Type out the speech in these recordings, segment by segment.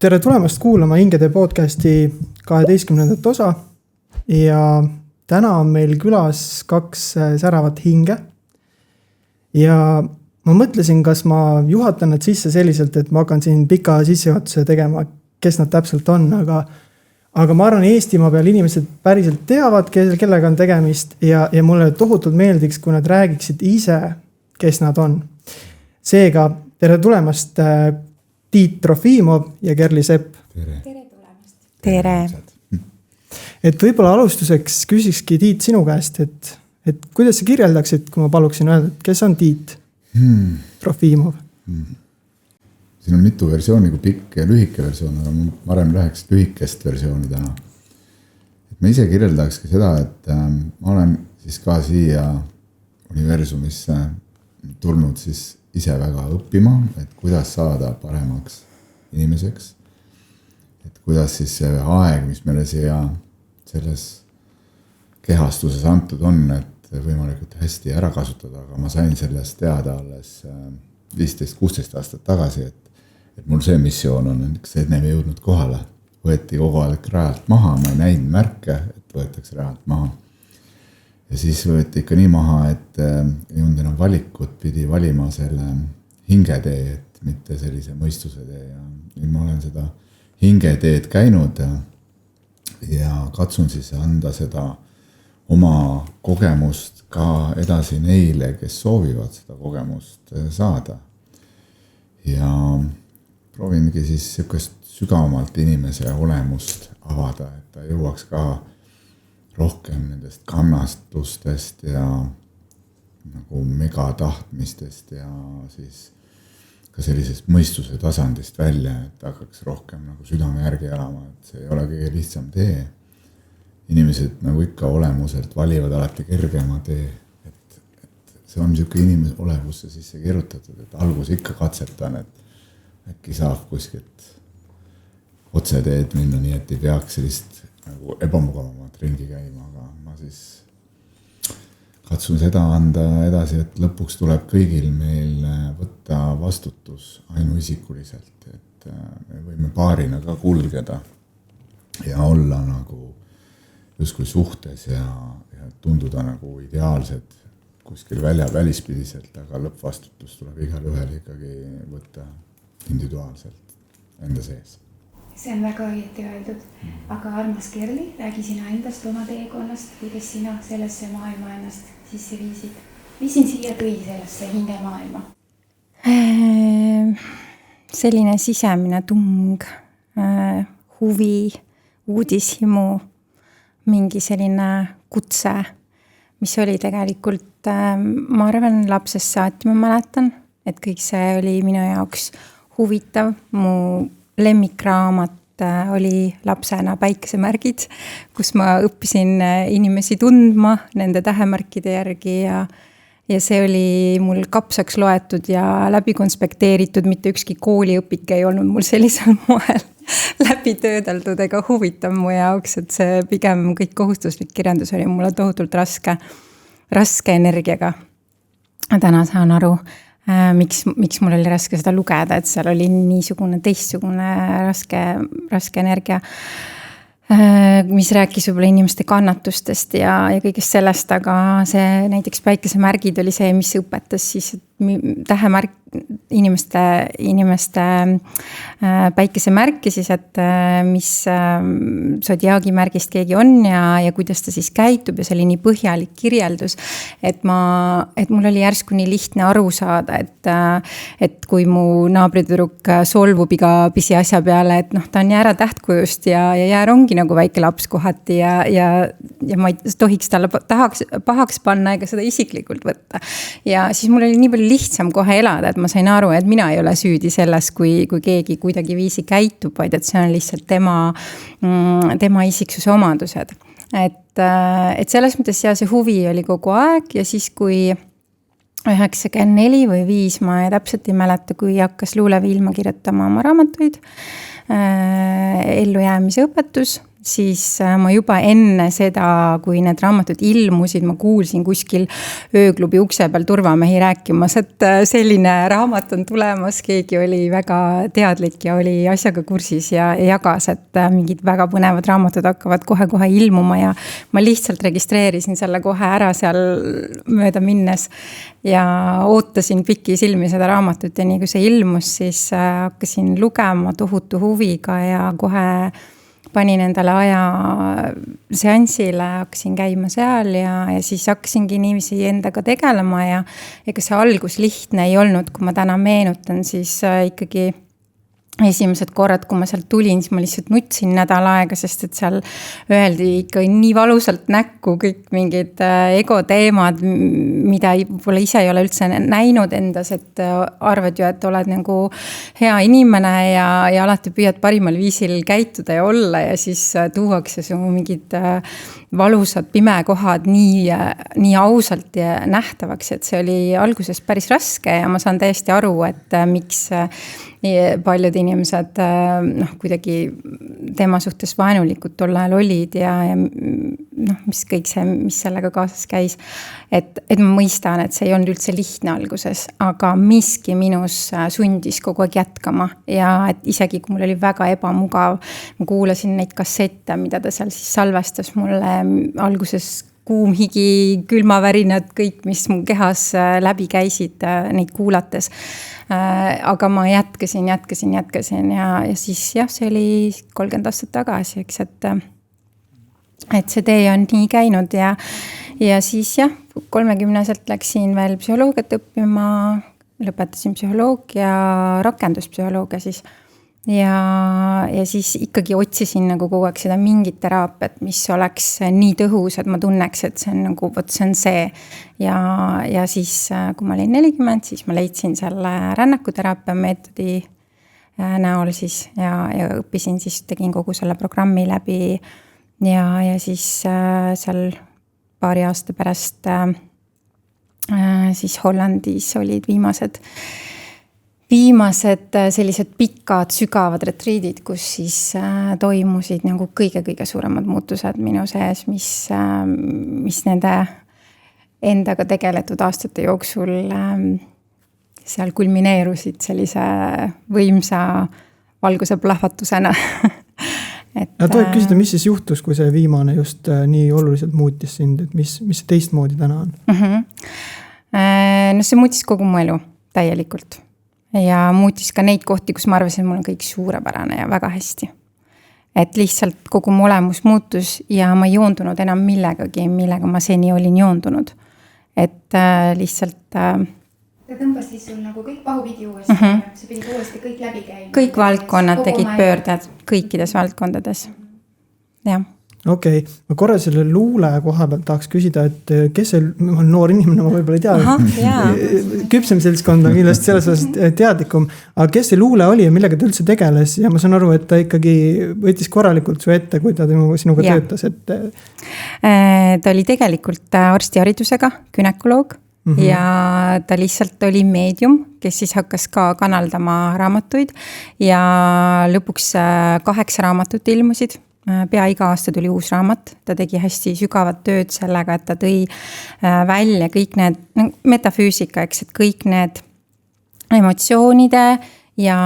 Tere tulemast kuulama Hingede podcasti 12. osa ja täna on meil külas 2 säravat hinge. Ja ma mõtlesin, kas ma juhatan nad sisse selliselt, et ma hakkan siin pika sissejuhatuse tegema, kes nad täpselt on, aga ma arvan, Eestimaa peal inimesed päriselt teavad, kellega on tegemist ja mulle tohutult meeldiks, kui nad räägiksid ise, kes nad on. Seega, tere tulemast Tiit Trofimov ja Kerli Sepp. Tere tulemast. Tere. Et võib-olla alustuseks küsikski Tiit sinu käest, et kuidas sa kirjeldaksid, kui ma paluksin öelda, et kes on Tiit Trofimov? Siin on mitu versiooni kui pikk ja lühike versioon, aga ma varem läheks lühikest versiooni täna. Et ma ise kirjeldakski seda, et ma olen siis ka siia universumisse tulnud siis ise väga õppima, et kuidas saada paremaks inimeseks. Et kuidas siis see aeg, mis meile siia selles kehastuses antud on, et võimalikult hästi ära kasutada, aga ma sain sellest teada alles 15-16 aastat tagasi, et mul see missioon on, et ennem ei jõudnud kohale. Võeti kogu aeg rajalt maha, ma ei näinud märke, et võetakse rajalt maha. Ja siis võeti ikka nii maha, et ei olnud enam valikut, pidi valima selle hingetee, et mitte sellise mõistuse tee. Ja ma olen seda hingeteed käinud ja katsun siis anda seda oma kogemust ka edasi neile, kes soovivad seda kogemust saada. Ja proovingi siis sihukest sügavamalt inimese olemust avada, et ta jõuaks ka rohkem nendest kannastustest ja nagu megatahtmistest ja siis ka sellisest mõistuse tasandist välja, et hakkaks rohkem nagu südame järgi elama, et see ei ole kõige lihtsam tee. Inimesed nagu ikka olemuselt valivad alati kergema tee, et see on niisugune inimese olevusse sisse kirjutatud, et algus ikka katsetan, et äkki saab kuskilt otseteed minna, nii et ei peaks sellist nagu ebamugavamat ringi käima, aga ma siis katsun seda anda edasi, et lõpuks tuleb kõigil meil võtta vastutus ainuisikuliselt, et me võime paarina ka kulgeda ja olla nagu justkui suhtes ja tunduda nagu ideaalsed kuskil välispidiselt, aga lõppvastutus tuleb igal ühel ikkagi võtta individuaalselt enda sees. See on väga õieti öeldud, aga armas Kerli, räägi sina endast oma teekonnast, kuidas sina sellesse maailma ennast sisse viisid. Mis sind siia tõi sellesse hingemaailma? Selline sisemine tung, huvi, uudishimu, mingi selline kutse, mis oli tegelikult, ma arvan, lapsest saati ma mäletan, et kõik see oli minu jaoks huvitav. Mu lemmikraamat oli lapsena Päikesemärgid, kus ma õppisin inimesi tundma nende tähemärkide järgi ja see oli mul kapsaks loetud ja läbi konspekteeritud, mitte ükski kooliõpik ei olnud mul sellisel moel läbi töödeldud ega huvitav mu jaoks, et see pigem kõik kohustuslik kirjandus oli mulle tohutult raske energiaga. Täna saan aru, miks mul oli raske seda lugeda, et seal oli niisugune teistsugune raske energia, mis rääkis võib-olla inimeste kannatustest ja kõigest sellest, aga see näiteks Päikesemärgid oli see, mis õpetas siis tähemärk inimeste päikesemärki siis, et mis sodiaagimärgist keegi on ja kuidas ta siis käitub ja see oli nii põhjalik kirjeldus, et mul oli järsku nii lihtne aru saada, et kui mu naabritüdruk solvub iga pisi asja peale, et ta on jäära tähtkujust ja jäär ongi nagu väike laps kohati ja ma ei tohiks talle pahaks panna ega seda isiklikult võtta. Ja siis mul oli nii palju lihtsam kohe elada, et ma sain aru, et mina ei ole süüdi selles, kui keegi kuidagi viisi käitub, vaid et see on lihtsalt tema isiksuse omadused. Et selles mõttes see huvi oli kogu aeg ja siis, kui 94 või 5, ma täpselt ei mäleta, kui hakkas Luulevi Ilma kirjutama oma raamatuid, ellujäämise õpetus, siis ma juba enne seda, kui need raamatud ilmusid, ma kuulsin kuskil ööklubi ukse peal turvamehi rääkimas, et selline raamat on tulemas, keegi oli väga teadlik ja oli asjaga kursis ja jagas, et mingid väga põnevad raamatud hakkavad kohe-kohe ilmuma ja ma lihtsalt registreerisin selle kohe ära seal mööda minnes ja ootasin pikisilmi seda raamatut ja nii kui see ilmus, siis hakkasin lugema tohutu huviga ja kohe panin endale aja seansile, hakkasin käima seal ja siis hakkasingi niiviisi endaga tegelema ja ega see algus lihtne ei olnud, kui ma täna meenutan, siis ikkagi esimesed korrad, kui ma sealt tulin, siis ma lihtsalt nutsin nädal aega, sest et seal öeldi ikka nii valusalt näkku kõik mingid egoteemad, mida võib-olla ise ei ole üldse näinud endas, et arvad ju, et oled nagu hea inimene ja alati püüad parimal viisil käituda ja olla ja siis tuuakse su mingid valusad pimekohad nii ausalt ja nähtavaks, et see oli alguses päris raske ja ma saan täiesti aru, et miks paljud inimesed kuidagi tema suhtes vaenulikud tol ajal olid ja mis kõik see, mis sellega kaasas käis. Et ma mõistan, et see ei olnud üldse lihtne alguses, aga miski minus sundis kogu aeg jätkama ja et isegi kui mul oli väga ebamugav, ma kuulasin neid kassette, mida ta seal siis salvestas mulle alguses kuum higi, külmavärinad, kõik, mis mu kehas läbi käisid neid kuulates. Aga ma jätkasin ja siis jah, see oli 30 aastat tagasi, eks, et see tee on nii käinud ja siis jah, 30-selt läksin veel psühholoogiat õppima, lõpetasin psühholoogia, rakenduspsühholoogia siis. Ja siis ikkagi otsisin nagu kogu aeg seda mingit teraapiat, mis oleks nii tõhus, et ma tunneks, et see on nagu, see on see. Ja siis, kui ma olin 40, siis ma leidsin selle rännakuteraapia meetodi näol siis ja õppisin siis, tegin kogu selle programmi läbi ja siis seal paari aasta pärast siis Hollandis olid viimased sellised pikad, sügavad retriidid, kus siis toimusid nagu kõige suuremad muutused minu sees, mis nende endaga tegeletud aastate jooksul seal kulmineerusid sellise võimsa valguse plahvatusena. Tohib küsida, mis siis juhtus, kui see viimane just nii oluliselt muutis sind, et mis see teistmoodi täna on? No see muutis kogu mu elu täielikult. Ja muutis ka neid kohti, kus ma arvasin, et mul on kõik suurepärane ja väga hästi. Et lihtsalt kogu mu olemus muutus ja ma ei joondunud enam millegagi, millega ma seni olin joondunud. Et lihtsalt... Ta tõmbas siis sul nagu kõik pahupidi uuesti, see pidi uuesti kõik läbi käima. Kõik valdkonnad tegid pöörded kõikides valdkondades. Jah. Okei, ma korra selle luule koha pealt tahaks küsida, et kes see, ma olen noor inimene, ma võib-olla ei tea, küpsem seltskond on kindlasti selles osas teadlikum, aga kes see luule oli ja millega ta üldse tegeles ja ma saan aru, et ta ikkagi võttis korralikult su ette, kui ta sinuga töötas, et... Ta oli tegelikult arstiharidusega, gynekoloog ja ta lihtsalt oli meedium, kes siis hakkas ka kanaldama raamatuid ja lõpuks 8 raamatut ilmusid. Pea iga aasta tuli uus raamat, ta tegi hästi sügavat tööd sellega, et ta tõi välja kõik need metafüüsika, eks, et kõik need emotsioonide ja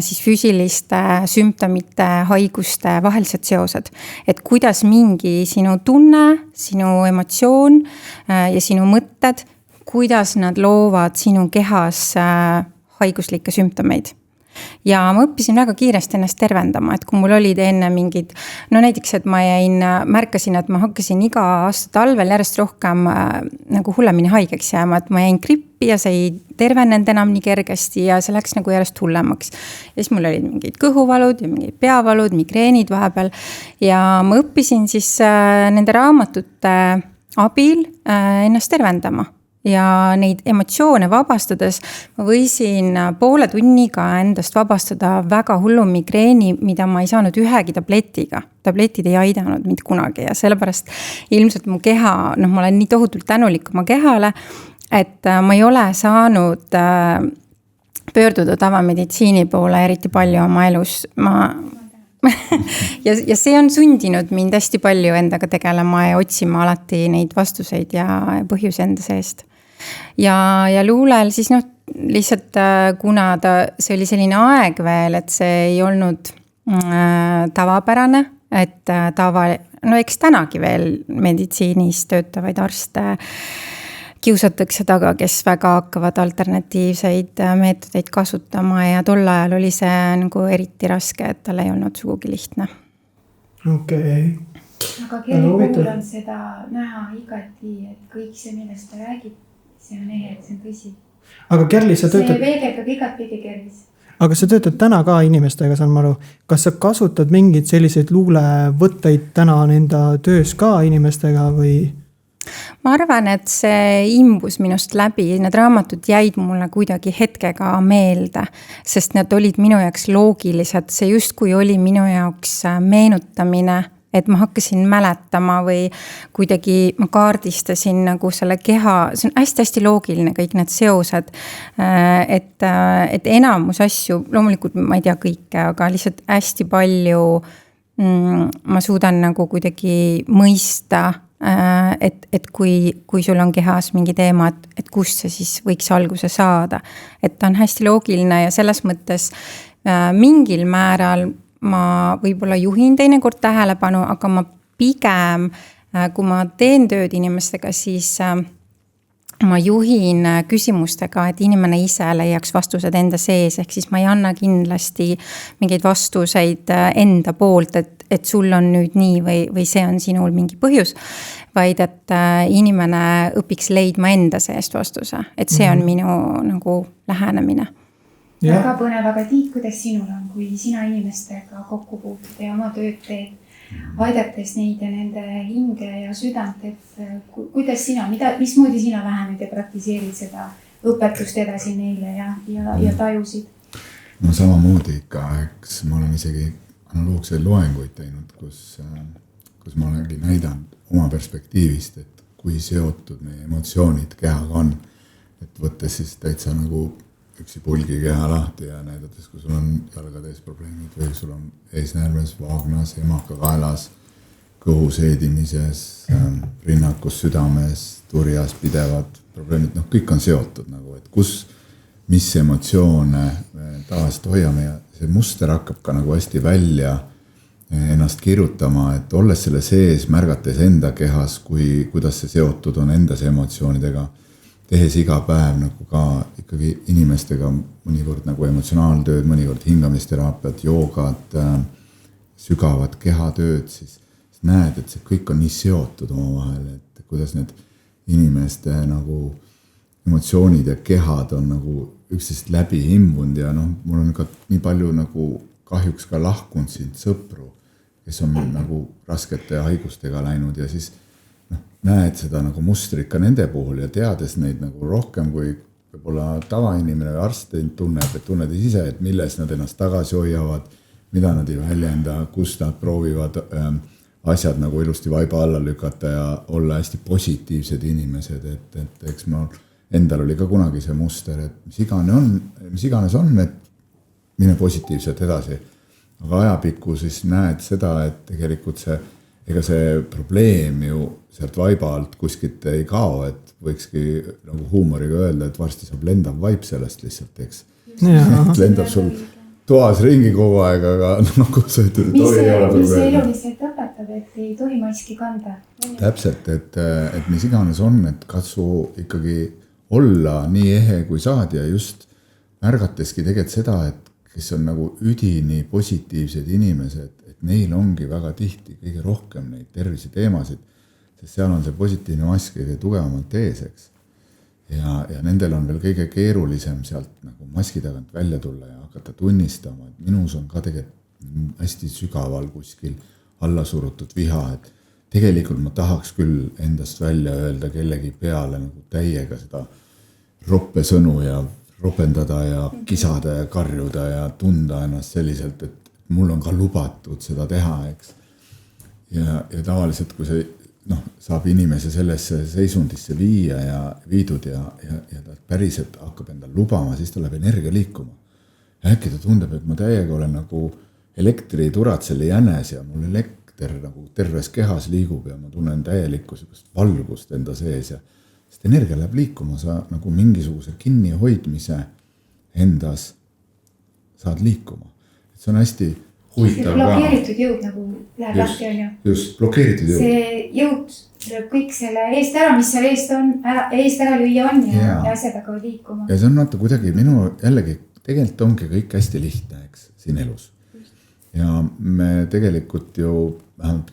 siis füüsiliste sümptomite, haiguste vahelised seosed. Et kuidas mingi sinu tunne, sinu emotsioon ja sinu mõtted, kuidas nad loovad sinu kehas haiguslikke sümptomeid. Ja ma õppisin väga kiiresti ennast tervendama, et kui mul olid enne mingid, no näiteks, et ma märkasin, et ma hakkasin iga aasta talvel järjest rohkem nagu hullemini haigeks jääma, et ma jäin grippi ja see ei tervenenud enam nii kergesti ja see läks nagu järjest hullemaks. Ja siis mul olid mingid kõhuvalud ja mingid peavalud, migreenid vahepeal ja ma õppisin siis nende raamatute abil ennast tervendama. Ja neid emotsioone vabastades ma võisin poole tunniga endast vabastada väga hullu migreeni, mida ma ei saanud ühegi tabletiga. Tabletid ei aidanud mind kunagi ja sellepärast ilmselt mu keha, ma olen nii tohutult tänulik oma kehale, et ma ei ole saanud pöörduda tavameditsiini poole eriti palju oma elus. ja see on sundinud mind hästi palju endaga tegelema ja otsima alati neid vastuseid ja põhjusi enda seest. Ja luulel siis lihtsalt kuna see oli selline aeg veel, et see ei olnud tavapärane, et eks tänagi veel meditsiinis töötavaid arste kiusatakse taga, kes väga hakkavad alternatiivseid meetodeid kasutama ja tol ajal oli see nagu eriti raske, et tal ei olnud sugugi lihtne. Okei. Aga kelle puhul on seda näha igati, et kõik see, millest ta räägib, see on ehe, et see on tõsi. Aga Kerli, sa töötad... See veegeldab igat pidi Kerlis. Aga sa töötad täna ka inimestega, saan ma aru. Kas sa kasutad mingeid selliseid luulevõtteid täna enda töös ka inimestega või... Ma arvan, et see imbus minust läbi, need raamatud jäid mulle kuidagi hetkega meelde, sest need olid minu jaoks loogilised, see justkui oli minu jaoks meenutamine, et ma hakkasin mäletama või kuidagi ma kaardistasin nagu selle keha, see on hästi-hästi loogiline kõik need seosed, et enamus asju, loomulikult ma ei tea kõike, aga lihtsalt hästi palju ma suudan nagu kuidagi mõista, et kui sul on kehas mingi teema, et kust see siis võiks alguse saada. Et ta on hästi loogiline ja selles mõttes mingil määral ma võib-olla juhin teinekord tähelepanu, aga ma pigem, kui ma teen tööd inimestega, siis ma juhin küsimustega, et inimene ise leiaks vastused enda sees, ehk siis ma ei anna kindlasti mingeid vastuseid enda poolt, et sul on nüüd nii või see on sinul mingi põhjus, vaid et inimene õpiks leidma enda seest vastuse, et see on minu nagu lähenemine. Väga põnev, aga Tiit, kuidas sinul on, kui sina inimestega kokku puutud ja oma tööd teed, aidates neid ja nende hinge ja südant, et kuidas sina, mismoodi sina lähened ja praktiseerid seda õpetust edasi neile ja tajusid? No samamoodi ikka, eks ma olen isegi analoogseid loenguid teinud, kus ma olengi näidanud oma perspektiivist, et kui seotud meie emotsioonid kehaga on, et võttes siis täitsa nagu üksi pulgi keha lahti ja näidates, kui sul on jalgades probleemid või sul on eesnärmes, vaagnas, emakakaelas, kõhu seedimises, rinnakus, südames, turjas pidevad probleemid, kõik on seotud nagu, et mis emotsioone tavaliselt hoiame ja see muster hakkab ka nagu hästi välja ennast kirjutama, et olles selle sees, märgates enda kehas, kuidas see seotud on endas emotsioonidega, tehes iga päev nagu ka ikkagi inimestega mõnikord nagu emotsionaaltööd, mõnikord hingamisteraapiat, joogat, sügavat kehatööd, siis näed, et see kõik on nii seotud omavahel, et kuidas need inimeste nagu emotsioonid ja kehad on nagu üksteist läbi imbunud ja mul on ka nii palju nagu kahjuks ka lahkunud siin sõpru, kes on nagu raskete haigustega läinud ja siis näed seda nagu mustrit ka nende puhul ja teades neid nagu rohkem kui võib-olla tavainimene või arst tunneb, et tunned ise, et milles nad ennast tagasi hoiavad, mida nad ei väljenda, kus nad proovivad asjad nagu ilusti vaiba alla lükata ja olla hästi positiivsed inimesed, et eks ma endal oli ka kunagi see muster, et mis iganes on, et mine positiivselt edasi. Aga ajapikku siis näed seda, et tegelikult ega see probleem ju sealt vaiba alt kuskilt ei kao, et võikski nagu huumoriga öelda, et varsti saab lendav vaip sellest lihtsalt, eks. Et lendab sul toas ringi kogu aeg, aga nagu sa ütled, et ei ole probleem. Mis see eluliselt õpetab, et ei tohi maski kanda? Täpselt, et mis iganes on, et katsu ikkagi olla nii ehe kui saad ja just märgateski tegelikult seda, et kes on nagu üdini positiivsed inimesed, et neil ongi väga tihti kõige rohkem neid tervise teemasid, sest seal on see positiivne mask kõige tugevamalt eeseks. Ja nendel on veel kõige keerulisem sealt nagu maski tagant välja tulla ja hakata tunnistama, et minus on ka tegelikult hästi sügaval kuskil alla surutud viha, et tegelikult ma tahaks küll endast välja öelda kellegi peale nagu täiega seda roppe sõnu ja ropendada ja kisada ja karjuda ja tunda ennast selliselt, et mul on ka lubatud seda teha, eks. Ja tavaliselt, kui see saab inimese sellesse seisundisse viia ja viidud ja ta päriselt hakkab endal lubama, siis ta läheb energia liikuma. Ja äkki ta tundeb, et ma täiega olen nagu elektriturad selle jänes ja mul elekter nagu terves kehas liigub ja ma tunnen täielikku valgust enda sees ja sest energia läheb liikuma, sa nagu mingisuguse kinnihoidmise endas saad liikuma. Et see on hästi huvitav ka. Blokeeritud jõud nagu läheb lahti, on ju. Just, blokeeritud jõud. See jõud lööb kõik selle eest ära, mis seal eest ära lüüa on ja asjad hakkavad liikuma. Ja see on vaata kuidagi minu jällegi, tegelikult ongi kõik hästi lihtne, eks, siin elus. Ja me tegelikult ju vähemalt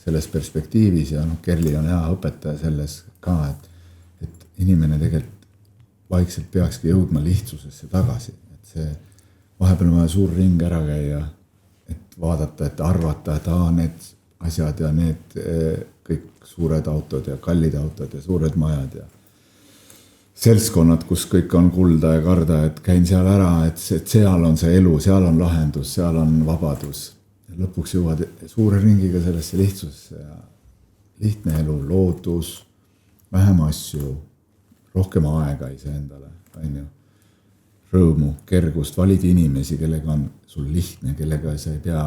selles perspektiivis ja Kerli on hea õpetaja selles ka, et inimene tegelikult vaikselt peakski jõudma lihtsusesse tagasi. Et see vahepeal vaja suur ring ära käia, et vaadata, et arvata, et need asjad ja need kõik suured autod ja kallid autod ja suured majad ja seltskonnad, kus kõik on kulda ja karda, et käin seal ära, et seal on see elu, seal on lahendus, seal on vabadus. Ja lõpuks jõuad suure ringiga sellesse lihtsusesse ja lihtne elu, loodus, vähem asju, rohkem aega iseendale, on ju. Rõõmu, kergust, valid inimesi, kellega on sul lihtne, kellega sa ei pea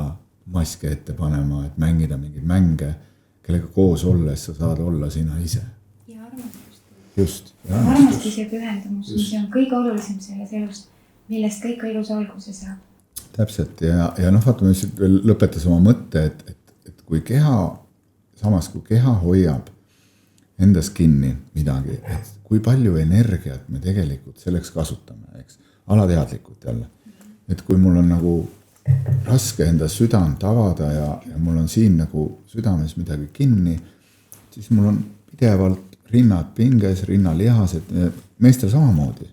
maske ette panema, et mängida mingeid mänge, kellega koos olles sa saad olla sina ise. Ja armastus. Just. Armastus ja pühendumus, mis on kõige olulisem selles elust, millest kõik elus alguse saab. Täpselt ja vaata, ma veel lõpetas oma mõtte, et kui keha, samas kui keha hoiab endas kinni midagi, et kui palju energiat me tegelikult selleks kasutame, eks, alateadlikult jälle. Et kui mul on nagu raske enda südant avada ja mul on siin nagu südames midagi kinni, siis mul on pidevalt rinnad pinges, rinnalihased, meestel samamoodi.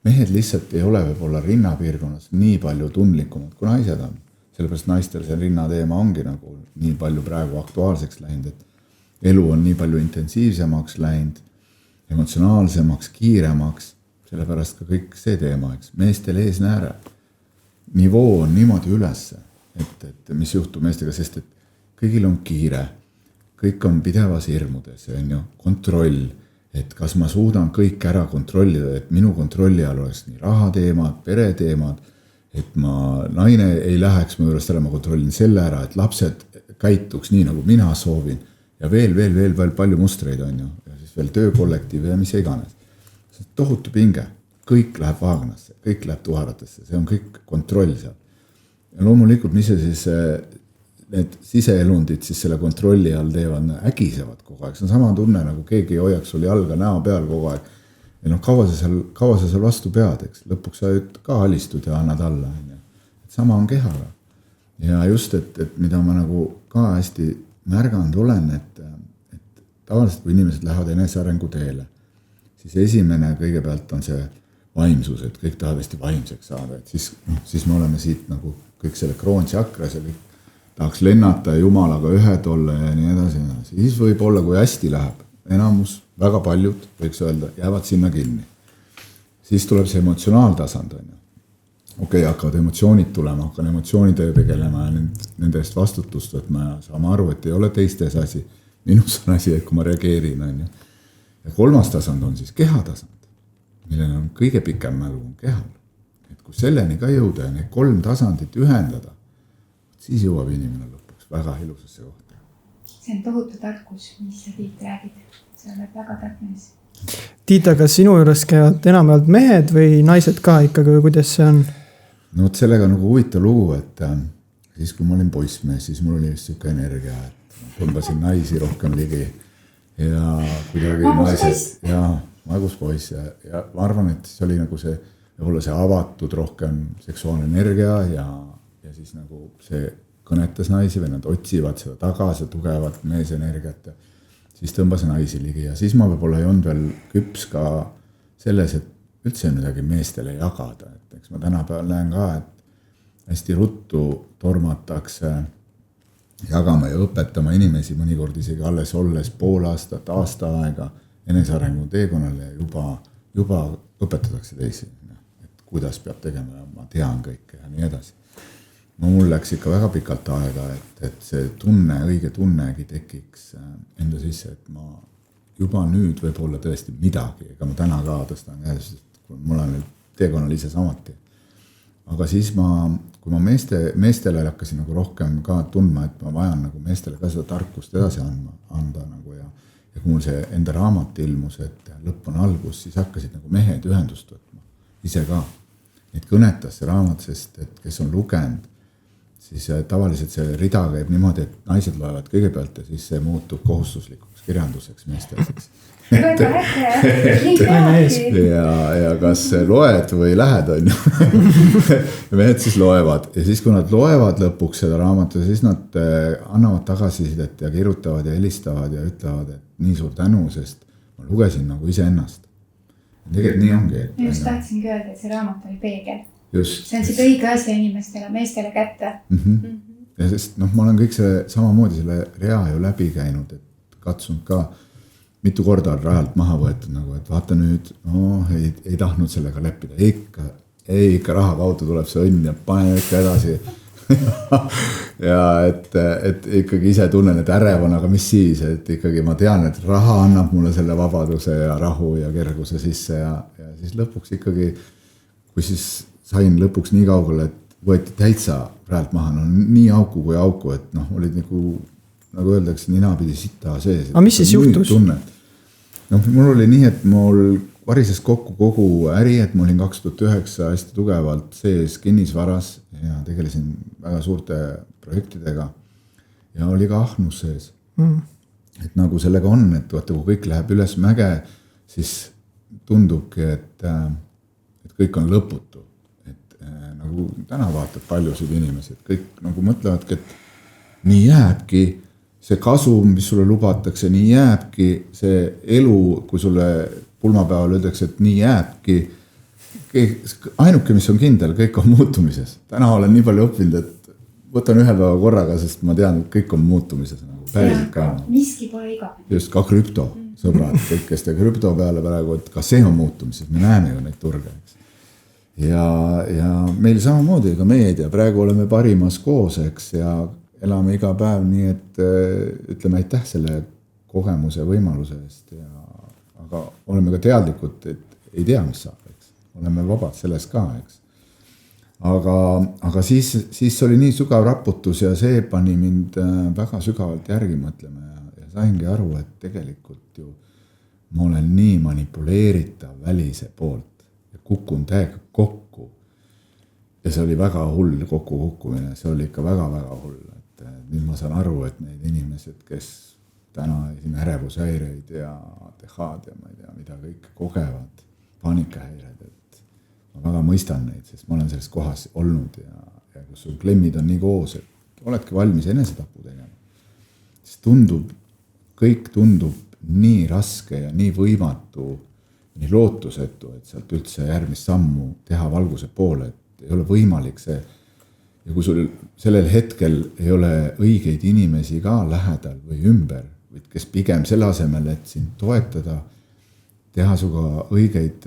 Mehed lihtsalt ei ole võib-olla rinnapiirkonnas nii palju tundlikumad, kui naised on. Sellepärast naistel see rinnateema ongi nagu nii palju praegu aktuaalseks läinud, et elu on nii palju intensiivsemaks läinud, emotsionaalsemaks, kiiremaks, sellepärast ka kõik see teema, eks. Meestel eesnääre. Nivoo on niimoodi ülesse, et mis juhtub meestega, sest et kõigil on kiire. Kõik on pidevas hirmudes, on ju, kontroll, et kas ma suudan kõik ära kontrollida, et minu kontrolli all oleks nii rahateemad, pereteemad, et naine ei läheks mu juurest ära, ma kontrollin selle ära, et lapsed käituks nii, nagu mina soovin ja veel palju mustreid on ju, ja siis veel töökollektiiv ja mis iganes. See on tohutu pinge, kõik läheb vaagnasse, kõik läheb tuharatesse, see on kõik kontroll seal. Ja loomulikult, mis see siis need siseelundid siis selle kontrolli all teevad, ägisevad kogu aeg. See on sama tunne, nagu keegi hoiaks sul jalga näo peal kogu aeg. Ja kaua sa seal vastu pead, eks. Lõpuks sa ka alistud ja annad alla. Sama on kehaga. Ja just, et mida ma nagu ka hästi märganud olen, et tavaliselt, kui inimesed lähevad enesearengu teele, siis esimene kõigepealt on see vaimsus, et kõik tahavad hästi vaimseks saada. Et siis me oleme siit nagu kõik selle kroonchakras ja kõik tahaks lennata jumalaga ühed olla ja nii edasi. Siis võib olla, kui hästi läheb, enamus, väga paljud, võiks öelda, jäävad sinna kinni. Siis tuleb see emotsionaaltasand. Okei, hakkavad emotsioonid tulema, hakkan emotsioonidega tegelema ja nende eest vastutust võtma ja saame aru, et ei ole teistes asi. Minus on asi, et kui ma reageerin. Ja kolmas tasand on siis kehatasand, millel on kõige pikem mälu on kehal. Et kui selleni ka jõuda ja need 3 tasandit ühendada, siis jõuab inimene lõpuks väga ilusasse kohta. See on tohutu tarkus, mis sa Tiit räägid. See on väga tarknes. Tiit, aga sinu juures käivad enamjaolt mehed või naised ka ikkagi või kuidas see on? No sellega on nagu huvitav lugu, et siis kui ma olin poissmees, siis mul oli just siuke energia, et ma tõmbasin naisi rohkem ligi ja kuidagi naised ja maguspoiss ja ma arvan, et siis oli nagu see võib-olla see avatud rohkem seksuaalne energia ja siis nagu see kõnetas naisi või nad otsivad seda taga, see tugevat meesenergiat ja siis tõmbas naisi ligi ja siis ma võib-olla ei olnud veel küps ka selles, et üldse midagi meestele jagada. Et eks ma tänapäeval näen ka, et hästi ruttu tormatakse jagama ja õpetama inimesi mõnikord isegi alles olles pool aastat, aasta aega enesearengu teekonnale ja juba õpetatakse teisi, et kuidas peab tegema ja ma tean kõike ja nii edasi. No mul läks ikka väga pikalt aega, et see tunne, õige tunnegi tekiks enda sisse, et ma juba nüüd võib olla tõesti midagi, ega ma täna ka tõstan käes, mul on teekonnal ise samuti. Aga siis ma kui ma meestele hakkasin nagu rohkem ka tundma, et ma vajan nagu meestele ka seda tarkust edasi anda nagu ja kui mul see enda raamat ilmus, et lõpp on algus, siis hakkasid nagu mehed ühendust võtma ise ka. Neid kõnetas see raamat, sest et kes on lugenud, siis tavaliselt see rida käib niimoodi, et naised loevad kõigepealt ja siis see muutub kohustuslikuks kirjanduseks meesteks. ja kas loed või lähed, on ju. Mehed siis loevad ja siis, kui nad loevad lõpuks seda raamatu, siis nad annavad tagasisidet ja kirjutavad ja helistavad ja ütlevad, et nii suur tänu, sest ma lugesin nagu iseennast. Tegelikult nii ongi. Just tahtsingi öelda, et see raamat oli peegel. Just. See on see õige asja inimestele, meestele kätte. Ja sest ma olen kõik see samamoodi selle rea ju läbi käinud, et katsunud ka mitu korda on rajalt maha võetud nagu, et vaata nüüd, ei tahtnud sellega leppida. Ikka raha kaudu tuleb see õnn ja pane ikka edasi. ja et ikkagi ise tunnen, et ärev on, aga mis siis, et ikkagi ma tean, et raha annab mulle selle vabaduse ja rahu ja kerguse sisse ja siis lõpuks ikkagi, kui siis sain lõpuks nii kaugele, et võeti täitsa rajalt maha, no nii auku kui auku, et olid nagu öeldakse, nina pidi sita sees. Aga mis siis juhtus? Mul oli nii, et mul varises kokku kogu äri, et ma olin 2009 hästi tugevalt sees kinnisvaras ja tegelesin väga suurte projektidega ja oli ka ahnus sees. Et nagu sellega on, et vaata, kui kõik läheb üles mäge, siis tundubki, et kõik on lõputu. Et nagu täna vaatad paljusid inimesi, et kõik nagu mõtlevadki, et nii jääbki see kasum, mis sulle lubatakse, nii jääbki see elu, kui sulle pulmapäeval öeldakse, et nii jääbki. Ainuke, mis on kindel, kõik on muutumises. Täna olen nii palju õppinud, et võtan ühe päeva korraga, sest ma tean, et kõik on muutumises. Päriselt ka. Miski pole igavene. Just, ka krüpto, sõbrad, kõik, kes te krüpto peale praegu, et ka see on muutumises. Me näeme ju neid turge. Ja meil samamoodi ka meedia. Praegu oleme parimas koos, eks, ja elame iga päev nii, et ütleme aitäh selle kogemuse võimaluse eest, aga oleme ka teadlikud, et ei tea, mis saab, eks. Oleme vabad selles ka, eks. Aga siis oli nii sügav raputus ja see pani mind väga sügavalt järgi mõtlema ja saingi aru, et tegelikult ju ma olen nii manipuleeritav välise poolt ja kukun täiega kokku. Ja see oli väga hull kokkukukkumine, see oli ikka väga-väga hull. Nüüd ma saan aru, et need inimesed, kes täna siin ärevushäireid ja ADHD ja ma ei tea, mida kõik kogevad, paanikahäired, et ma väga mõistan neid, sest ma olen selles kohas olnud ja kus sul klemmid on nii koos, et oledki valmis enesetapu tegema. Siis kõik tundub nii raske ja nii võimatu, nii lootusetu, et sealt üldse järgmist sammu teha valguse poole, et ei ole võimalik see. Ja kui sul sellel hetkel ei ole õigeid inimesi ka lähedal või ümber, või kes pigem selle asemel, et sind toetada, teha suga õigeid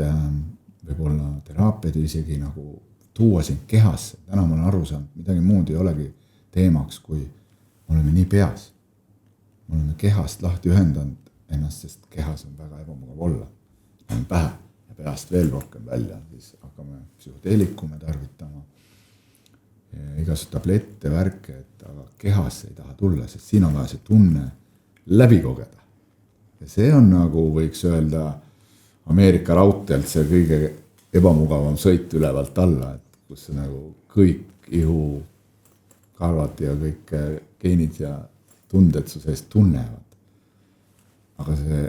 võib-olla teraapiaid isegi nagu tuua sind kehasse. Täna ma olen aru saanud, midagi muud ei olegi teemaks, kui me oleme nii peas. Me oleme kehast lahti ühendanud ennast, sest kehas on väga ebamugav olla. On pähe ja peast veel rohkem välja, siis hakkame psühhoteelikume tarvitama. Igasugused tablette, värke, aga kehasse ei taha tulla, sest siin on vaja see tunne läbi kogeda. Ja see on nagu võiks öelda Ameerika raudteelt see kõige ebamugavam sõit ülevalt alla, et kus nagu kõik ihu, karvad ja kõik geenid ja tunded su seest tunnevad. Aga see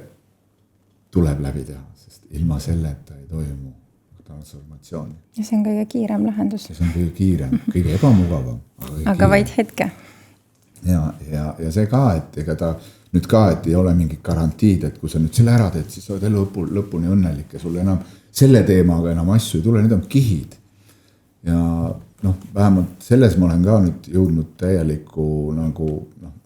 tuleb läbi teha, sest ilma selleta ei toimu transformatsiooni. Ja see on kõige kiirem lahendus. See on kõige kiirem, kõige ebamugavam. Aga vaid hetke. Ja see ka, et ega ta nüüd ka, et ei ole mingit garantiid, et kui sa nüüd selle ära teed, siis oled elu lõpuni õnnelik ja sulle enam selle teemaga enam asju ei tule, need on kihid. Ja vähemalt selles ma olen ka nüüd jõudnud täieliku nagu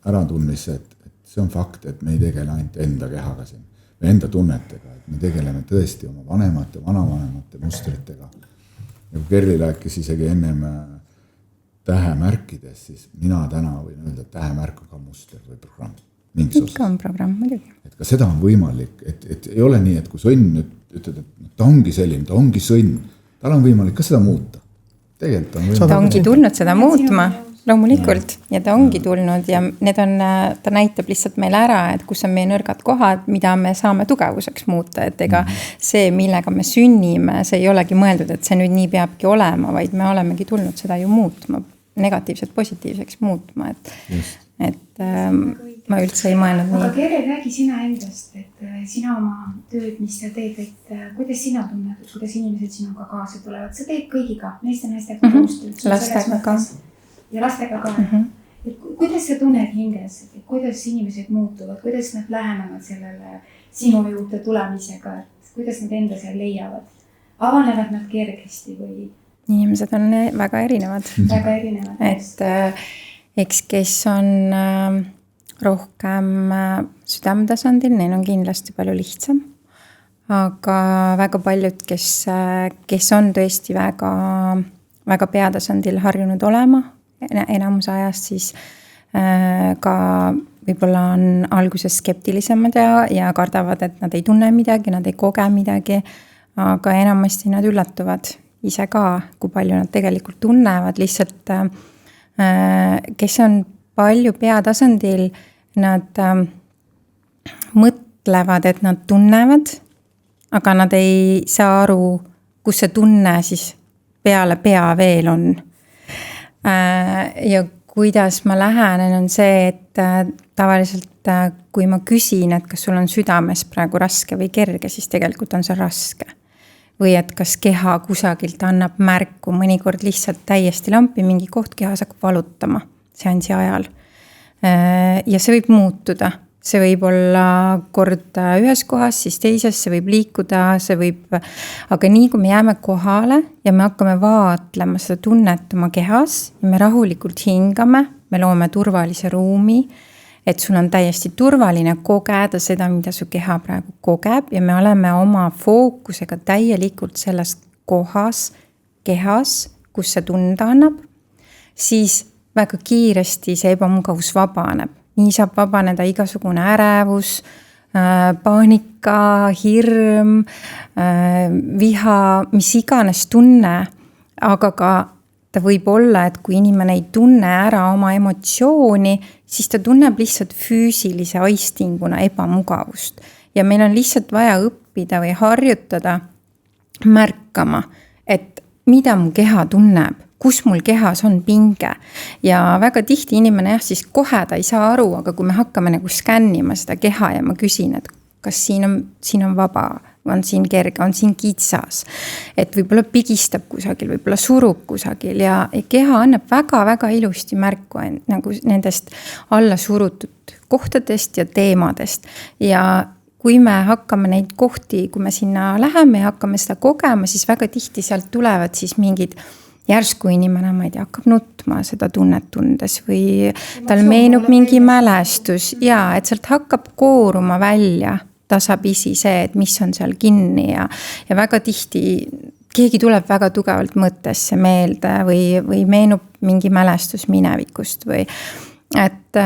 äratundmisse, et see on fakt, et me ei tegele ainult enda kehaga siin. Või enda tunnetega, et me tegeleme tõesti oma vanemate, vanavanemate mustritega. Ja kui Kerli rääkis isegi ennem tähemärkides, siis mina täna võin öelda, et tähemärk on ka muster või programm. Ikka on programm, muidugi. Et ka seda on võimalik, et ei ole nii, et kui sõnn nüüd ütled, et ta ongi selline, ta ongi sõnn, tal on võimalik ka seda muuta. tegelikult ta ongi tulnud seda muutma, loomulikult, ja ta ongi tulnud ja need on, ta näitab lihtsalt meile ära, et kus on meie nõrgad kohad, mida me saame tugevuseks muuta, et ega see, millega me sünnime, see ei olegi mõeldud, et see nüüd nii peabki olema, vaid me olemegi tulnud seda ju muutma, negatiivselt positiivseks muutma, et ma üldse ei mõelnud nii. Aga Kere, räägi sina endast, et sina oma tööd, mis sa teed, et kuidas sina tunned, kuidas inimesed sinuga kaasa tulevad, sa teed kõigiga, meeste naistega koostööd. Lastega ka. Ja lastega ka. Et kuidas sa tunned hinges, et kuidas inimesed muutuvad, kuidas nad lähenevad sellele sinu juurde tulemisega, et kuidas nad enda seal leiavad? Avanevad nad kergesti või? Inimesed on väga erinevad. Väga erinevad. Et eks kes on rohkem südametasandil, neil on kindlasti palju lihtsam. Aga väga paljud, kes on tõesti väga, väga peatasandil harjunud olema, enamus ajast siis ka võib-olla on alguses skeptilisemad ja kardavad, et nad ei tunne midagi, nad ei koge midagi, aga enamasti nad üllatuvad ise ka, kui palju nad tegelikult tunnevad, lihtsalt kes on palju peatasandil, nad mõtlevad, et nad tunnevad, aga nad ei saa aru, kus see tunne siis peale pea veel on. Ja kuidas ma lähenen on see, et tavaliselt kui ma küsin, et kas sul on südames praegu raske või kerge, siis tegelikult on see raske. Või et kas keha kusagilt annab märku, mõnikord lihtsalt täiesti lampi, mingi koht kehas hakkab valutama seansi ajal. Ja see võib muutuda, see võib olla kord ühes kohas, siis teises, see võib liikuda, see võib, aga nii kui me jääme kohale ja me hakkame vaatlema seda tunnet oma kehas ja me rahulikult hingame, me loome turvalise ruumi, et sul on täiesti turvaline kogeda seda, mida su keha praegu kogeb ja me oleme oma fookusega täielikult selles kohas, kehas, kus see tunda annab, siis väga kiiresti see ebamugavus vabaneb. Nii saab vabaneda igasugune ärevus, paanika, hirm, viha, mis iganes tunne, aga ka ta võib olla, et kui inimene ei tunne ära oma emotsiooni, siis ta tunneb lihtsalt füüsilise aistinguna ebamugavust. Ja meil on lihtsalt vaja õppida või harjutada märkama, et mida mu keha tunneb, kus mul kehas on pinge. Ja väga tihti inimene siis kohe ta ei saa aru, aga kui me hakkame nagu skännima seda keha ja ma küsin, et kas siin on vaba, on siin kerge, on siin kitsas. Et võib-olla pigistab kusagil, võib-olla surub kusagil ja keha annab väga-väga ilusti märku nagu nendest alla surutud kohtadest ja teemadest. Ja kui me hakkame neid kohti, kui me sinna läheme ja hakkame seda kogema, siis väga tihti sealt tulevad siis mingid järsku inimene, ma ei tea, hakkab nutma seda tunnet tundes või tal meenub mingi mälestus ja et sealt hakkab kooruma välja tasapisi see, et mis on seal kinni ja väga tihti keegi tuleb väga tugevalt mõttesse meelde või meenub mingi mälestus minevikust või et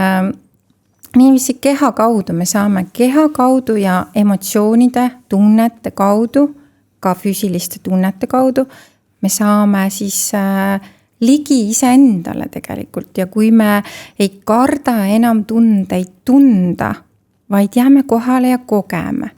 niiviisi keha kaudu me saame keha kaudu ja emotsioonide, tunnete kaudu, ka füüsiliste tunnete kaudu, me saame siis ligi iseendale tegelikult ja kui me ei karda enam tundeid tunda, vaid jääme kohale ja kogeme.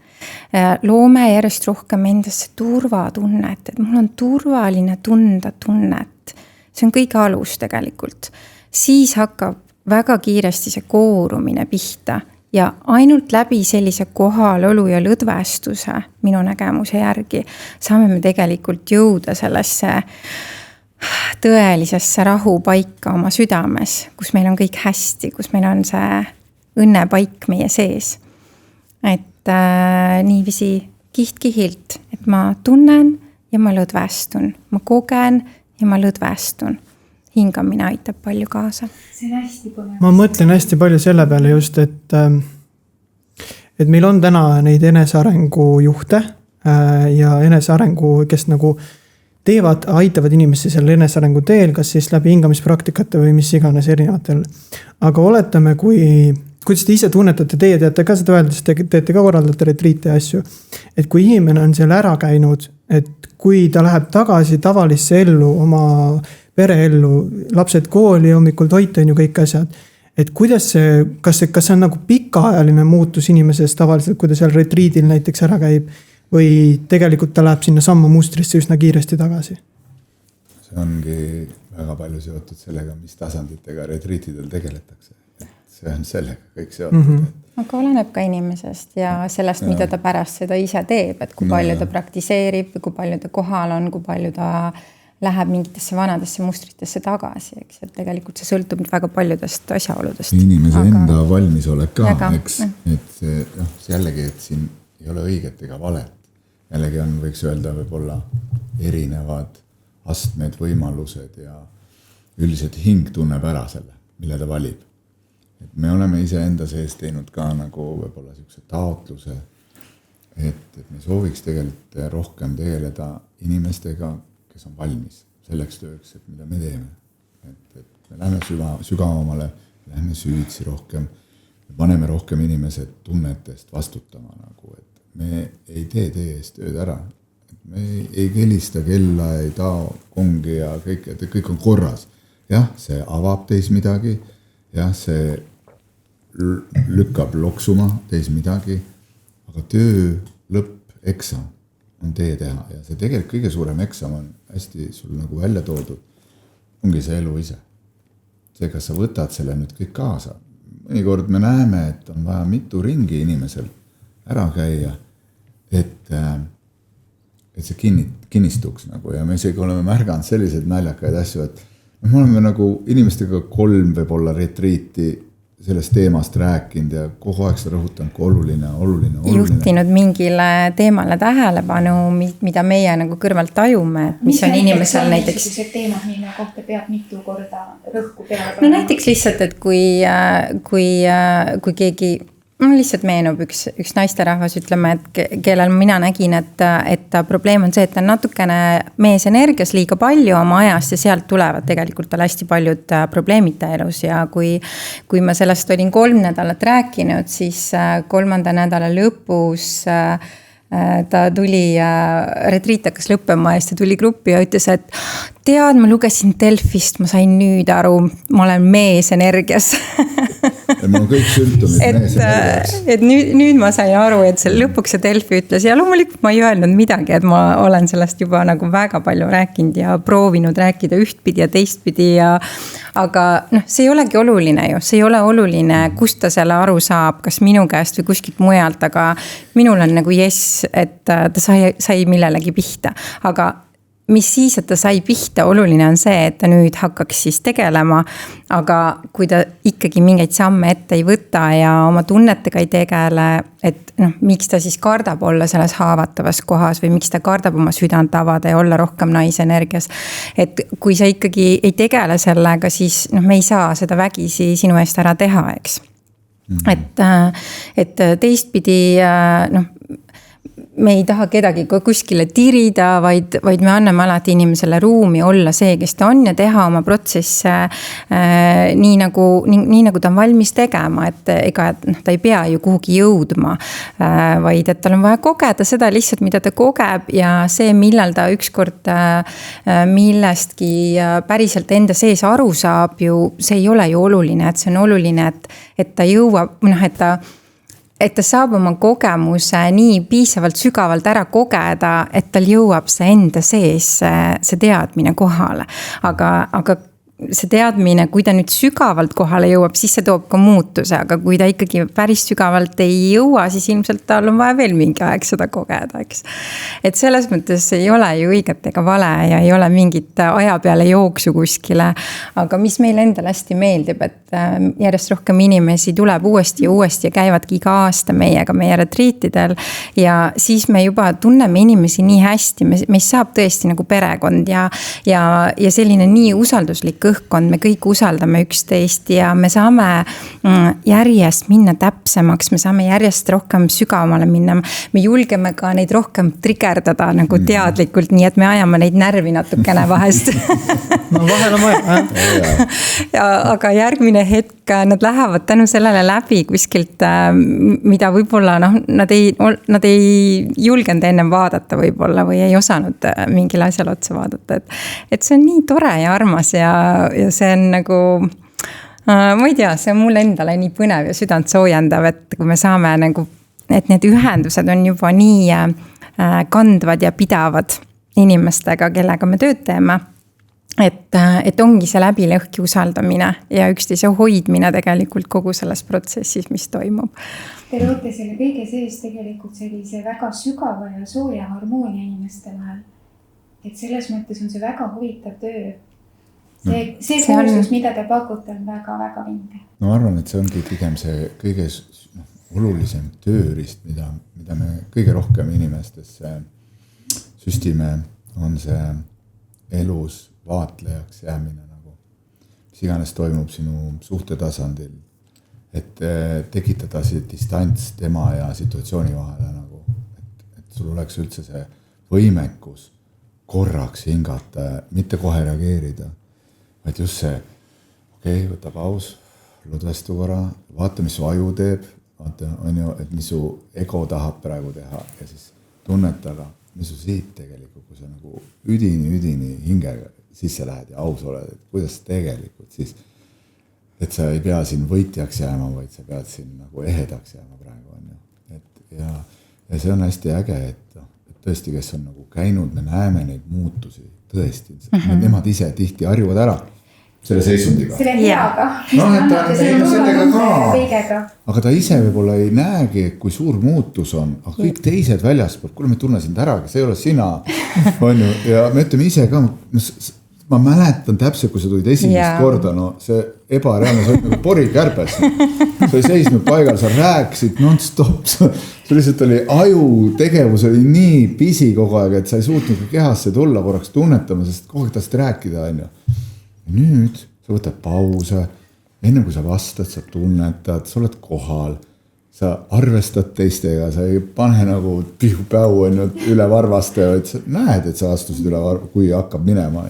Loome järjest rohkem endasse turvatunnet, et mul on turvaline tunda tunnet. See on kõige alus tegelikult. Siis hakkab väga kiiresti see koorumine pihta ja ainult läbi sellise kohalolu ja lõdvestuse minu nägemuse järgi saame me tegelikult jõuda sellesse tõelisesse rahupaika oma südames, kus meil on kõik hästi, kus meil on see õnnepaik meie sees. Et niiviisi kiht-kihilt, et ma tunnen ja ma lõdvestun, ma kogen ja ma lõdvestun. Hingamine aitab palju kaasa. See on hästi põnev. Ma mõtlen hästi palju selle peale just, et meil on täna neid enesearengu juhte ja enesearengu, kes nagu aitavad inimesi selle enesearengu teel, kas siis läbi hingamispraktikate või mis iganes erinevatel. Aga oletame, kuidas te ise tunnetate, teie teate ka seda öeldes, te teete ka korraldate retriite ja asju, et kui inimene on seal ära käinud et kui ta läheb tagasi tavalisse ellu, oma pereellu, lapsed kooli, hommikul toit on ju kõik asjad. Et kuidas kas see on nagu pikaajaline muutus inimesest tavaliselt, kui ta seal retriidil näiteks ära käib või tegelikult ta läheb sinna samma mustrisse üsna kiiresti tagasi? See ongi väga palju seotud sellega, mis tasanditega retriitidel tegeletakse. Et see on sellega kõik seotud. Aga oleneb ka inimesest ja sellest, mida ta pärast seda ise teeb, et kui palju ta praktiseerib, kui palju ta kohal on, kui palju ta läheb mingitesse vanadesse mustritesse tagasi, eks, et tegelikult see sõltub väga paljudest asjaoludest. Inimese enda valmisolek ka, eks, et jällegi, et siin ei ole õiget ega valet. Jällegi on, võiks öelda, võib-olla erinevad astmed, võimalused ja üldiselt hing tunneb ära selle, mille ta valib. Et me oleme ise enda sees teinud ka nagu võib-olla sellise taotluse, et me sooviks tegelikult rohkem tegeleda inimestega, kes on valmis selleks tööks, et mida me teeme. Et me läheme sügavamale, läheme süüdsi rohkem, me paneme rohkem inimesed tunnetest vastutama nagu, et me ei tee eest tööd ära. Me ei kelista kella, ei tao kongi ja kõik, et kõik on korras. Jah, see avab teis midagi, jah, see lükkab loksuma teis midagi, aga töö, lõpp, eksam on tee teha ja see tegelikult kõige suurem eksam on hästi sul nagu välja toodud, ongi see elu ise. See, kas sa võtad selle nüüd kõik kaasa. Mõnikord me näeme, et on vaja mitu ringi inimesel ära käia, et see kinnistuks nagu ja me isegi oleme märganud selliseid naljakaid asju, et me oleme nagu inimestega 3 võib-olla retriiti sellest teemast rääkinud ja kogu aeg seda rõhutanud, kui oluline. Juhtinud mingile teemale tähelepanu, mida meie nagu kõrvalt tajume, mis on inimesel näiteks. Mis teemad, mille kohta peab mitu korda rõhku peale? No näiteks lihtsalt, et kui keegi, lihtsalt meenub üks naisterahvas, ütleme, et kellel mina nägin, et probleem on see, et ta on natukene meesenergias liiga palju oma ajast ja sealt tulevad tegelikult tal hästi paljud probleemid ta elus ja kui ma sellest olin 3 nädalat rääkinud, siis 3. nädala lõpus ta tuli, retriit hakkas lõppema ja ta tuli gruppi ja ütles, et tead, ma lugesin Delfist, ma sain nüüd aru, ma olen meesenergias. Ja mul on kõik sümptomid meesenergias. Et nüüd ma sain aru, et lõpuks see Delfi ütles ja loomulikult ma ei öelnud midagi, et ma olen sellest juba nagu väga palju rääkinud ja proovinud rääkida ühtpidi ja teistpidi aga see ei olegi oluline ju, see ei ole oluline, kust ta selle aru saab, kas minu käest või kuskilt mujalt, aga minul on nagu et ta sai millelegi pihta, aga mis siis, et ta sai pihta, oluline on see, et ta nüüd hakkaks siis tegelema, aga kui ta ikkagi mingeid samme ette ei võta ja oma tunnetega ei tegele, et miks ta siis kardab olla selles haavatavas kohas või miks ta kardab oma südant avada ja olla rohkem naisenergias. Et kui sa ikkagi ei tegele sellega, siis me ei saa seda vägisi sinu eest ära teha, eks. Et teistpidi, me ei taha kedagi kuskile tirida, vaid me anname alati inimesele ruumi olla see, kes ta on ja teha oma protsesse nii nagu ta on valmis tegema, et ega ta ei pea ju kuhugi jõudma, vaid et tal on vaja kogeda seda lihtsalt, mida ta kogeb ja see, millal ta ükskord millestki päriselt enda sees aru saab ju, see ei ole ju oluline, et see on oluline, et ta jõuab, et ta saab oma kogemuse nii piisavalt sügavalt ära kogeda, et tal jõuab see enda sees see teadmine kohale. Aga see teadmine, kui ta nüüd sügavalt kohale jõuab, siis see toob ka muutuse, aga kui ta ikkagi päris sügavalt ei jõua, siis ilmselt tal on vaja veel mingi aeg seda kogeda, eks. Et selles mõttes ei ole ju õiget ega vale ja ei ole mingit aja peale jooksu kuskile, aga mis meile endale hästi meeldib, et järjest rohkem inimesi tuleb uuesti ja käivadki iga aasta meiega meie retriitidel ja siis me juba tunneme inimesi nii hästi, meist saab tõesti nagu perekond ja selline nii usalduslik kõhkkond, me kõik usaldame üksteist ja me saame järjest minna täpsemaks, me saame järjest rohkem sügavamale minna. Me julgeme ka neid rohkem trigerdada nagu teadlikult, nii et me ajame neid närvi natukene vahest. No vahel on vaja. Aga järgmine hetk nad lähevad tänu sellele läbi kuskilt, mida võib-olla nad ei julgenud ennem vaadata võib-olla või ei osanud mingile asjale otsa vaadata. Et see on nii tore ja armas ja see on nagu, ma ei tea, see on mulle endale nii põnev ja südant soojendav, et kui me saame nagu, et need ühendused on juba nii kandvad ja pidavad inimestega, kellega me tööd teeme. Et ongi see läbi lõhki usaldamine ja üksteise hoidmine tegelikult kogu selles protsessis, mis toimub. Te loote selle kõige sees tegelikult sellise väga sügava ja sooja harmoonia inimeste vahel. Et selles mõttes on see väga huvitav töö. See koostus, mida te pakute, on väga-väga vinge. No ma arvan, et see ongi pigem see kõige olulisem tööriist, mida me kõige rohkem inimestesse süstime, on see elus vaatlejaks jäämine nagu, mis iganes toimub sinu suhtetasandil, et tekitada see distants tema ja situatsiooni vahele nagu, et sul oleks üldse see võimekus korraks hingata, mitte kohe reageerida, vaid just see, võta paus, lõdvestu korra, vaata, mis su aju teeb, vaata, on ju, et mis su ego tahab praegu teha ja siis tunnetaga, mis su siit tegelikult, kui sa nagu üdini hingega sisse lähed ja aus oled, et kuidas tegelikult siis, et sa ei pea siin võitjaks jääma, vaid sa pead siin nagu ehedaks jääma praegu, on ju. Ja see on hästi äge, et tõesti, kes on nagu käinud, me näeme neid muutusi, tõesti, nemad ise tihti harjuvad ära selle seisundiga. Selle heaga. No, sellega ka. Aga ta ise võib-olla ei näegi, kui suur muutus on, aga kõik teised väljaspoolt, kuule me tunne sind ära, kes ei ole sina, on ju, ja me ütleme ise ka, ma mäletan täpselt, kui sa tulid esimest korda, no see ebareaalne, sa olid nagu porikärbes. Sa ei seisnud paigal, sa rääksid non-stop, sul lihtsalt oli aju tegevus oli nii pisi kogu aeg, et sa ei suutnud kehasse tulla korraks tunnetama, sest kogu aeg tahtsid rääkida, on ju. Nüüd sa võtad pause, enne kui sa vastad, sa tunnetad, sa oled kohal, sa arvestad teistega, sa ei pane nagu pihu-päu üle varvaste, vaid sa näed, et sa astusid üle varvaste, kui hakkab minema.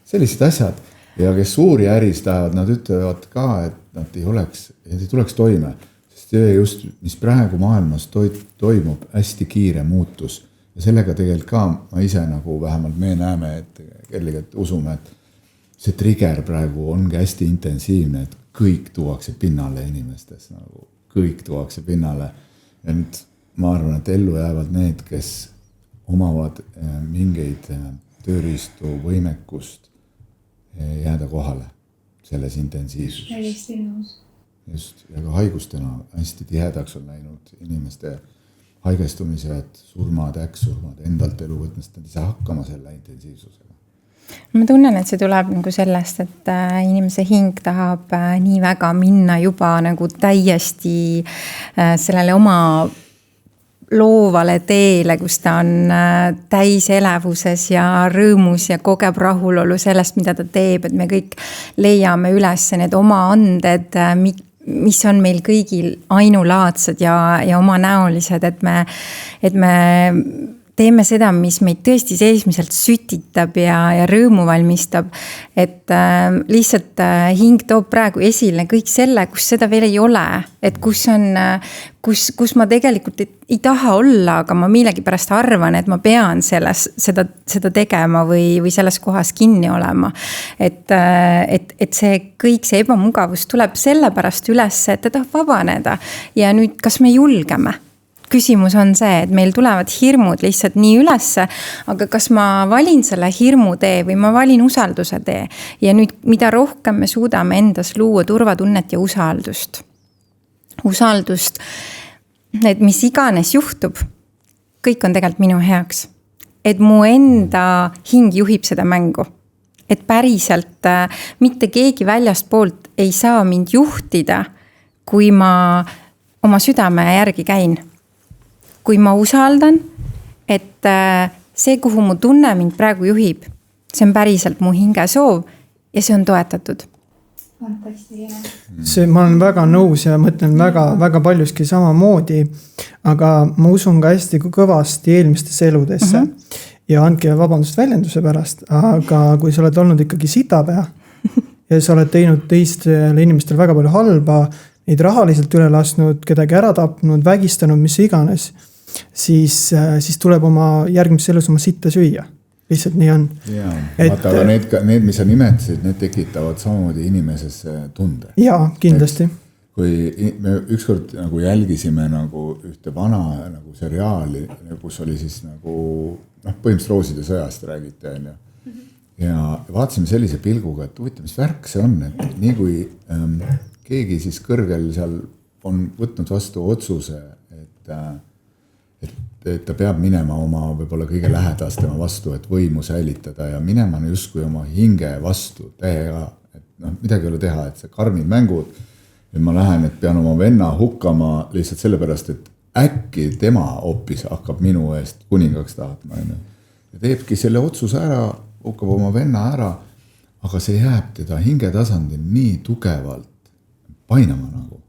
Sellised asjad. Ja kes suuri äris lähevad, nad ütlevad ka, et nad ei tuleks toime. Sest see just, mis praegu maailmas toimub, hästi kiire muutus. Ja sellega tegelikult ka ma ise nagu vähemalt me näeme, et kellegelt usume, et see trigger praegu ongi hästi intensiivne, et kõik tuuakse pinnale inimestes, nagu kõik tuuakse pinnale. Ja nüüd ma arvan, et ellu jäävad need, kes omavad mingeid tööriistu võimekust jääda kohale selles intensiivsuses. Hästi nõus. Just, ja ka haigustena hästi tihedaks on läinud inimeste haigestumised, surmad, äksurmad, endalt elu võtmist, nad ei saa hakkama selle intensiivsusega. Ma tunnen, et see tuleb nagu sellest, et inimese hing tahab nii väga minna juba nagu täiesti sellele oma loovale teele, kus ta on täis elavuses ja rõõmus ja kogeb rahulolu sellest, mida ta teeb, et me kõik leiame üles need oma anded, mis on meil kõigil ainulaadsed ja oma näolised, et me teeme seda, mis meid tõesti seismiselt sütitab ja rõõmu valmistab, et lihtsalt hing toob praegu esile kõik selle, kus seda veel ei ole, et kus ma tegelikult ei taha olla, aga ma millegipärast arvan, et ma pean seda tegema või selles kohas kinni olema. Et see kõik see ebamugavus tuleb sellepärast üles, et ta tahab vabaneda ja nüüd, kas me julgeme? Küsimus on see, et meil tulevad hirmud lihtsalt nii ülesse, aga kas ma valin selle hirmu tee või ma valin usalduse tee? Ja nüüd, mida rohkem me suudame endas luua turvatunnet ja usaldust, et mis iganes juhtub, kõik on tegelikult minu heaks. Et mu enda hing juhib seda mängu. Et päriselt mitte keegi väljast poolt ei saa mind juhtida, kui ma oma südame järgi käin. Kui ma usaldan, et see, kuhu mu tunne mind praegu juhib, see on päriselt mu hinge soov ja see on toetatud. Fantastiline. See, ma olen väga nõus ja mõtlen väga paljuski samamoodi, aga ma usun ka hästi kõvasti eelmistesse eludesse ja andke vabandust väljenduse pärast, aga kui sa oled olnud ikkagi sitapea ja sa oled teinud teistele inimestele väga palju halba, neid rahaliselt üle lasknud, kedagi ära tapnud, vägistanud, mis iganes, siis tuleb oma järgmises elus oma sitta süüa. Lihtsalt nii on. Jaa, vaata, aga need, mis sa nimetasid, need tekitavad samamoodi inimeses tunde. Jaa, kindlasti. Kui me ükskord nagu jälgisime nagu ühte vana nagu seriaali, kus oli siis nagu põhimõtteliselt Rooside sõjast räägiti, ja vaatasime sellise pilguga, et huvitav, mis värk see on, et nii kui keegi siis kõrgel seal on võtnud vastu otsuse, et ta peab minema oma võib-olla kõige lähedastema vastu, et võimu säilitada ja minema justkui oma hinge vastu täiega, et midagi ei ole teha, et see karmid mängud, et ma lähen, et pean oma venna hukkama lihtsalt sellepärast, et äkki tema hoopis hakkab minu eest kuningaks tahtma. Ja teebki selle otsuse ära, hukkab oma venna ära, aga see jääb teda hinge tasandil nii tugevalt painama nagu,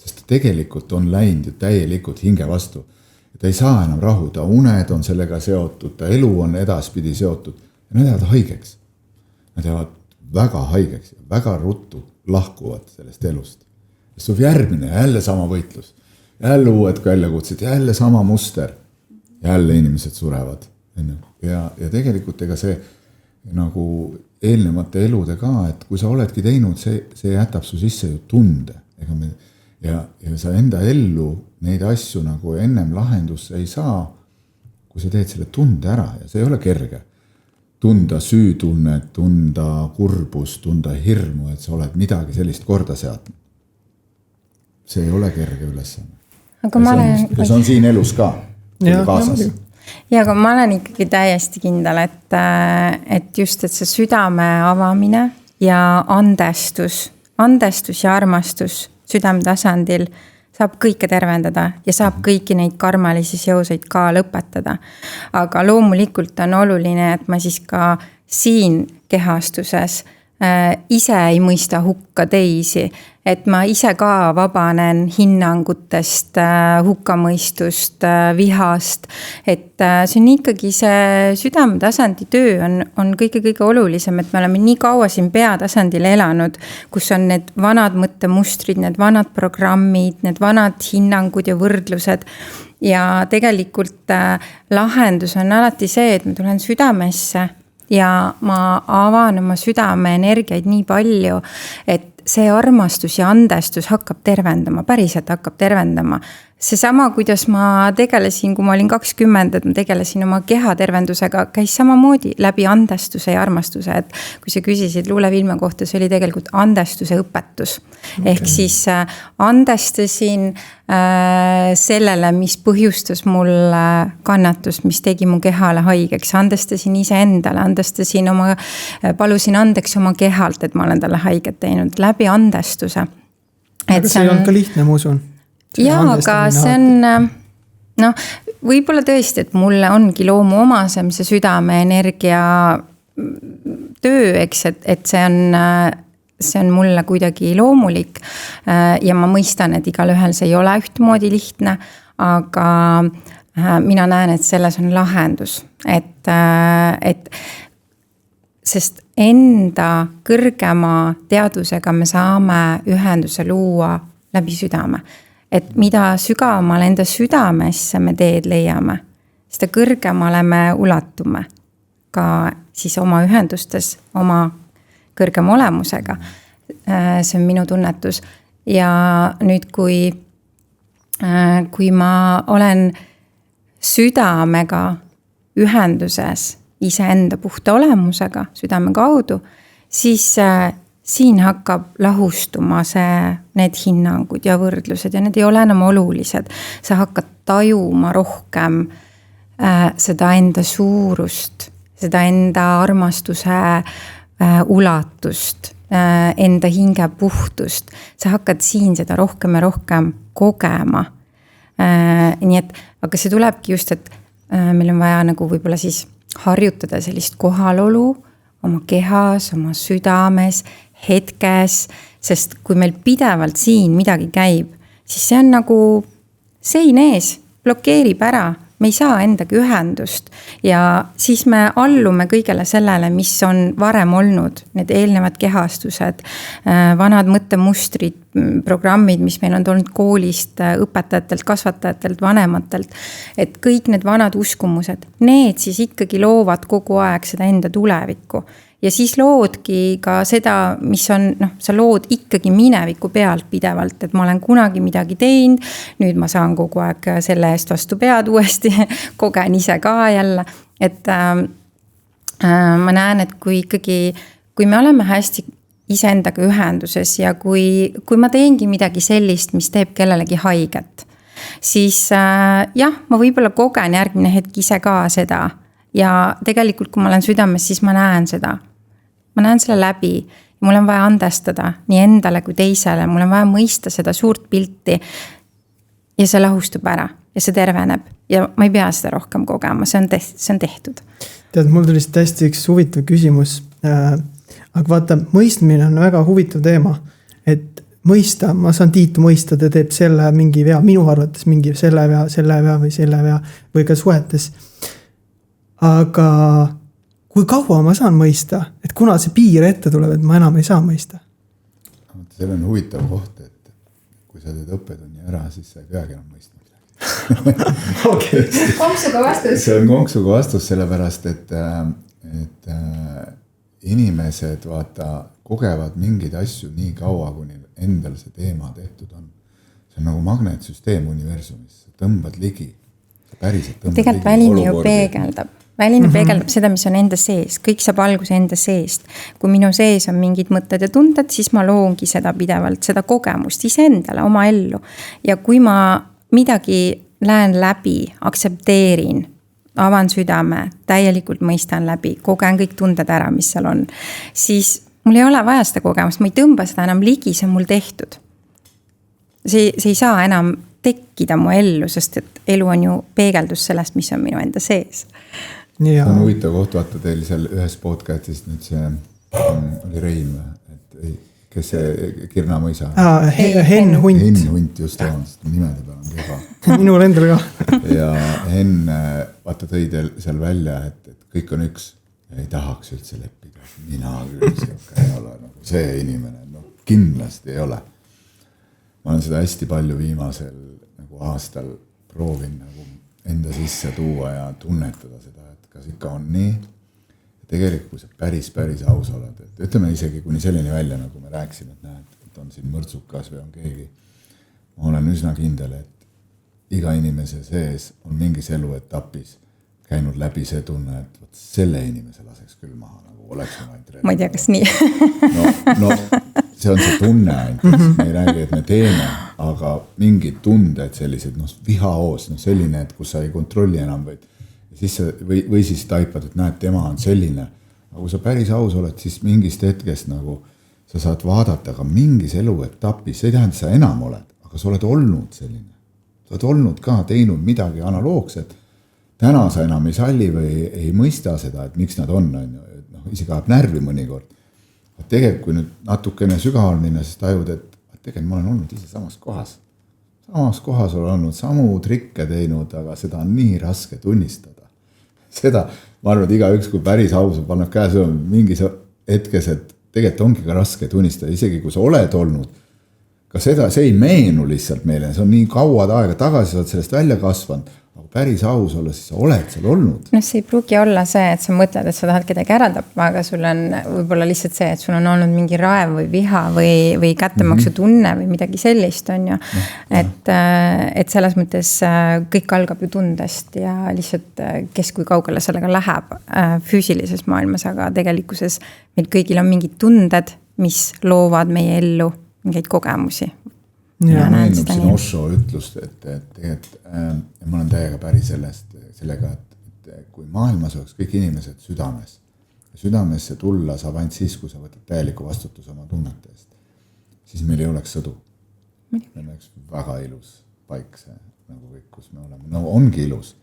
sest tegelikult on läinud ju täielikult hinge vastu. Ta ei saa enam rahu, ta uned on sellega seotud, ta elu on edaspidi seotud ja nad jäävad haigeks. Nad jäävad väga haigeks ja väga ruttu lahkuvad sellest elust. Ja see on järgmine, jälle sama võitlus, jälle uued väljakutsed, jälle sama muster, jälle inimesed surevad. Ja tegelikult ega see nagu eelnevate elude ka, et kui sa oledki teinud, see jätab su sisse ju tunde. Ja sa enda ellu neid asju nagu ennem lahendusse ei saa, kui sa teed selle tunde ära ja see ei ole kerge. Tunda süütunnet, tunda kurbust, tunda hirmu, et sa oled midagi sellist korda seadnud. See ei ole kerge ülesanne. Ja see on siin elus ka, kaasas. Ja aga ma olen ikkagi täiesti kindel, et just, et see südame avamine ja andestus ja armastus südame tasandil saab kõike tervendada ja saab kõiki neid karmalisi seoseid ka lõpetada. Aga loomulikult on oluline, et ma siis ka siin kehastuses ise ei mõista hukka teisi, et ma ise ka vabanen hinnangutest, hukkamõistust, vihast, et see on ikkagi see südametasandi töö on kõige olulisem, et me oleme nii kaua siin peatasandil elanud, kus on need vanad mõttemustrid, need vanad programmid, need vanad hinnangud ja võrdlused ja tegelikult lahendus on alati see, et ma tulen südamesse ja ma avan oma südame energiaid nii palju, et see armastus ja andestus hakkab tervendama, päriselt hakkab tervendama. Seesama, kuidas ma tegelesin, kui ma olin 20, et ma tegelesin oma kehatervendusega, käis samamoodi läbi andestuse ja armastuse, et kui sa küsisid Luule Vilme kohta, see oli tegelikult andestuse õpetus. Okay. Ehk siis andestasin sellele, mis põhjustas mul kannatust, mis tegi mu kehale haigeks, andestasin ise endale, palusin andeks oma kehalt, et ma olen talle haiget teinud läbi andestuse. Aga see on ka lihtne, ma usun. Jaa, aga see on, võib-olla tõesti, et mulle ongi loomu omasem see südame energia töö, eks, et see on mulle kuidagi loomulik ja ma mõistan, et igal ühel see ei ole ühtmoodi lihtne, aga mina näen, et selles on lahendus, et sest enda kõrgema teadusega me saame ühenduse luua läbi südame. Et mida sügavamal enda südamesse me teed leiame, seda kõrgemale me ulatume ka siis oma ühendustes, oma kõrgema olemusega. See on minu tunnetus. Ja nüüd, kui ma olen südamega ühenduses iseenda puhta olemusega, südame kaudu, siis siin hakkab lahustuma need hinnangud ja võrdlused ja need ei ole enam olulised. Sa hakkad tajuma rohkem seda enda suurust, seda enda armastuse ulatust, enda hinge puhtust. Sa hakkad siin seda rohkem ja rohkem kogema. Nii et, aga see tulebki just, et meil on vaja nagu võib-olla siis harjutada sellist kohalolu oma kehas, oma südames, hetkes, sest kui meil pidevalt siin midagi käib, siis see on nagu sein ees, blokeerib ära, me ei saa endaga ühendust ja siis me allume kõigele sellele, mis on varem olnud, need eelnevad kehastused, vanad mõttemustrid, programmid, mis meil on tulnud koolist, õpetajatelt, kasvatajatelt, vanematelt, et kõik need vanad uskumused, need siis ikkagi loovad kogu aeg seda enda tulevikku. Ja siis loodki ka seda, mis on, sa lood ikkagi mineviku pealt pidevalt, et ma olen kunagi midagi teinud, nüüd ma saan kogu aeg selle eest vastu pead uuesti, kogen ise ka jälle, et ma näen, et kui me oleme hästi iseendaga ühenduses ja kui ma teengi midagi sellist, mis teeb kellelegi haiget, siis jah, ma võib-olla kogen järgmine hetk ise ka seda ja tegelikult, kui ma olen südames, siis ma näen seda. Ma näen selle läbi ja mul on vaja andestada nii endale kui teisele, mul on vaja mõista seda suurt pilti ja see lahustub ära ja see terveneb ja ma ei pea seda rohkem kogema, see on tehtud. Tead, mul tuli hästi üks huvitav küsimus, aga vaata, mõistmine on väga huvitav teema, et mõista, ma saan Tiitu mõista, ta teeb selle mingi vea, minu arvates mingi selle vea või ka suhetes, aga kui kaua ma saan mõista, et kuna see piir ette tuleb, et ma enam ei saa mõista? Seal on huvitav koht, et kui sa teed õppetunni ära, siis sa ei peagi enam mõistma midagi. Okay. Konksuga vastus. See on konksuga vastus sellepärast, et inimesed kogevad mingeid asju nii kaua, kuni endal see teema tehtud on. See on nagu magnetsüsteem universumis. Sa tõmbad ligi. Tegelikult väline ju peegeldab. Väline peegeldab seda, mis on enda sees. Kõik saab alguse enda seest. Kui minu sees on mingid mõtted ja tunded, siis ma loongi seda pidevalt, seda kogemust ise endale, oma ellu. Ja kui ma midagi lähen läbi, aksepteerin, avan südame, täielikult mõistan läbi, kogen kõik tunded ära, mis seal on, siis mul ei ole vaja seda kogemust, ma ei tõmba seda enam ligi, see on mul tehtud. See ei saa enam tekkida mu ellu, sest et elu on ju peegeldus sellest, mis on minu enda sees. See on huvitav koht, vaata teil seal ühes podcastis nüüd see oli Rein, kes see Kirna mõisa. Henn Hunt. Henn Hunt just on, sest nimede peal on kehva. Minul endal ka. Ja Henn, vaata tõi teil seal välja, et kõik on üks. Ei tahaks üldse leppida. Mina küll ei ole nagu see inimene. No, kindlasti ei ole. Ma olen seda hästi palju viimasel nagu aastal proovin nagu enda sisse tuua ja tunnetada seda, et kas ikka on nii. Ja tegelikult, kui sa päris aus oled, et ütleme isegi kuni selline välja, nagu me rääkisime, et näed, et on siin mõrtsukas või on keegi. Ma olen üsna kindel, et iga inimese sees on mingis eluetapis käinud läbi see tunne, et võt selle inimese laseks küll maha, nagu oleks ma ei tea, kas nii. No, see on see tunne ainult, me ei räägi, et me teeme, aga mingid tunded sellised, vihaoos, selline, et kus sa ei kontrolli enam või siis taipad, et näed, tema on selline. Aga kui sa päris aus oled, siis mingist hetkest nagu sa saad vaadata ka mingis eluetapis, see ei tähenda, sa enam oled, aga sa oled olnud selline. Sa oled olnud ka teinud midagi analoogset. Täna sa enam ei salli või ei mõista seda, et miks nad on. Isegi ajab närvi mõnikord. Tegelikult, kui nüüd natukene sügaval minna, siis tajud, et tegelikult ma olen olnud ise samas kohas. Samas kohas olen olnud samu trikke teinud, aga seda on nii raske tunnistada. Seda, ma arvan, et iga üks, kui päris aus pannab käes, on mingis hetkes, et tegelikult ongi ka raske tunnistada, isegi kui sa oled olnud. Ka seda, see ei meenu lihtsalt meile, see on nii kauad aega tagasi, sa oled sellest välja kasvanud. Aga päris aus olla, siis sa oled seal olnud. See ei pruugi olla see, et sa mõtled, et sa tahad kedagi ära tappa, aga sul on võib-olla lihtsalt see, et sul on olnud mingi raev või viha või kättemaksu tunne või midagi sellist on ju. Et selles mõttes kõik algab ju tundest ja lihtsalt kes kui kaugele sellega läheb füüsilises maailmas, aga tegelikkuses meil kõigil on mingid tunded, mis loovad meie ellu mingeid kogemusi. Ja meenub siin Osho ütlust, et tegelikult ma olen täiega päri sellega, et kui maailmas oleks kõik inimesed südames, südamesse tulla saab ainult siis, kui sa võtad täieliku vastutuse oma tunnete eest, siis meil ei oleks sõdu. Meil oleks väga ilus paik see, nagu kõik, kus me oleme. No ongi ilus,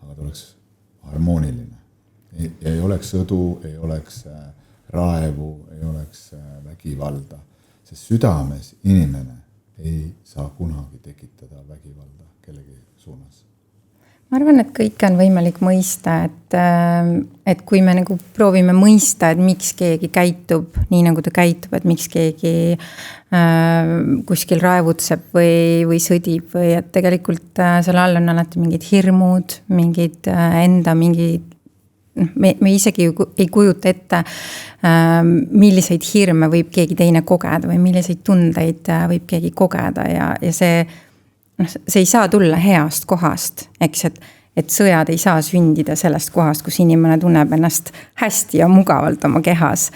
aga ta oleks harmooniline. Ei oleks sõdu, ei oleks raevu, ei oleks vägivalda. Sest südames inimene ei saa kunagi tekitada vägivalda kellegi suunas. Ma arvan, et kõike on võimalik mõista, et kui me nagu proovime mõista, et miks keegi käitub nii, nagu ta käitub, et miks keegi kuskil raevutseb või sõdib või et tegelikult selle all on alati mingid hirmud, mingid me isegi ei kujuta ette, milliseid hirme võib keegi teine kogeda või milliseid tundeid võib keegi kogeda ja see ei saa tulla heast kohast, eks, et sõjad ei saa sündida sellest kohast, kus inimene tunneb ennast hästi ja mugavalt oma kehas.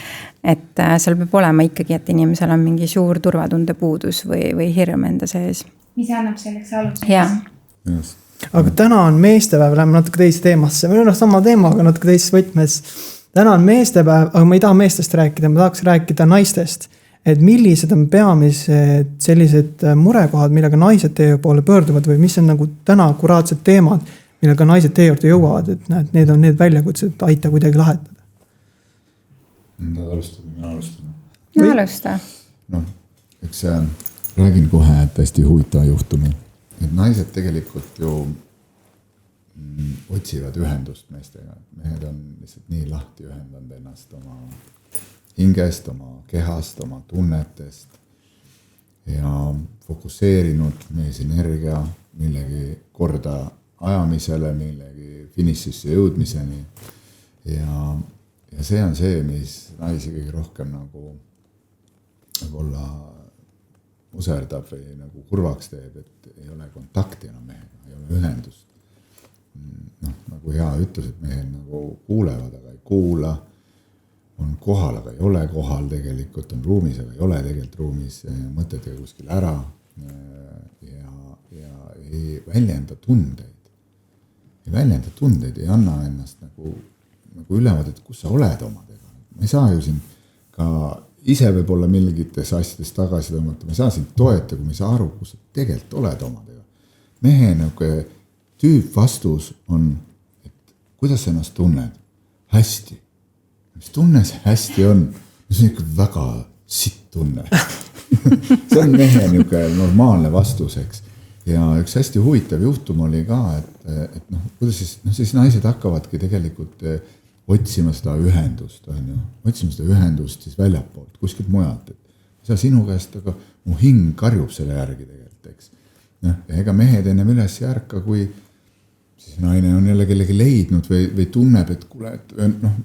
Et seal peab olema ikkagi, et inimesel on mingi suur turvatunde puudus või hirm enda sees. Mis annab selleks aluseks? Ja. Aga täna on meestepäev, läheme natuke teise teemasse. Meil on sama teema, aga natuke teises võtmes. Täna on meestepäev, aga ma ei taha meestest rääkida, ma tahaks rääkida naistest. Et millised on peamised sellised murekohad, millega naised teie poole pöörduvad või mis on nagu täna akuraatsed teemad, millega naised teie juurde jõuavad, et näed, need on need väljakutsed, aita kuidagi lahetada. Tahad alustada, mina alustan. No alusta. Eks räägin kohe, et hästi huvitava juhtumi. Et naised tegelikult ju otsivad ühendust meestega. Mehed on lihtsalt nii lahti ühendanud ennast oma hingest, oma kehast, oma tunnetest ja fokusseerinud mees energia millegi korda ajamisele, millegi finišisse jõudmiseni ja see on see, mis naisi kõige rohkem nagu võib-olla userdab või nagu kurvaks teeb, et ei ole kontakti enam mehega, ei ole ühendust. Nagu hea ütles, et mehed nagu kuulevad, aga ei kuula, on kohal, aga ei ole kohal tegelikult, on ruumis, aga ei ole tegelikult ruumis, mõtetega kuskil ära ja ei väljenda tundeid. Ei anna ennast nagu ülevaadet, kus sa oled omadega. Ma ei saa ju siin ka ise võib-olla milligites asjades tagasi tõmmata, ma ei saa sind toeta, kui ma ei saa aru, kus sa tegelikult oled omadega. Mehe nagu tüüpvastus on, et kuidas sa ennast tunned? Hästi. Mis tunne see hästi on? See on ikka väga sitt tunne. See on mehe normaalne vastus, eks. Ja üks hästi huvitav juhtum oli ka, et kuidas siis naised hakkavadki tegelikult otsima seda ühendust, otsima seda ühendust siis väljapoolt, kuskilt mujalt. Ei saa sinu käest, aga mu hing karjub selle järgi tegelikult, eks. Ega mehed ennem üles ei ärka, kui siis naine on jälle kellegi leidnud või tunneb, et kuule,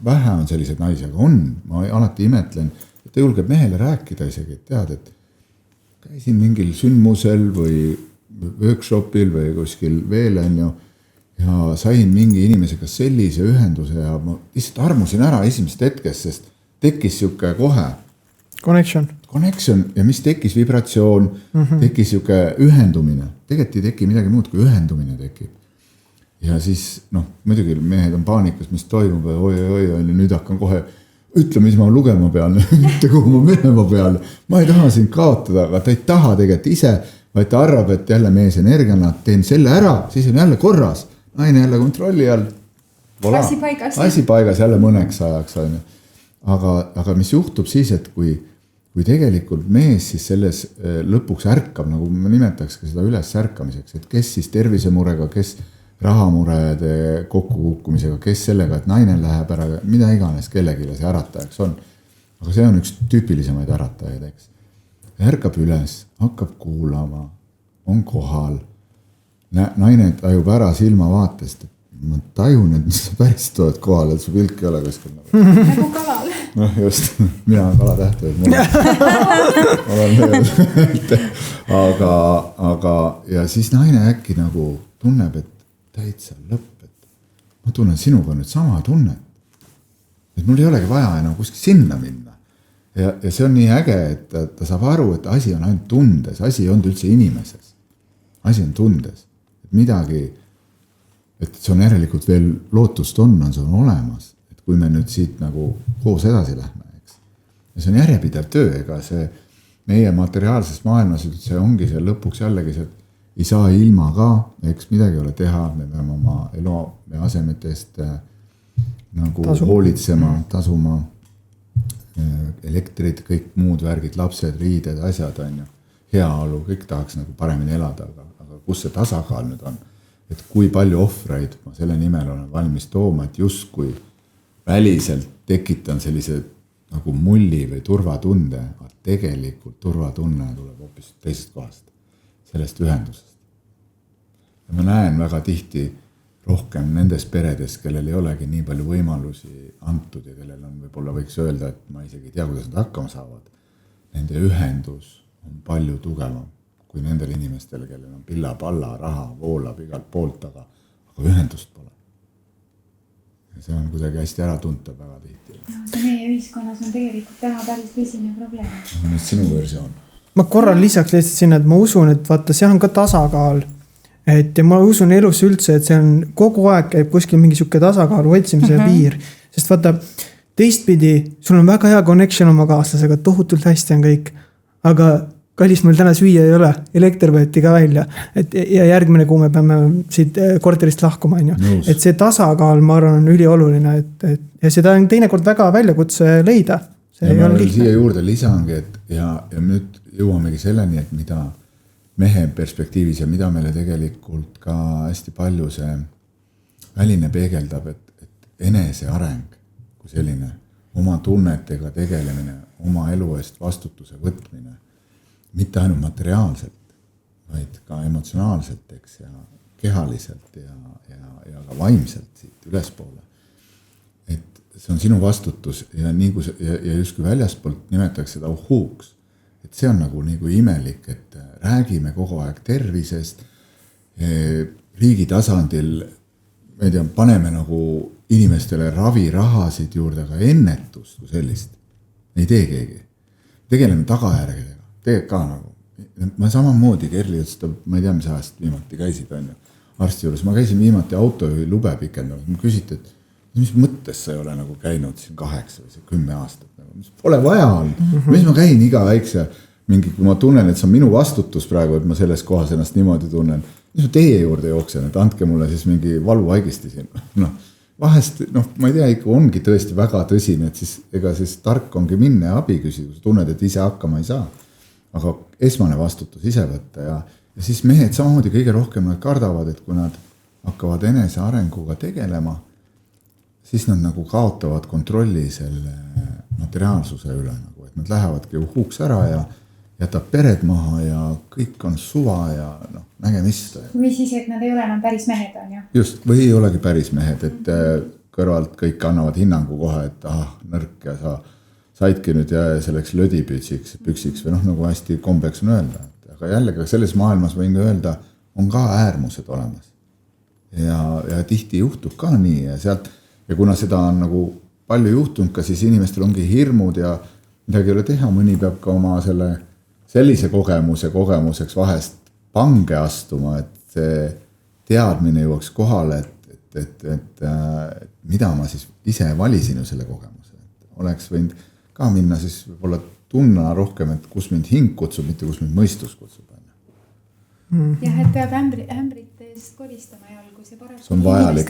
vähe on sellised naisi, aga on. Ma alati imetlen, et ta julgeb mehele rääkida isegi, et tead, et käisin mingil sündmusel või workshopil või kuskil veel ja sain mingi inimesega sellise ühenduse ja ma lihtsalt armusin ära esimesest hetkest, sest tekkis siuke kohe connection ja mis tekkis vibratsioon, tekkis siuke ühendumine. Tegelikult ei teki midagi muud, kui ühendumine tekib. Ja siis, muidugi mehed on paanikas, mis toimub ja oi, nüüd hakkan kohe ütle, mis ma lugema pean, ütle, kuhu ma minema pean. Ma ei taha sind kaotada, aga ta ei taha tegelikult ise, vaid ta arvab, et jälle mees energiana, teen selle ära, siis on jälle korras. Naine jälle kontrolli all. Asi paigas jälle mõneks ajaks. Aga mis juhtub siis, et kui tegelikult mees siis selles lõpuks ärkab, nagu ma nimetaks ka seda üles ärkamiseks, et kes siis tervisemurega, kes rahamurede kokkukukkumisega, kes sellega, et naine läheb ära, mida iganes kellegile see äratajaks on. Aga see on üks tüüpilisemaid äratajaid, eks. Ärkab üles, hakkab kuulama, on kohal. Naine tajub ära silmavaatest, et ma tajun, et mis sa päris tuled kohale, et su pilk ei ole kuskil nagu kalal. Just, mina on kalatähtajad. Aga ja siis naine äkki nagu tunneb, et täitsa lõpp, et ma tunnen sinuga nüüd sama tunnet. Et mul ei olegi vaja enam kuskil sinna minna. Ja see on nii äge, et ta saab aru, et asi on ainult tundes, asi ei olnud üldse inimeses. Asi on tundes. Et midagi, et see on järelikult veel lootust on see on olemas. Et kui me nüüd siit nagu koos edasi lähme, eks. Ja see on järjepidev töö, ega see meie materiaalses maailmas, see ongi see lõpuks jällegi see, ei saa ilma ka, eks midagi ei ole teha, me peame oma elu ja asemetest nagu hoolitsema, tasuma. elektrid, kõik muud värgid, lapsed, riided, asjad on ju, heaolu, kõik tahaks nagu paremini elada, aga kus see tasakaal nüüd on? Et kui palju ohvreid ma selle nimel olen valmis tooma, et justkui väliselt tekitan sellise nagu mulli või turvatunde, aga tegelikult turvatunne tuleb hoopis teisest kohast, sellest ühendusest. Ja ma näen väga tihti rohkem nendes peredes, kellel ei olegi nii palju võimalusi antud ja kellel on võib-olla võiks öelda, et ma isegi ei tea, kuidas nad hakkama saavad. Nende ühendus on palju tugevam kui nendel inimestel, kellel on pilla-palla, raha voolab igalt poolt, aga ühendust pole. Ja see on kuidagi hästi ära tuntav väga tihti. No, see meie ühiskonnas on tegelikult täna päris tõsine probleem. See on sinu versioon. Ma korral lisaks lihtsalt sinna, et ma usun, et vaata, see on ka tasakaal. Et ja ma usun elus üldse, et see on kogu aeg käib kuskil mingi siuke tasakaalu otsimise piir. Sest vaata, teistpidi, sul on väga hea connection oma kaaslasega, tohutult hästi on kõik. Aga kallis meil täna süüa ei ole, elekter võeti ka välja. Ja järgmine kuu me peame siit korterist lahkuma. Et see tasakaal, ma arvan, on ülioluline. Ja seda on teinekord väga väljakutse leida. See ja ma veel siia juurde lisangi, et ja nüüd jõuamegi selleni, et mida mehe perspektiivis ja mida meile tegelikult ka hästi palju see väline peegeldab, et enese areng kui selline, oma tunnetega tegelemine, oma elu eest vastutuse võtmine, mitte ainult materiaalselt, vaid ka emotsionaalselt, eks, ja kehaliselt ja ka vaimselt siit ülespoole. Et see on sinu vastutus ja, nii kui, ja justkui väljaspoolt nimetaks seda uhuuks. Et see on nagu imelik, et räägime kogu aeg tervisest, riigi tasandil, ma ei tea, paneme nagu inimestele ravirahasid juurde, aga ennetust kui sellist ei tee keegi. Tegeleme tagajärgedega, teeb ka nagu. Ma samamoodi Kerli ütles, ma ei tea, mis ajast viimati käisid, on ju, arsti juures. Ma käisin viimati autojuhi lube pikendanud. Ma küsiti, et mis mõttes sa ei ole nagu käinud siin 8 või 10 aastat? Mis pole vaja on. Mis ma käin iga väikse mingi, kui ma tunnen, et see on minu vastutus praegu, et ma selles kohas ennast niimoodi tunnen. Mis ma teie juurde jooksen, et andke mulle siis mingi valuvaigisti siin. Vahest, ma ei tea, ikka ongi tõesti väga tõsine, et siis ega siis tark ongi minna ja abi küsida, kui sa tunned, et ise hakkama ei saa. Aga esmane vastutus ise võtta ja siis mehed samamoodi kõige rohkem nad kardavad, et kui nad hakkavad enese arenguga tegelema, siis nad nagu kaotavad kontrolli selle materiaalsuse üle, nagu, et nad lähevadki uhuuks ära ja jätab pered maha ja kõik on suva ja nägemist. Või siis, et nad ei ole enam päris mehed, on ju? Just, või ei olegi päris mehed, et kõrvalt kõik annavad hinnangu kohe, et nõrk ja sa saidki nüüd ja selleks lödipüksiks või nagu hästi kombeks on öelda. Aga jällegi selles maailmas võin ka öelda, on ka äärmused olemas. Ja tihti juhtub ka nii ja kuna seda on nagu palju juhtunud ka, siis inimestel ongi hirmud ja midagi ei ole teha, mõni peab ka oma sellise kogemuseks vahest pange astuma, et see teadmine jõuaks kohale, et mida ma siis ise valisin ju selle kogemuse. Oleks võinud ka minna siis võib-olla tunna rohkem, et kus mind hing kutsub, mitte kus mind mõistus kutsub. Jah, et peab ämbritest koristama jalgu, see parem. See on vajalik.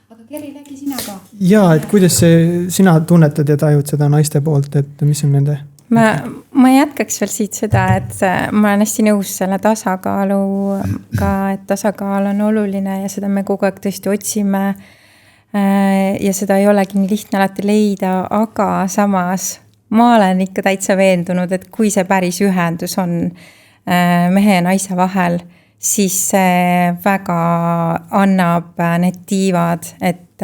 Aga Kerli, räägi sina ka. Jaa, et kuidas sina tunnetad ja tajud seda naiste poolt, et mis on nende? Ma jätkaks veel siit seda, et ma olen hästi nõus selle tasakaaluga, et tasakaal on oluline ja seda me kogu aeg tõesti otsime ja seda ei olegi nii lihtne alati leida, aga samas ma olen ikka täitsa veendunud, et kui see päris ühendus on mehe ja naise vahel, siis see väga annab need tiivad, et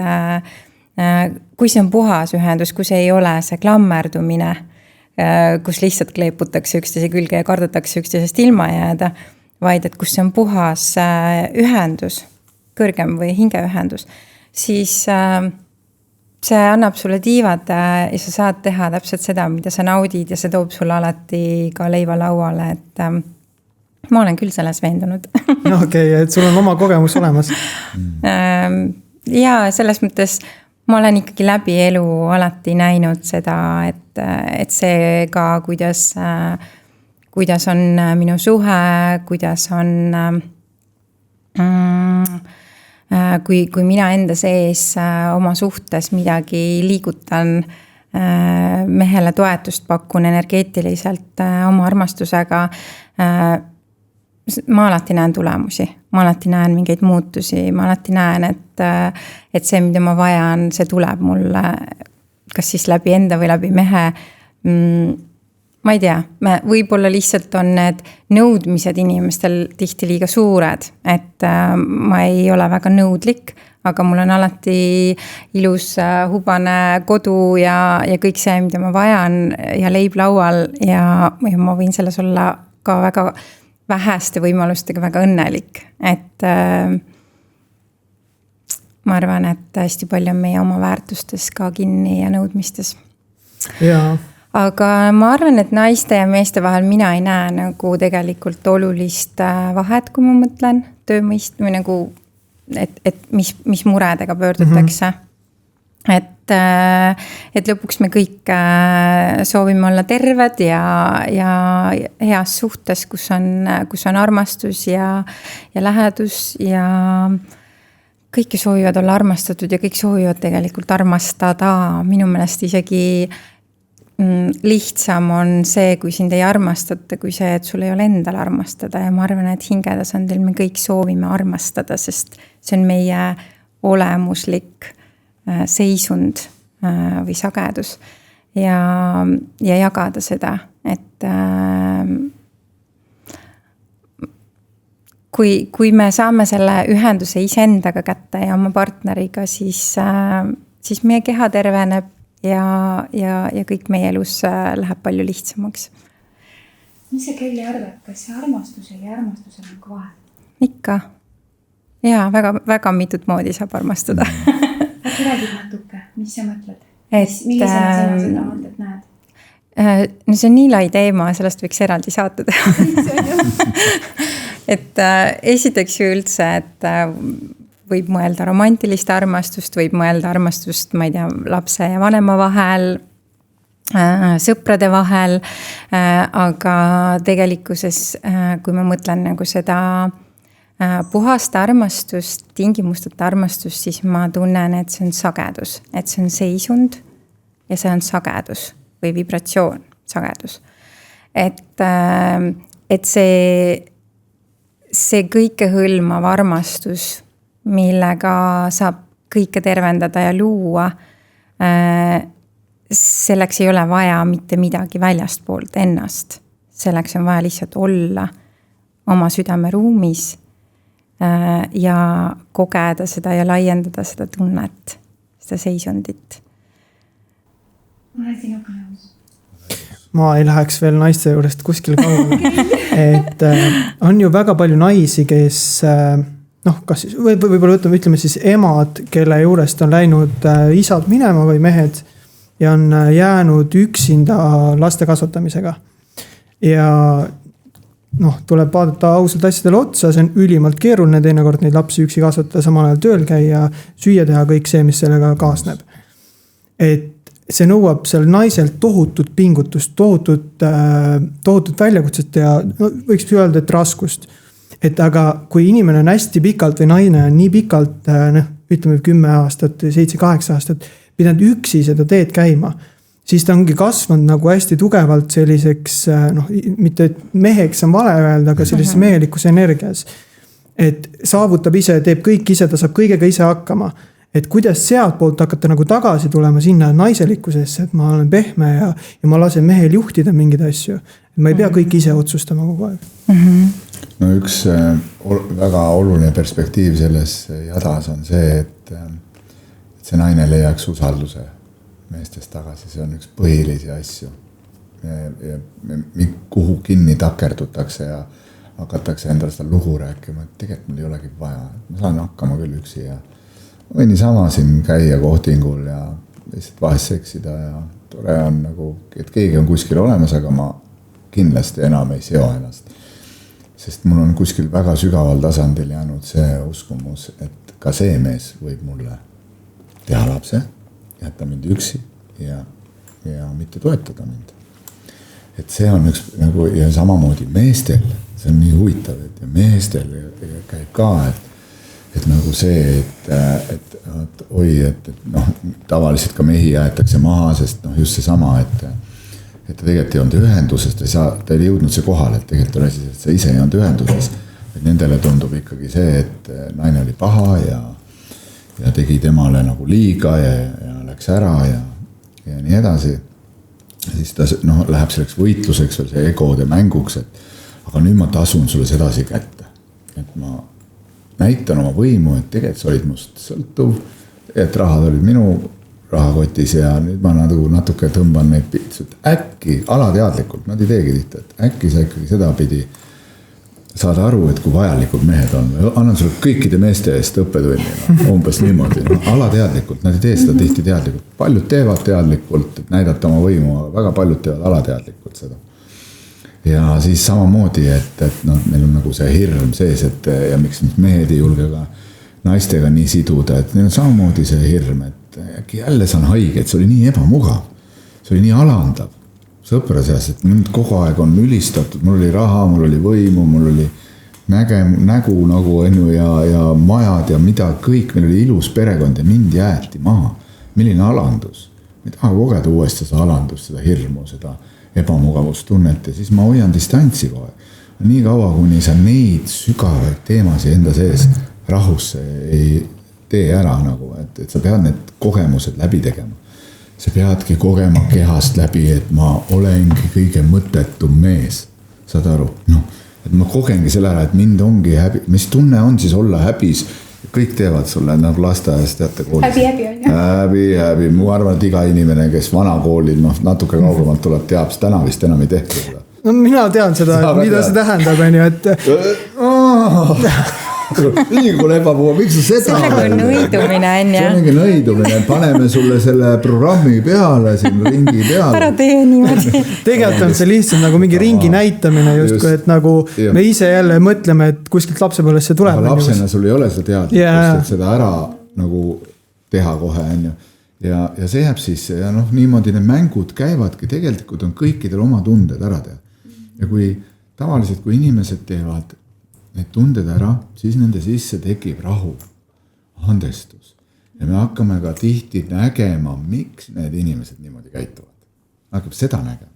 kui see on puhas ühendus, kui see ei ole see klammerdumine, kus lihtsalt kleeputakse üksteise külge ja kardetakse üksteisest ilma jääda, vaid et kus see on puhas ühendus, kõrgem või hingeühendus, siis see annab sulle tiivad ja sa saad teha täpselt seda, mida sa naudid ja see toob sulle alati ka leiva lauale, et ma olen küll selles veendunud. Okei, et sul on oma kogemus olemas. Ja selles mõttes ma olen ikkagi läbi elu alati näinud seda, et see ka, kuidas on minu suhe, kuidas on, kui mina enda sees oma suhtes midagi liigutan, mehele toetust pakun energeetiliselt oma armastusega, ma alati näen tulemusi, ma alati näen mingeid muutusi, ma alati näen, et see, mida ma vajan, see tuleb mulle kas siis läbi enda või läbi mehe. Ma ei tea, võib-olla lihtsalt on need nõudmised inimestel tihti liiga suured, et ma ei ole väga nõudlik, aga mul on alati ilus hubane kodu ja kõik see, mida ma vajan ja leib laual ja ma võin selles olla ka väga väheste võimalustega väga õnnelik, et ma arvan, et hästi palju on meie oma väärtustes ka kinni ja nõudmistes. Jaa. Aga ma arvan, et naiste ja meeste vahel mina ei näe nagu tegelikult olulist vahet, kui ma mõtlen töömõist või nagu, et mis muredega pöördutakse. Et lõpuks me kõik soovime olla terved ja heas suhtes, kus on armastus ja lähedus ja kõik soovivad olla armastatud ja kõik soovivad tegelikult armastada. Minu meelest isegi lihtsam on see, kui sind ei armastata, kui see, et sul ei ole endal armastada ja ma arvan, et hingetasandil me kõik soovime armastada, sest see on meie olemuslik seisund või sagedus ja jagada seda, et kui me saame selle ühenduse iseendaga kätte ja oma partneriga, siis meie keha terveneb ja kõik meie elus läheb palju lihtsamaks. Mis sa, Kelly, arvad, kas see armastusel ja armastusel on ka vahe? Ikka. Jaa, väga, väga mitut moodi saab armastada. Äkki räägid natuke, mis sa mõtled? Millisena sina seda mõtted näed? No see on nii lai teema, sellest võiks eraldi saata teha. Et esiteks ju üldse, et võib mõelda romantilist armastust, võib mõelda armastust, ma ei tea, lapse ja vanema vahel, sõprade vahel, aga tegelikkuses, kui ma mõtlen nagu seda puhast armastust, tingimusteta armastust, siis ma tunnen, et see on sagedus, et see on seisund ja see on sagedus või vibratsioon, sagedus. Et see kõikehõlmav armastus, millega saab kõike tervendada ja luua, selleks ei ole vaja mitte midagi väljast poolt ennast. Selleks on vaja lihtsalt olla oma südameruumis ja kogeda seda ja laiendada seda tunnet, seda seisundit. Ma olen sinuga nõus. Ma ei läheks veel naiste juurest kuskil kaugele. Et on ju väga palju naisi, kes kas siis, võib-olla ütleme siis emad, kelle juurest on läinud isad minema või mehed ja on jäänud üksinda laste kasvatamisega. Ja tuleb vaadata ausalt asjadele otsa, see on ülimalt keeruline teinekord neid lapsi üksi kasvatada, samal ajal tööl käia, süüa teha kõik see, mis sellega kaasneb. Et see nõuab seal naiselt tohutut pingutust, tohutut väljakutset ja võiks öelda, et raskust. Et aga kui inimene on hästi pikalt või naine on nii pikalt, ütleme 10 aastat, 7-8 aastat, pidanud üksi seda teed käima, siis ta ongi kasvanud nagu hästi tugevalt selliseks, mitte meheks on vale öelda, aga sellises mehelikus energias. Et saavutab ise, teeb kõik ise, ta saab kõigega ise hakkama. Et kuidas sealt poolt hakata nagu tagasi tulema sinna naiselikkusesse, et ma olen pehme ja ma lasen mehel juhtida mingeid asju. Et ma ei pea kõik ise otsustama kogu aeg. No üks väga oluline perspektiiv selles jadas on see, et see naine leiaks usalduse meestest tagasi. See on üks põhilisi asju. Kuhu kinni takerdutakse ja hakatakse endale seda lugu rääkima, et tegelikult mul ei olegi vaja. Ma saan hakkama küll üksi ja võin niisama siin käia kohtingul ja lihtsalt vahest seksida ja tore on nagu, et keegi on kuskil olemas, aga ma kindlasti enam ei seo ennast. Sest mul on kuskil väga sügaval tasandil jäänud see uskumus, et ka see mees võib mulle teha lapse, jätta mind üksi ja mitte toetada mind. Et see on üks nagu ja samamoodi meestel, see on nii huvitav, et ja meestel käib ka, et nagu see, et oi, et noh, tavaliselt ka mehi jäetakse maha, sest noh, just see sama, et ta tegelikult ei olnud ühenduses, ta ei jõudnud see kohale, et tegelikult oli asi, et sa ise ei olnud ühenduses. Et nendele tundub ikkagi see, et naine oli paha ja tegi temale nagu liiga ja läks ära ja nii edasi. Siis ta läheb selleks võitluseks veel see egode mänguks, et aga nüüd ma tasun sulle sedasi kätte. Et ma näitan oma võimu, et tegelikult sa olid must sõltuv, et rahad olid minu rahakotis ja nüüd ma natuke tõmban neid pitsid. Äkki alateadlikult, nad ei teegi tihti, et äkki sa ikkagi seda pidi saada aru, et kui vajalikud mehed on. Annan sulle kõikide meeste eest õppetunni, umbes niimoodi. Alateadlikult, nad ei tee seda tihti teadlikult. Paljud teevad teadlikult, et näidata oma võimu, aga väga paljud teevad alateadlikult seda. Ja siis samamoodi, et neil on nagu see hirm sees, et ja miks mehed ei julge ka naistega nii siduda, et neil on samamoodi see hirm, et äkki jälle saan haige, et see oli nii ebamugav, see oli nii alandav. Sõpra seas, et mind kogu aeg on ülistatud, mul oli raha, mul oli võimu, mul oli nägu nagu ja majad ja mida kõik, meil oli ilus perekond ja mind jäeti maha. Milline alandus? Ma ei taha kogeda uuesti seda alandust, seda hirmu, seda ebamugavustunnet ja siis ma hoian distantsi kohe. Nii kaua, kuni sa neid sügavaid teemasid enda sees rahusse ei tee ära nagu, et sa pead need kogemused läbi tegema. Sa peadki kogema kehast läbi, et ma olengi kõige mõttetum mees. Saad aru? No, et ma kogengi selle ära, et mind ongi häbi. Mis tunne on siis olla häbis? Kõik teevad sulle nagu lasteaias teate koolis. Häbi on jah. Häbi. Mu arvan, et iga inimene, kes vana koolil natuke kaugemalt tuleb, teab, täna vist enam ei tehti seda. No mina tean seda, mida see tähendab, et nii kui ebamuga, miks sa seda? See on nagu nõidumine, on ja? See on mingi nõidumine, paneme sulle selle programmi peale, siin ringi peale. Ära tee niimoodi. Tegelikult on see lihtsalt nagu mingi ringi näitamine justkui, et nagu me ise jälle mõtleme, et kuskilt lapsepõlvest see tuleb. Aga lapsena sul ei ole seda teadlikkust, et seda ära nagu teha kohe, on ju. Ja see jääb siis, ja niimoodi need mängud käivadki, tegelikult on kõikidel oma tunded ära teha. Ja kui tavaliselt, kui inimesed teevad need tunded ära, siis nende sisse tekib rahu, andestus. Ja me hakkame ka tihti nägema, miks need inimesed niimoodi käituvad. Hakkab seda nägema.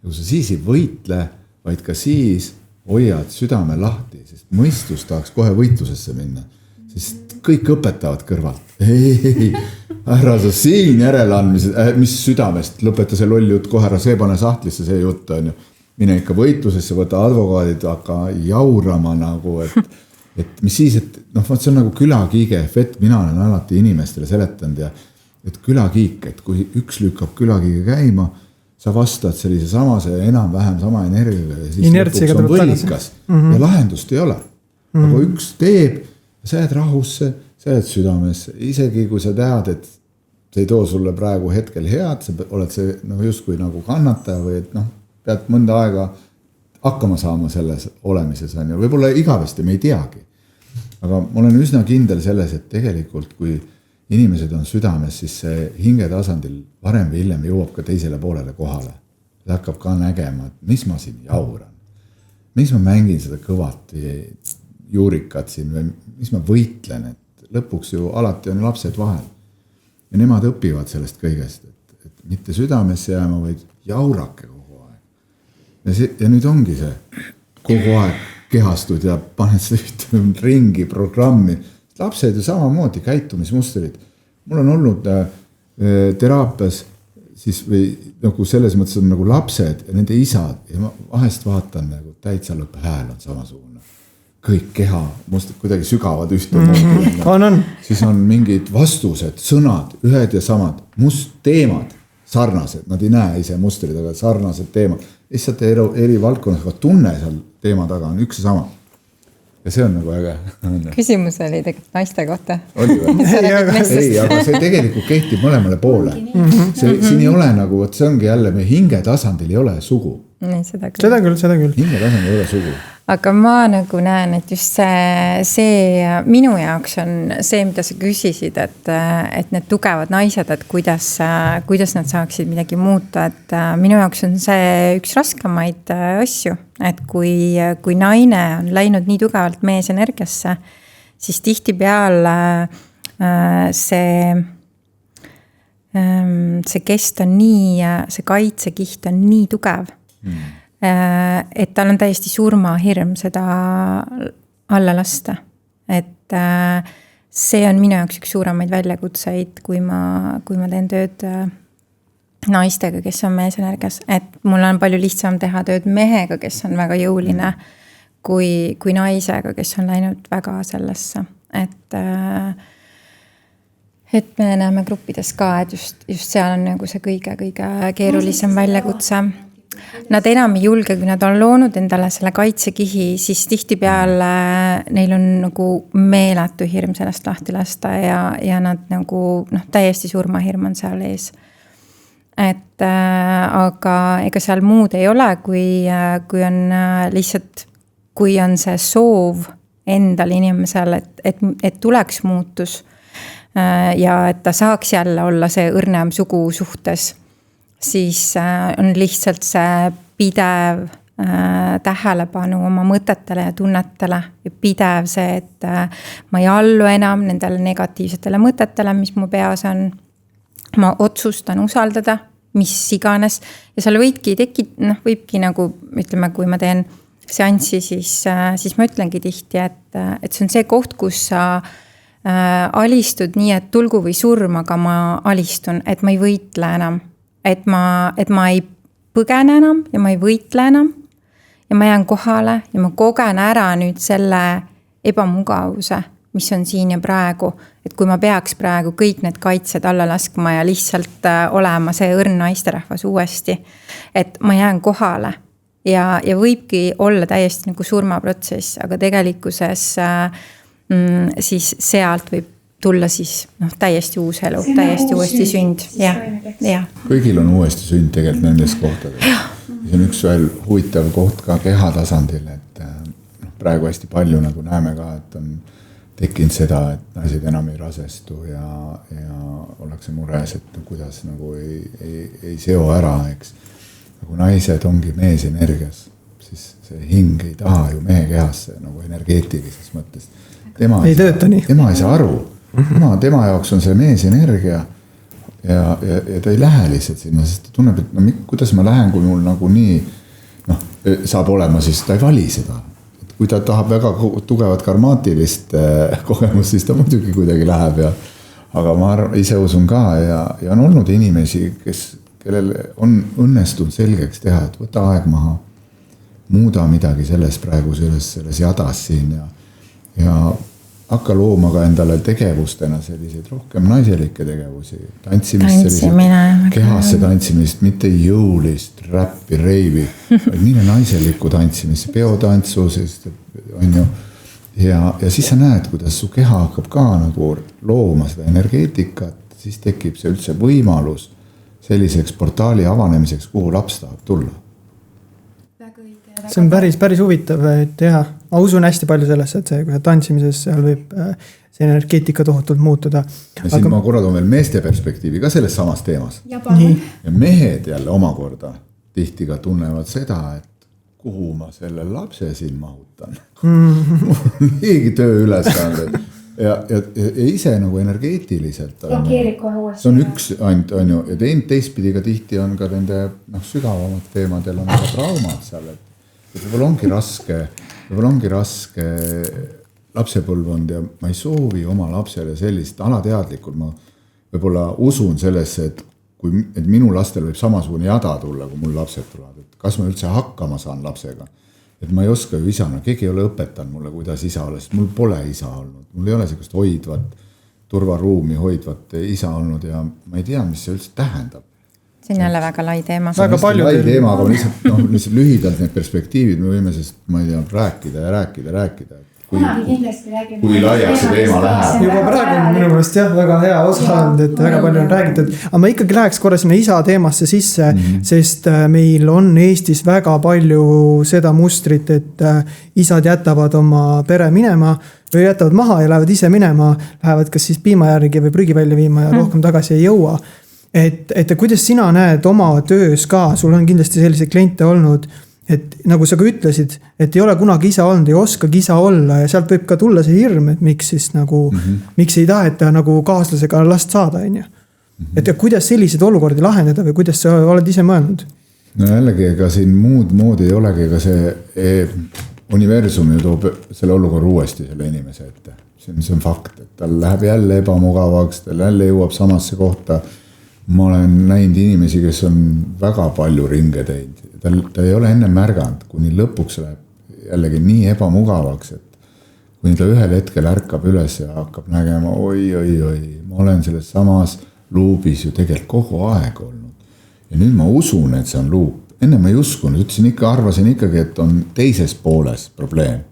Ja kui sa siis ei võitle, vaid ka siis hoiad südame lahti, sest mõistus tahaks kohe võitlusesse minna. Sest kõik õpetavad kõrvalt. Ei, ära sa siin järeleandmised, mis südamest, lõpeta see loll jutt kohe, ära see pane sahtlisse see jutt on ju. Mine ikka võitlusesse, võta advokaadid, aga jaurama nagu, et mis siis, et see on nagu külakiige efekt, mina olen alati inimestele seletanud ja et külakiik, et kui üks lükkab külakiige käima, sa vastad sellise samase enam-vähem sama energiaga ja siis lõpuks on võlikas ja lahendust ei ole. Aga üks teeb, sa jääd rahusse, sa jääd südamesse, isegi kui sa tead, et see ei too sulle praegu hetkel head, sa oled see justkui nagu kannataja või et pead mõnda aega hakkama saama selles olemises. Võib-olla igavesti me ei teagi. Aga ma olen üsna kindel selles, et tegelikult kui inimesed on südames, siis see hinge tasandil varem või hiljem jõuab ka teisele poolele kohale. Ta hakkab ka nägema, et mis ma siin jauran. Mis ma mängin seda kõvat juurikat siin või mis ma võitlen. Et lõpuks ju alati on lapsed vahel. Ja nemad õpivad sellest kõigest. Et mitte südamesse jääma, vaid jaurake ja nüüd ongi see kogu aeg kehastud ja paned seda ühte ringi programmi. Lapsed ju samamoodi käitumismusterid. Mul on olnud teraapias siis või nagu selles mõttes on nagu lapsed ja nende isad ja ma vahest vaatan nagu täitsa lõpp hääl on samasugune. Kõik keha mustid kuidagi sügavad ühte on. Siis on mingid vastused, sõnad, ühed ja samad, teemad, sarnased. Nad ei näe ise mustrid, aga sarnased teemad. Lihtsalt eri valdkonnas, aga tunne seal teema taga on üks ja sama. Ja see on nagu äge. Küsimus oli tegelikult naiste kohta. Oli või? Ei, aga see tegelikult kehtib mõlemale poole. Siin ei ole nagu, et see ongi jälle, me hinge tasandil ei ole sugu. Nii, seda küll. Hinge tasandil ei ole sugu. Aga ma nagu näen, et just see minu jaoks on see, mida sa küsisid, et need tugevad naised, et kuidas nad saaksid midagi muuta, et minu jaoks on see üks raskemaid asju, et kui naine on läinud nii tugevalt mees energiasse, siis tihtipeale see kest on nii, see kaitsekiht on nii tugev, et tal on täiesti surmahirm seda alla lasta. Et see on minu jaoks üks suuremaid väljakutseid, kui ma teen tööd naistega, kes on meesenergias. Et mul on palju lihtsam teha tööd mehega, kes on väga jõuline, kui naisega, kes on läinud väga sellesse. Et me näeme gruppides ka, et just seal on nagu see kõige keerulisem väljakutse. Nad enam ei julge, kui nad on loonud endale selle kaitsekihi, siis tihtipeale neil on nagu meeletu hirm sellest lahti lasta ja nad nagu täiesti surmahirm on seal ees. Aga ega seal muud ei ole, kui on lihtsalt, kui on see soov endal inimesel, et tuleks muutus ja et ta saaks jälle olla see õrnem sugu suhtes, siis on lihtsalt see pidev tähelepanu oma mõtetele ja tunnetele ja pidev see, et ma ei allu enam nendele negatiivsetele mõtetele, mis mu peas on. Ma otsustan usaldada, mis iganes ja seal võibki nagu, ütleme, kui ma teen seanssi, siis ma ütlengi tihti, et see on see koht, kus sa alistud nii, et tulgu või surm, aga ma alistun, et ma ei võitle enam. Et ma ei põgene enam ja ma ei võitle enam ja ma jään kohale ja ma kogen ära nüüd selle ebamugavuse, mis on siin ja praegu. Et kui ma peaks praegu kõik need kaitsed alla laskma ja lihtsalt olema see õrn naisterahvas uuesti, et ma jään kohale ja võibki olla täiesti nagu surmaprotsess, aga tegelikkuses siis sealt võib tulla siis täiesti uus elu, täiesti uuesti sünd. Ja. Kõigil on uuesti sünd tegelikult nendes kohtades. See on üks veel huvitav koht ka keha tasandil, et praegu hästi palju nagu näeme ka, et on tekkinud seda, et naised enam ei rasestu ja ollakse mures, et kuidas nagu ei seo ära, eks. Kui naised ongi mees energias, siis see hing ei taha ju mehe kehasse nagu energeetilises mõttes. Tema ei saa aru. Tema jaoks on see mees energia ja ta ei lähe lihtsalt sinna, sest ta tunneb, et kuidas ma lähen, kui mul nagu nii saab olema, siis ta ei vali seda. Et kui ta tahab väga tugevat karmaatilist kogemust, siis ta muidugi kuidagi läheb. Aga ma ise usun ka ja on olnud inimesi, kellel on õnnestunud selgeks teha, et võta aeg maha, muuda midagi selles praegu selles jadas siin ja hakka looma ka endale tegevustena selliseid rohkem naiselikke tegevusi. Tantsimist, kehasse tantsimist, mitte jõulist, räppi, reivi, vaid mine naiselikku tantsimist, peotantsu, on ju. Ja siis sa näed, kuidas su keha hakkab ka nagu looma seda energeetikat, siis tekib see üldse võimalus selliseks portaali avanemiseks, kuhu laps tahab tulla. See on päris huvitav, et ma usun hästi palju sellesse, et kui tantsimises seal võib see energeetika tohutult muutuda. Ja siin ma korra toon veel meeste perspektiivi ka selles samas teemas. Ja mehed jälle omakorda tihti ka tunnevad seda, et kuhu ma selle lapse siin mahutan. Mul on liigi töö üles saanud. Ja ise nagu energeetiliselt see on üks ainult, on ju, ja teistpidi ka tihti on ka nende sügavamad teemadel on ka traumad seal, et võib-olla ongi raske lapsepõlvkond ja ma ei soovi oma lapsele sellist alateadlikult, ma võib-olla usun sellesse, et minu lastel võib samasugune jada tulla, kui mul lapsed tulevad, et kas ma üldse hakkama saan lapsega, et ma ei oska ju isana, keegi ei ole õpetanud mulle, kuidas isa olla, sest mul pole isa olnud, mul ei ole sellist hoidvat, turvaruumi hoidvat isa olnud ja ma ei tea, mis see üldse tähendab. See on jälle väga lai teema. Väga palju teema, aga lihtsalt lühidalt need perspektiivid, me võime sest, ma ei tea, rääkida. Kui laiaks see teema läheb. Juba praegu on minu meelest väga hea osa olnud, et väga palju on räägitud. Aga ma ikkagi läheks korra sinna isa teemasse sisse, sest meil on Eestis väga palju seda mustrit, et isad jätavad oma pere minema või jätavad maha ja lähevad ise minema, lähevad kas siis piima järgi või prügi välja viima ja rohkem tagasi ei jõua. Et kuidas sina näed oma töös ka, sul on kindlasti selliseid kliente olnud, et nagu sa ka ütlesid, et ei ole kunagi isa olnud, ei oskagi isa olla ja sealt võib ka tulla see hirm, et miks siis nagu, miks ei taheta nagu kaaslasega last saada, on ju. Et ja kuidas selliseid olukordi lahendada või kuidas sa oled ise mõelnud? No jällegi, ega siin muud moodi ei olegi, ega see universum ju toob selle olukorra uuesti selle inimese ette. See on fakt, et tal läheb jälle ebamugavaks, tal jälle jõuab samasse kohta. Ma olen näinud inimesi, kes on väga palju ringe teinud. Ta ei ole enne märganud, kuni lõpuks läheb jällegi nii ebamugavaks, et kuni ta ühel hetkel ärkab üles ja hakkab nägema, oi, ma olen selles samas luubis ju tegelikult kogu aeg olnud. Ja nüüd ma usun, et see on luup. Enne ma ei uskunud, arvasin ikkagi, et on teises pooles probleem.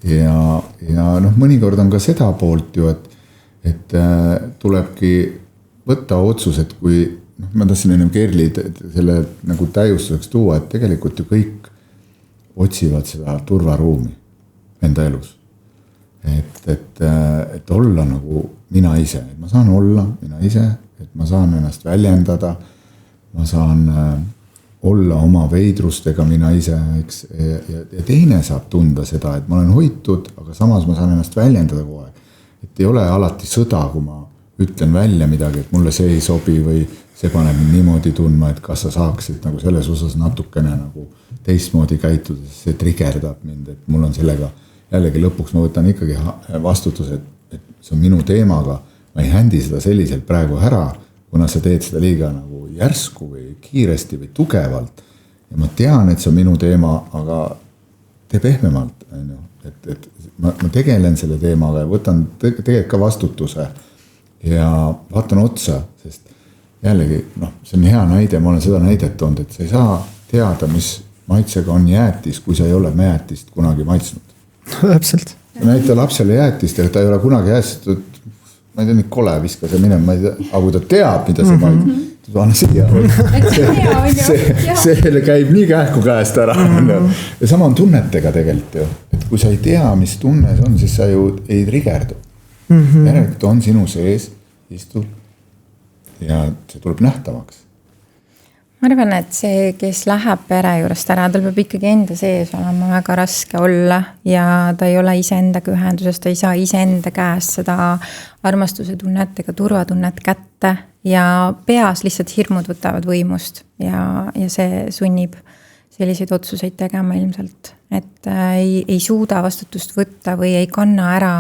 Ja mõnikord on ka seda poolt ju, et tulebki võtta otsus, et kui, ma tahtsin enne Kerli selle nagu täiustuseks tuua, et tegelikult ju kõik otsivad seda turvaruumi enda elus. Et olla nagu mina ise, et ma saan olla mina ise, et ma saan ennast väljendada, ma saan olla oma veidrustega mina ise, eks, ja teine saab tunda seda, et ma olen hoitud, aga samas ma saan ennast väljendada kogu aeg. Et ei ole alati sõda, kui ma ütlen välja midagi, et mulle see ei sobi või see paneb niimoodi tundma, et kas sa saaksid nagu selles osas natukene nagu teistmoodi käituda, see trigerdab mind, et mul on sellega jällegi lõpuks ma võtan ikkagi vastutuse, et see on minu teemaga, ma ei händi seda selliselt praegu ära, kuna sa teed seda liiga nagu järsku või kiiresti või tugevalt ja ma tean, et see on minu teema, aga tee pehmemalt, et ma tegelen selle teemaga ja võtan tegelikult ka vastutuse ja vaatan otsa, sest jällegi, see on hea näide, ma olen seda näidet toonud, et sa ei saa teada, mis maitsega on jäätis, kui sa ei ole jäätist kunagi maitsnud. Täpselt. Näita lapsele jäätist ja ta ei ole kunagi jäästud, ma ei tea, nii kole viska see minema, ma ei tea, aga kui ta teab, mida see maitseb, anna siia. See käib nii kähku käest ära. Ja sama on tunnetega tegelikult ju, et kui sa ei tea, mis tunne see on, siis sa ju ei trigerdu. Järelikult on sinu sees, istub ja see tuleb nähtavaks. Ma arvan, et see, kes läheb pere juurest ära, tal peab ikkagi enda sees olema väga raske olla ja ta ei ole iseendaga ühenduses, ta ei saa iseenda käest seda armastuse tunnet ega turvatunnet kätte ja peas lihtsalt hirmud võtavad võimust ja see sunnib selliseid otsuseid tegema ilmselt, et ei suuda vastutust võtta või ei kanna ära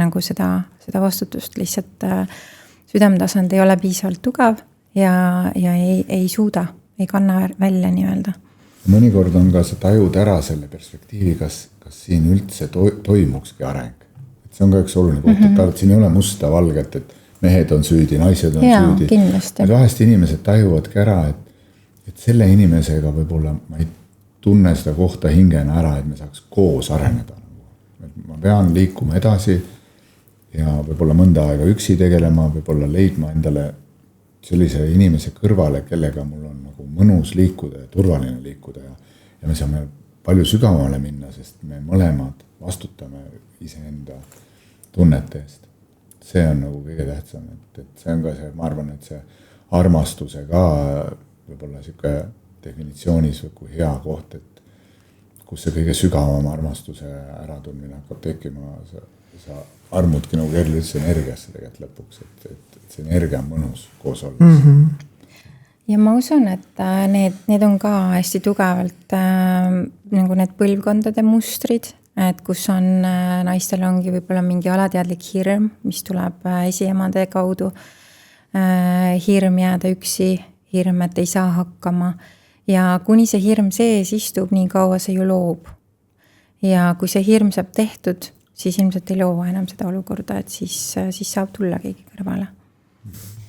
nagu seda vastutust, lihtsalt südametasand ei ole piisavalt tugev ja ei suuda, ei kanna välja nii öelda. Mõnikord on ka sa tajud ära selle perspektiivi, kas siin üldse toimukski areng. Et see on ka üks oluline koht, et siin ei ole musta valget, et mehed on süüdi, naised on süüdi. Kindlasti. Ja vahest inimesed tajuvadki ära, et selle inimesega võib-olla ma ei tunne seda kohta hingena ära, et me saaks koos areneda. Ma pean liikuma edasi ja võib-olla mõnda aega üksi tegelema, võib-olla leidma endale sellise inimese kõrvale, kellega mul on nagu mõnus liikuda ja turvaline liikuda ja me saame palju sügavale minna, sest me mõlemad vastutame iseenda tunnete eest. See on nagu kõige tähtsam, et see on ka see, ma arvan, et see armastuse ka võib-olla siuke definitsioonis või kui hea koht, et kus see kõige sügavam armastuse äratundmine hakkab tekkima, sa armudki nagu kerlis energiasse tegelikult lõpuks, et see energia on mõnus koos olles. Ja ma usun, et need on ka hästi tugevalt nagu need põlvkondade mustrid, et kus on naistel ongi võib-olla mingi alateadlik hirm, mis tuleb esiemade kaudu, hirm jääda üksi, hirm, et ei saa hakkama ja kuni see hirm sees istub, nii kaua see ju loob. Ja kui see hirm saab tehtud, siis ilmselt ei loo enam seda olukorda, et siis saab tulla keegi kõrvale.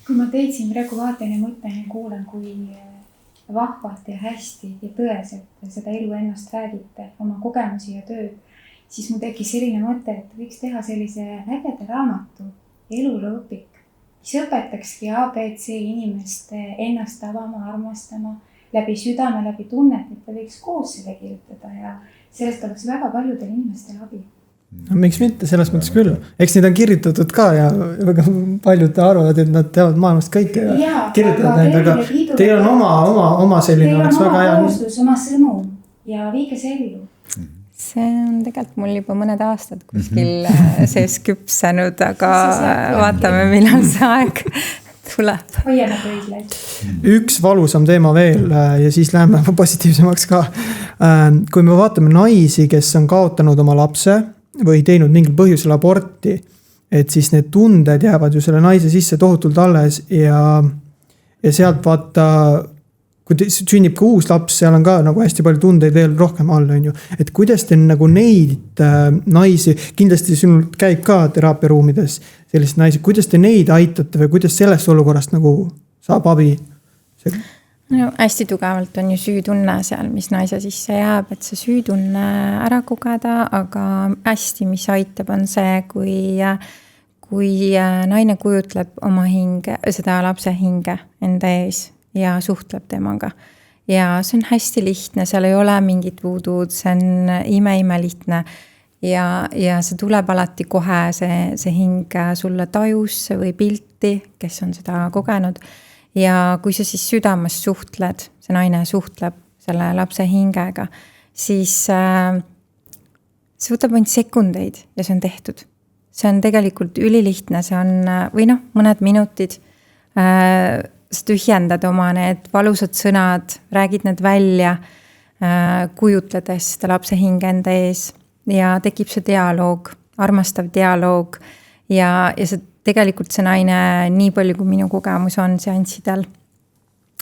Kui ma teid siin praegu vaatan ja mõtlen ja kuulen, kui vahvalt ja hästi ja tõeselt seda elu ennast räägite, oma kogemusi ja tööd, siis mul tekkis selline mõte, et võiks teha sellise ägeda raamatu, elulõõpik, mis õpetakski ABC inimest ennast avama, armastama, läbi südame, läbi tunnet, et ta võiks koos selle kirjutada ja sellest oleks väga paljudel inimestel abi. Miks mitte, selles mõttes küll. Eks neid on kirjutatud ka ja väga paljud arvavad, et nad teavad maailmast kõike ja kirjutavad neid, aga teil on oma selline oleks väga hea. Teil on oma kohustus, oma sõnum ja viige see ellu. See on tegelikult mul juba mõned aastad kuskil sees küpsenud, aga vaatame, millal see aeg tuleb. Hoiame pöidlaid. Üks valusam teema veel ja siis läheme positiivsemaks ka. Kui me vaatame naisi, kes on kaotanud oma lapse või teinud mingil põhjusel aborti, et siis need tunded jäävad ju selle naise sisse tohutult alles ja sealt vaata, kui sünnib ka uus laps, seal on ka nagu hästi palju tundeid veel rohkem all, on ju. Et kuidas te nagu neid naisi, kindlasti sinul käib ka teraapiaruumides sellised naisi, kuidas te neid aitate või kuidas sellest olukorrast nagu saab abi? No, hästi tugevalt on ju süütunne seal, mis naise sisse jääb, et see süütunne ära kogeda, aga hästi, mis aitab, on see, kui naine kujutleb oma hinge, seda lapse hinge enda ees ja suhtleb temaga. Ja see on hästi lihtne, seal ei ole mingit voodoo'd, see on ime lihtne. Ja see tuleb alati kohe, see hing sulle tajusse või pilti, kes on seda kogenud. Ja kui sa siis südames suhtled, see naine suhtleb selle lapse hingega, siis see võtab ainult sekundeid ja see on tehtud. See on tegelikult ülilihtne, see on, või mõned minutid, sa tühjendad oma need valusad sõnad, räägid need välja, kujutledes seda lapse hinge enda ees ja tekib see dialoog, armastav dialoog ja see tegelikult see naine, nii palju kui minu kogemus on seanssidel,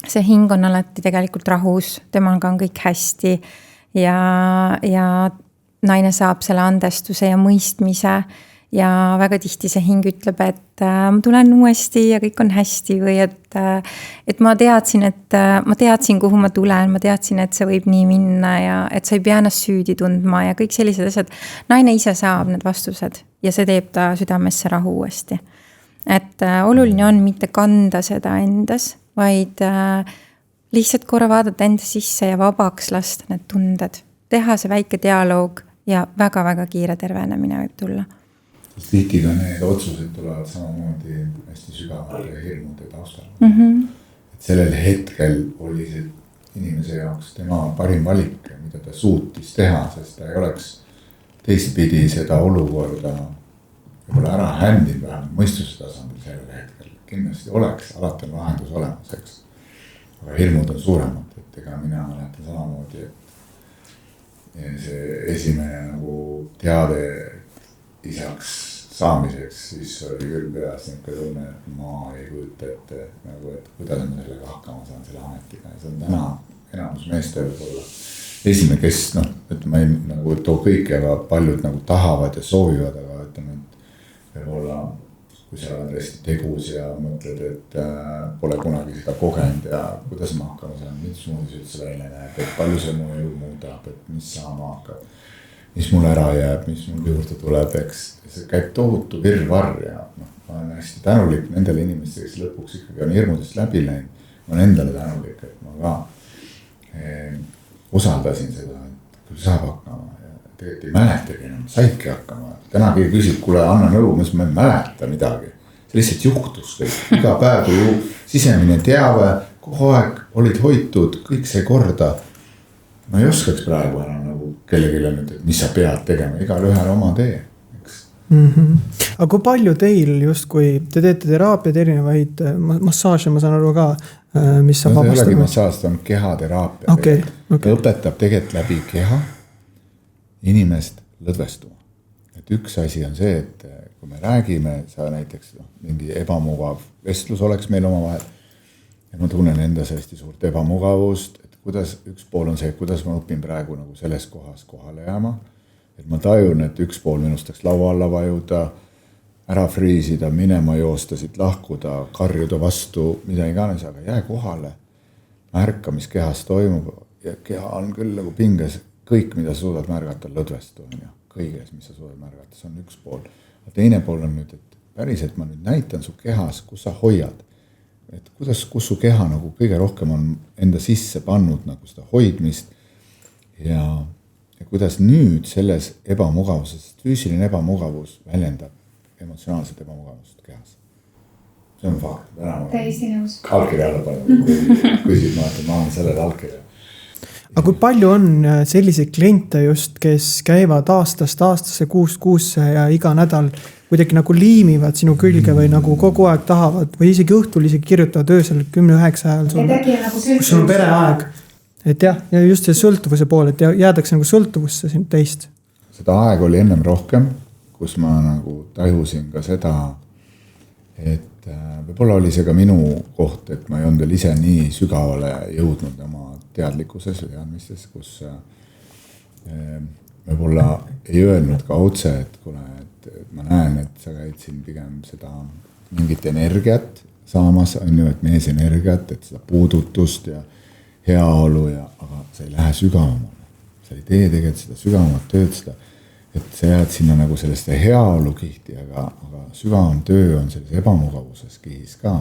see hing on alati tegelikult rahus, temaga on kõik hästi ja naine saab selle andestuse ja mõistmise ja väga tihti see hing ütleb, et ma tulen uuesti ja kõik on hästi või et ma teadsin, kuhu ma tulen, ma teadsin, et see võib nii minna ja et sa ei pea ennast süüdi tundma ja kõik sellised asjad. Naine ise saab need vastused ja see teeb ta südamesse rahu uuesti. Et oluline on mitte kanda seda endas, vaid lihtsalt korra vaadata enda sisse ja vabaks lasta need tunded. Teha see väike dialoog ja väga-väga kiire tervenemine võib tulla. Tihti ka need otsused tulevad samamoodi hästi sügavalt ja hirmude taustal. Et sellel hetkel oli see inimese jaoks tema parim valik, mida ta suutis teha, sest ta ei oleks teistpidi seda olukorda võib-olla ära händinud vähemalt mõistuse tasandil sellel hetkel. Kindlasti oleks, alati on lahendus olemas, eks. Aga hirmud on suuremad, et ega mina mäletan samamoodi, et see esimene nagu teade isaks saamiseks, siis oli küll peas niisugune tunne, et ma ei kujuta ette, nagu, et kuidas ma sellega hakkama saan selle ametiga. Ja see on täna enamus meeste võib-olla esimene, kes et ma ei nagu too kõike, aga paljud nagu tahavad ja soovivad, aga ütleme, et võib-olla kui sa oled hästi tegus ja mõtled, et pole kunagi seda kogenud ja kuidas ma hakkama saan, mis muudis üldse välja näeb, et palju see mu elu muudab, et mis saama hakkab. Mis mul ära jääb, mis mul juurde tuleb, eks see käib tohutu virvarr ja ma olen hästi tänulik nendele inimestele, kes lõpuks ikkagi on hirmudest läbi läinud. Ma olen endale tänulik, et ma ka usaldasin seda, et küll saab hakkama ja tegelikult ei mäletagi enam, saidki hakkama. Täna keegi küsib, kuule, anna nõu, ma ei mäleta midagi. See lihtsalt juhtus kõik, iga päev ju sisemine teave, kogu aeg olid hoitud, kõik see korda. Ma ei oskaks praegu enam nagu kellelegi nüüd, et mis sa pead tegema, igal ühel oma tee, eks. Aga kui palju teil just, kui te teete teraapiaid erinevaid massaaže, ma saan aru ka, mis saab vabastada? See ei olegi massaaž, on kehateraapia. Okay. Ta õpetab tegelikult läbi keha inimest lõdvestuma. Et üks asi on see, et kui me räägime, sa näiteks mingi ebamugav vestlus oleks meil oma vahel ja ma tunnen endas hästi suurt ebamugavust, kuidas üks pool on see, kuidas ma õpin praegu nagu selles kohas kohale jääma. Et ma tajun, et üks pool minust taks laua alla vajuda, ära friisida, minema joosta, siit lahkuda, karjuda vastu, mida iganes, aga jää kohale. Märka, mis kehas toimub ja keha on küll nagu pinges, kõik, mida sa suudad märgata, lõdvestu on ja kõiges, mis sa suudad märgata, see on üks pool. Ja teine pool on nüüd, et päriselt ma nüüd näitan su kehas, kus sa hoiad. Et kus su keha nagu kõige rohkem on enda sisse pannud nagu seda hoidmist ja kuidas nüüd selles ebamugavuses, füüsiline ebamugavus väljendab emotsionaalset ebamugavust kehas. See on fakt. Täiesti nõus. Allkirja alla palju, kui küsid ma, et ma olen sellele allkirja. aga kui palju on selliseid kliente just, kes käivad aastast aastasse, kuust kuusse ja iga nädal kuidagi nagu liimivad sinu külge või nagu kogu aeg tahavad või isegi õhtul isegi kirjutavad öösel 10-9 ajal sulle, kus sul on pereaeg. Et jah, ja just see sõltuvuse pool, et jäädakse nagu sõltuvusse siin teist. Seda aeg oli ennem rohkem, kus ma nagu tajusin ka seda, et võib-olla oli see ka minu koht, et ma ei olnud veel ise nii sügavale jõudnud oma teadlikkuses või teadmistes, kus võib-olla ei öelnud ka otse, et kuule, et ma näen, et sa käid siin pigem seda mingit energiat saamas, on ju, et meesenergiat, et seda puudutust ja heaolu aga sa ei lähe sügavamale. Sa ei tee tegelikult seda sügavamat tööd, seda, et sa jääd sinna nagu selleste heaolu kihti, aga sügavam töö on selles ebamugavuses kihis ka.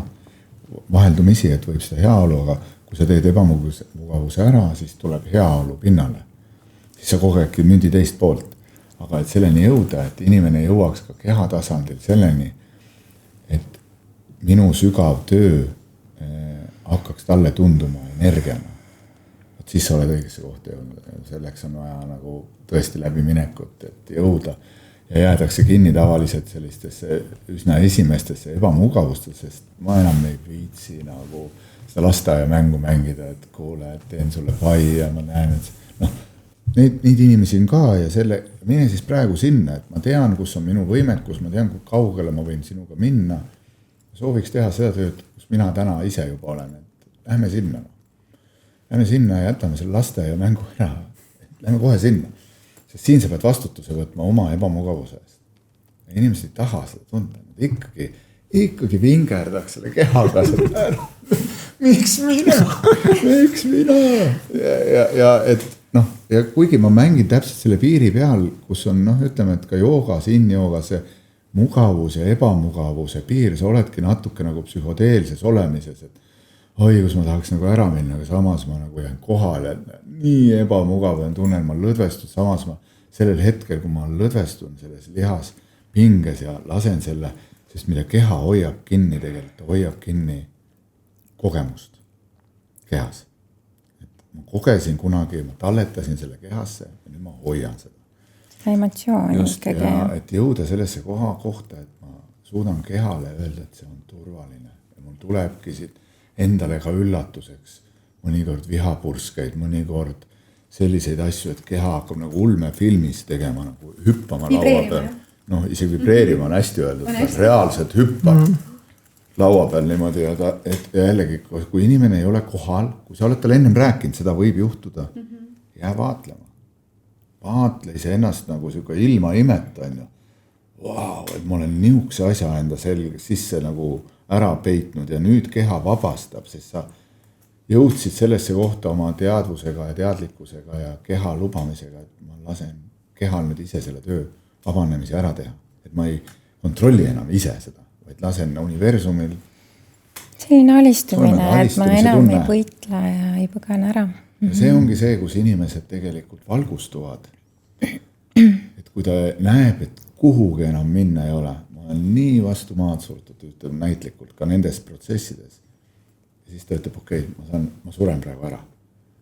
Vaheldumisi, et võib seda heaolu, aga kui sa teed ebamugavuse ära, siis tuleb heaolu pinnale. Siis sa kogedki mündi teist poolt. Aga et selleni jõuda, et inimene jõuaks ka keha tasandil selleni, et minu sügav töö hakkaks talle tunduma energiana. Et siis sa oled õigesse kohta jõudnud. Selleks on vaja nagu tõesti läbiminekut, et jõuda ja jäädakse kinni tavaliselt sellistesse üsna esimestesse ebamugavustesse, sest ma enam ei viitsi nagu seda lasteaia mängu mängida, et kuule, et teen sulle pai ja ma näen, et neid inimesi on ka ja mine siis praegu sinna, et ma tean, kus on minu võimekus, ma tean, kui kaugele ma võin sinuga minna. Sooviks teha seda tööd, kus mina täna ise juba olen, et lähme sinna. Lähme sinna ja jätame selle lasteaia mängu ära. Lähme kohe sinna. Sest siin sa pead vastutuse võtma oma ebamugavuse eest. Ja inimesed ei taha seda tunda. Ikkagi vingerdaks selle kehaga. Miks mina? Ja kuigi ma mängin täpselt selle piiri peal, kus on, ütleme, et ka joogas, in-joogas see mugavus ja ebamugavuse piir, sa oledki natuke nagu psühhodeelses olemises, et oi, kus ma tahaks nagu ära minna, aga samas ma nagu jään kohale, nii ebamugav on tunnen, ma lõdvestun, samas ma sellel hetkel, kui ma lõdvestun selles lihas pinges ja lasen selle, sest mida keha hoiab kinni tegelikult, hoiab kinni kogemust kehas. Et ma kogesin kunagi, ma talletasin selle kehasse ja nüüd ma hoian seda. Seda emotsiooni ikkagi. Ja, et jõuda sellesse kohta, et ma suudan kehale öelda, et see on turvaline ja mul tulebki siit endale ka üllatuseks, mõnikord vihapurskeid, mõnikord selliseid asju, et keha hakkab nagu ulmefilmis tegema, nagu hüppama laua peal. Isegi vibreerima on hästi öeldud, reaalselt hüppab laua peal niimoodi, ja jällegi, kui inimene ei ole kohal, kui sa oled tal ennem rääkinud, seda võib juhtuda, jää vaatlema. Vaatle ise ennast nagu selline ilma imet, on ju. Vau, et ma olen niukse asja enda selge sisse nagu ära peitnud ja nüüd keha vabastab, sest sa jõudsid sellesse kohta oma teadvusega ja teadlikkusega ja keha lubamisega, et ma lasen kehal nüüd ise selle töö vabanemise ära teha. Et ma ei kontrolli enam ise seda, vaid lasen universumil. Selline alistumine, et ma enam ei võitle ja ei põgane ära. Ja see ongi see, kus inimesed tegelikult valgustuvad. Et kui ta näeb, et kuhugi enam minna ei ole, on nii vastu maad surtud, ütleb näitlikult ka nendes protsessides. Ja siis ta ütleb, okei, ma suren praegu ära.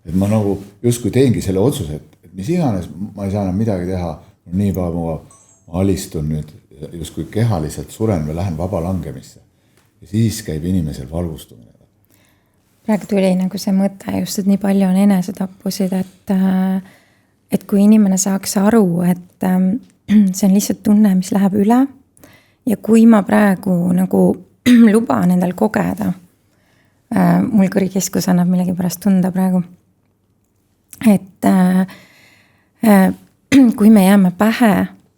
Et ma nagu justkui teengi selle otsuse, et mis iganes, ma ei saa enam midagi teha, nii päeva ma alistun nüüd, justkui kehaliselt suren või lähen vaba langemisse. Ja siis käib inimesel valgustumine. Praegu tuli nagu see mõte just, et nii palju on enesetappusid, et kui inimene saaks aru, et see on lihtsalt tunne, mis läheb üle. Ja kui ma praegu nagu luban endal kogeda, mul kõrikeskus annab millegi pärast tunda praegu, et kui me jääme pähe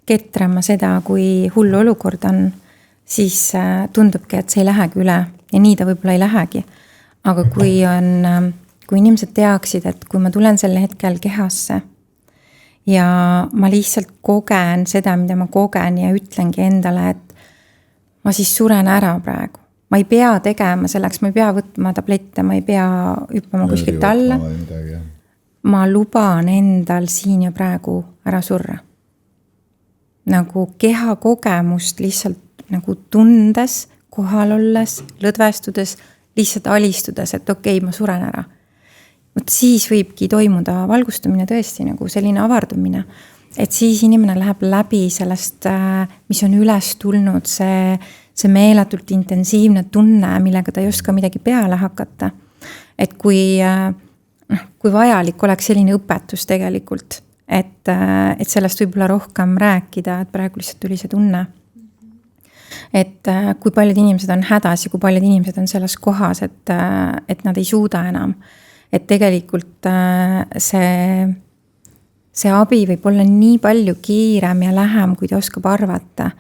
ketrama seda, kui hull olukord on, siis tundubki, et see ei lähegi üle ja nii ta võib-olla ei lähegi. Aga kui inimesed teaksid, et kui ma tulen selle hetkel kehasse ja ma lihtsalt kogen seda, mida ma kogen ja ütlengi endale, et ma siis suren ära praegu. Ma ei pea tegema selleks, ma ei pea võtma tablette, ma ei pea hüppama kuskilt alla. Ma luban endal siin ja praegu ära surra. Nagu keha kogemust lihtsalt nagu tundes, kohal olles, lõdvestudes, lihtsalt alistudes, et okei, ma suren ära. vot siis võibki toimuda valgustumine tõesti nagu selline avardumine. Et siis inimene läheb läbi sellest, mis on üles tulnud, see meeletult intensiivne tunne, millega ta ei oska midagi peale hakata. Et kui vajalik oleks selline õpetus tegelikult, et sellest võib-olla rohkem rääkida, et praegu lihtsalt tuli see tunne. Et kui paljud inimesed on hädas ja kui paljud inimesed on selles kohas, et nad ei suuda enam. Et tegelikult see abi võib olla nii palju kiirem ja lähem, kui ta oskab arvata.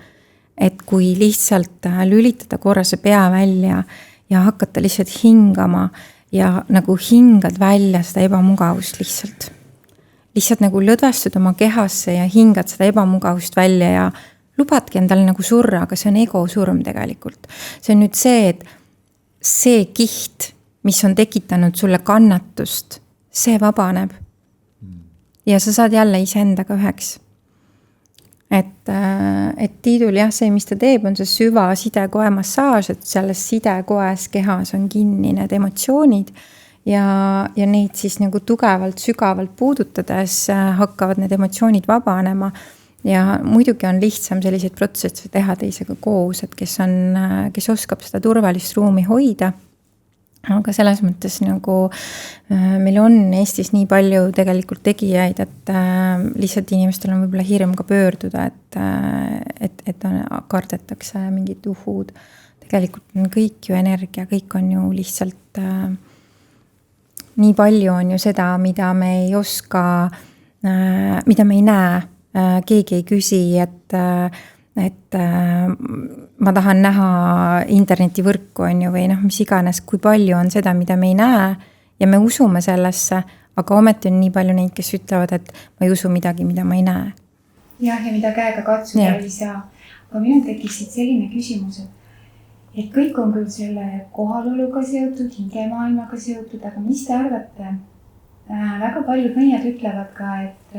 Et kui lihtsalt lülitada korra see pea välja ja hakata lihtsalt hingama ja nagu hingad välja seda ebamugavust lihtsalt. Lihtsalt nagu lõdvestud oma kehasse ja hingad seda ebamugavust välja ja lubadki endale nagu surra, aga see on ego surm tegelikult. See on nüüd see, et see kiht, mis on tekitanud sulle kannatust, see vabaneb. Ja sa saad jälle iseendaga üheks. Et Tiidul jah, see, mis ta teeb, on see süva sidekoe massaaž, et selles sidekoes kehas on kinni need emotsioonid ja neid siis nagu tugevalt, sügavalt puudutades hakkavad need emotsioonid vabanema. Ja muidugi on lihtsam selliseid protsesse teha teisega koos, et kes oskab seda turvalist ruumi hoida. Aga selles mõttes nagu meil on Eestis nii palju tegelikult tegijaid, et lihtsalt inimestel on võib-olla hirm ka pöörduda, et kardetakse mingid uhud. Tegelikult on kõik ju energia, kõik on ju lihtsalt nii palju on ju seda, mida me ei oska, mida me ei näe. Keegi ei küsi, et ma tahan näha internetivõrku on ju, või mis iganes, kui palju on seda, mida me ei näe ja me usume sellesse, aga ometi on nii palju neid, kes ütlevad, et ma ei usu midagi, mida ma ei näe. Jah, ja mida käega katsuda ei saa. Aga minul tekkis selline küsimus, et kõik on küll selle kohaloluga seotud, hingemaailmaga seotud, aga mis te arvate? Väga paljud mehed ütlevad ka, et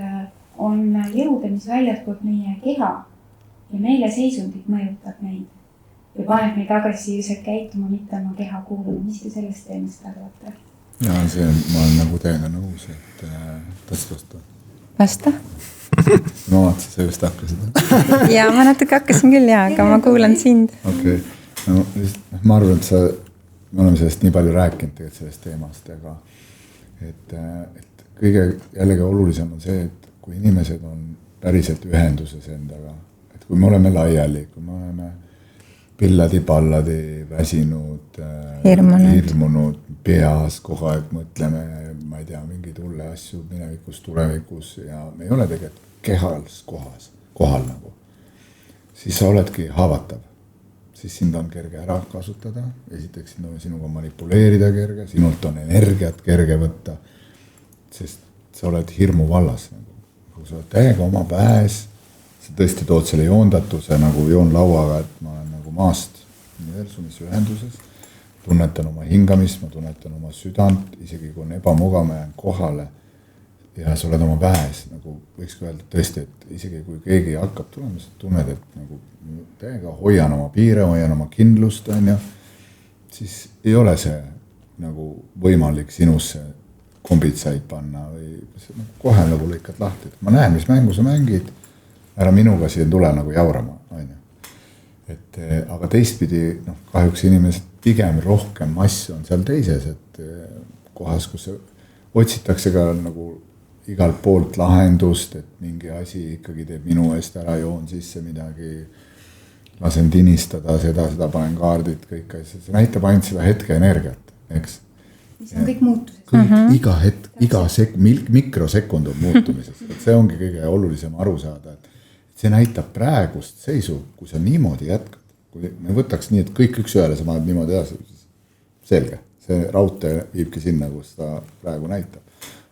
on jõude, mis väljatpoolt meie keha ja meile seisundid mõjutab neid ja paneb neid agressiivselt käituma, mitte oma keha kuuluma. Mis te sellest teemast arvate? Ja ma olen nagu teiega nõus, et tahtsid vasta? Vasta? Ma vaatasin, sa just hakkasid. Ja ma natuke hakkasin küll, aga ma kuulan sind. Okay. No, ma arvan, et me oleme sellest nii palju rääkinud sellest teemast, aga et kõige jällegi olulisem on see, et kui inimesed on päriselt ühenduses endaga, et kui me oleme laiali, kui me oleme pilladi-palladi, väsinud, hirmunud, peas kogu aeg mõtleme, ma ei tea, mingeid hulle asju minevikus, tulevikus ja me ei ole tegelikult kehals kohal nagu, siis sa oledki haavatav. Siis sind on kerge ära kasutada, esiteks sinuga manipuleerida kerge, sinult on energiat kerge võtta, sest sa oled hirmu vallas nagu. Kui sa oled täiega oma päes, sa tõesti tood selle joondatuse nagu joonlauaga, et ma olen nagu maast universumis ühenduses, tunnetan oma hingamist, ma tunnetan oma südant, isegi kui on ebamugav, ma jään kohale ja sa oled oma päes, nagu võiks öelda tõesti, et isegi kui keegi hakkab tulema, sa tunned, et nagu täiega hoian oma piire, hoian oma kindlust, siis ei ole see nagu võimalik sinusse kombitsaid panna või kohe nagu lõikad lahti. Ma näen, mis mängu sa mängid, ära minuga siin tule nagu jaurama. Aga teistpidi kahjuks inimesed pigem rohkem mass on seal teises, et kohas, kus otsitakse ka nagu igalt poolt lahendust, et mingi asi ikkagi teeb minu eest ära, joon sisse midagi, lasen tinistada, seda panen kaardid, kõik asjad. See näitab ainult seda hetke energiat, eks? Mis on kõik muutused. Iga hetk, mikrosekund on muutumises. See ongi kõige olulisem aru saada, et see näitab praegust seisu, kui sa niimoodi jätkad. Kui me võtaks nii, et kõik üks ühele sa paned niimoodi edasi, selge. See raudtee viibki sinna, kus ta praegu näitab.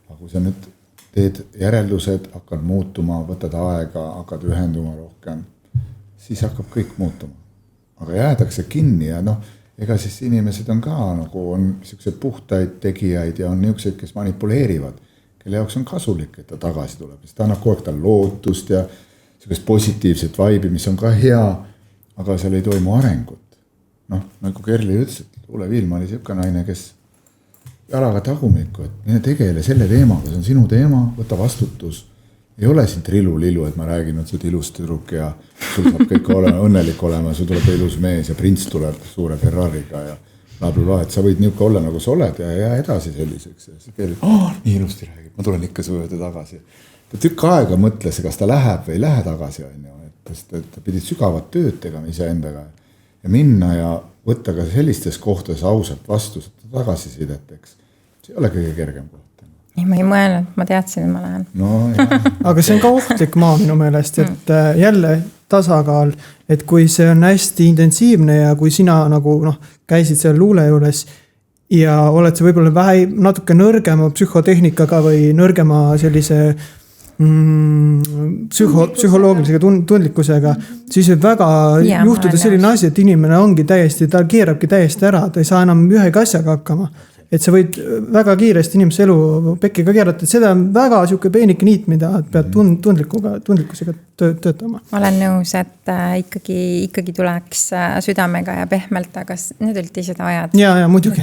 Aga kui sa nüüd teed järeldused, hakkad muutuma, võtad aega, hakkad ühenduma rohkem, siis hakkab kõik muutuma. Aga jäädakse kinni ja ega siis inimesed on ka nagu on sellised puhtaid tegijaid ja on niisugused, kes manipuleerivad, kelle jaoks on kasulik, et ta tagasi tuleb. Siis ta annab kogu aeg tal lootust ja sellist positiivset vaibi, mis on ka hea, aga seal ei toimu arengut. Nagu Kerli ütles, et Ulle Viilma oli selline naine, kes jalaga tagumikku, et mine tegele selle teemaga, see on sinu teema, võta vastutus. Ei ole siin trilu-lilu, et ma räägin, et sa oled ilus tüdruk ja sul saab kõik õnnelik olema, sul tuleb ilus mees ja prints tuleb suure Ferrariga ja blablabla, et sa võid niuke olla nagu sa oled ja jää edasi selliseks. Ja see keelib, nii ilusti räägib, ma tulen ikka su juurde tagasi. Ta tükk aega mõtles, kas ta läheb või ei lähe tagasi, et ta pidid sügavat tööd tegema iseendaga ja minna ja võtta ka sellistes kohtades ausalt vastu tagasisidet, eks. See ei ole kõige kergem koht. Ei, ma ei mõelnud, ma teadsin, et ma lähen. No, aga see on ka ohtlik maa minu meelest, et jälle tasakaal, et kui see on hästi intensiivne ja kui sina nagu käisid seal luule juures ja oled sa võib-olla natuke nõrgema psühhotehnikaga või nõrgema sellise psühholoogilisega tundlikkusega, siis võib väga juhtuda selline asi, et inimene ongi täiesti, ta keerabki täiesti ära, ta ei saa enam ühegi asjaga hakkama. Et sa võid väga kiiresti inimese elu pekkiga keerata, et seda on väga siuke peenike niit, mida pead tundlikkusega töötama. Ma olen nõus, et ikkagi tuleks südamega ja pehmelt, aga need olid teised ajad. Ja muidugi.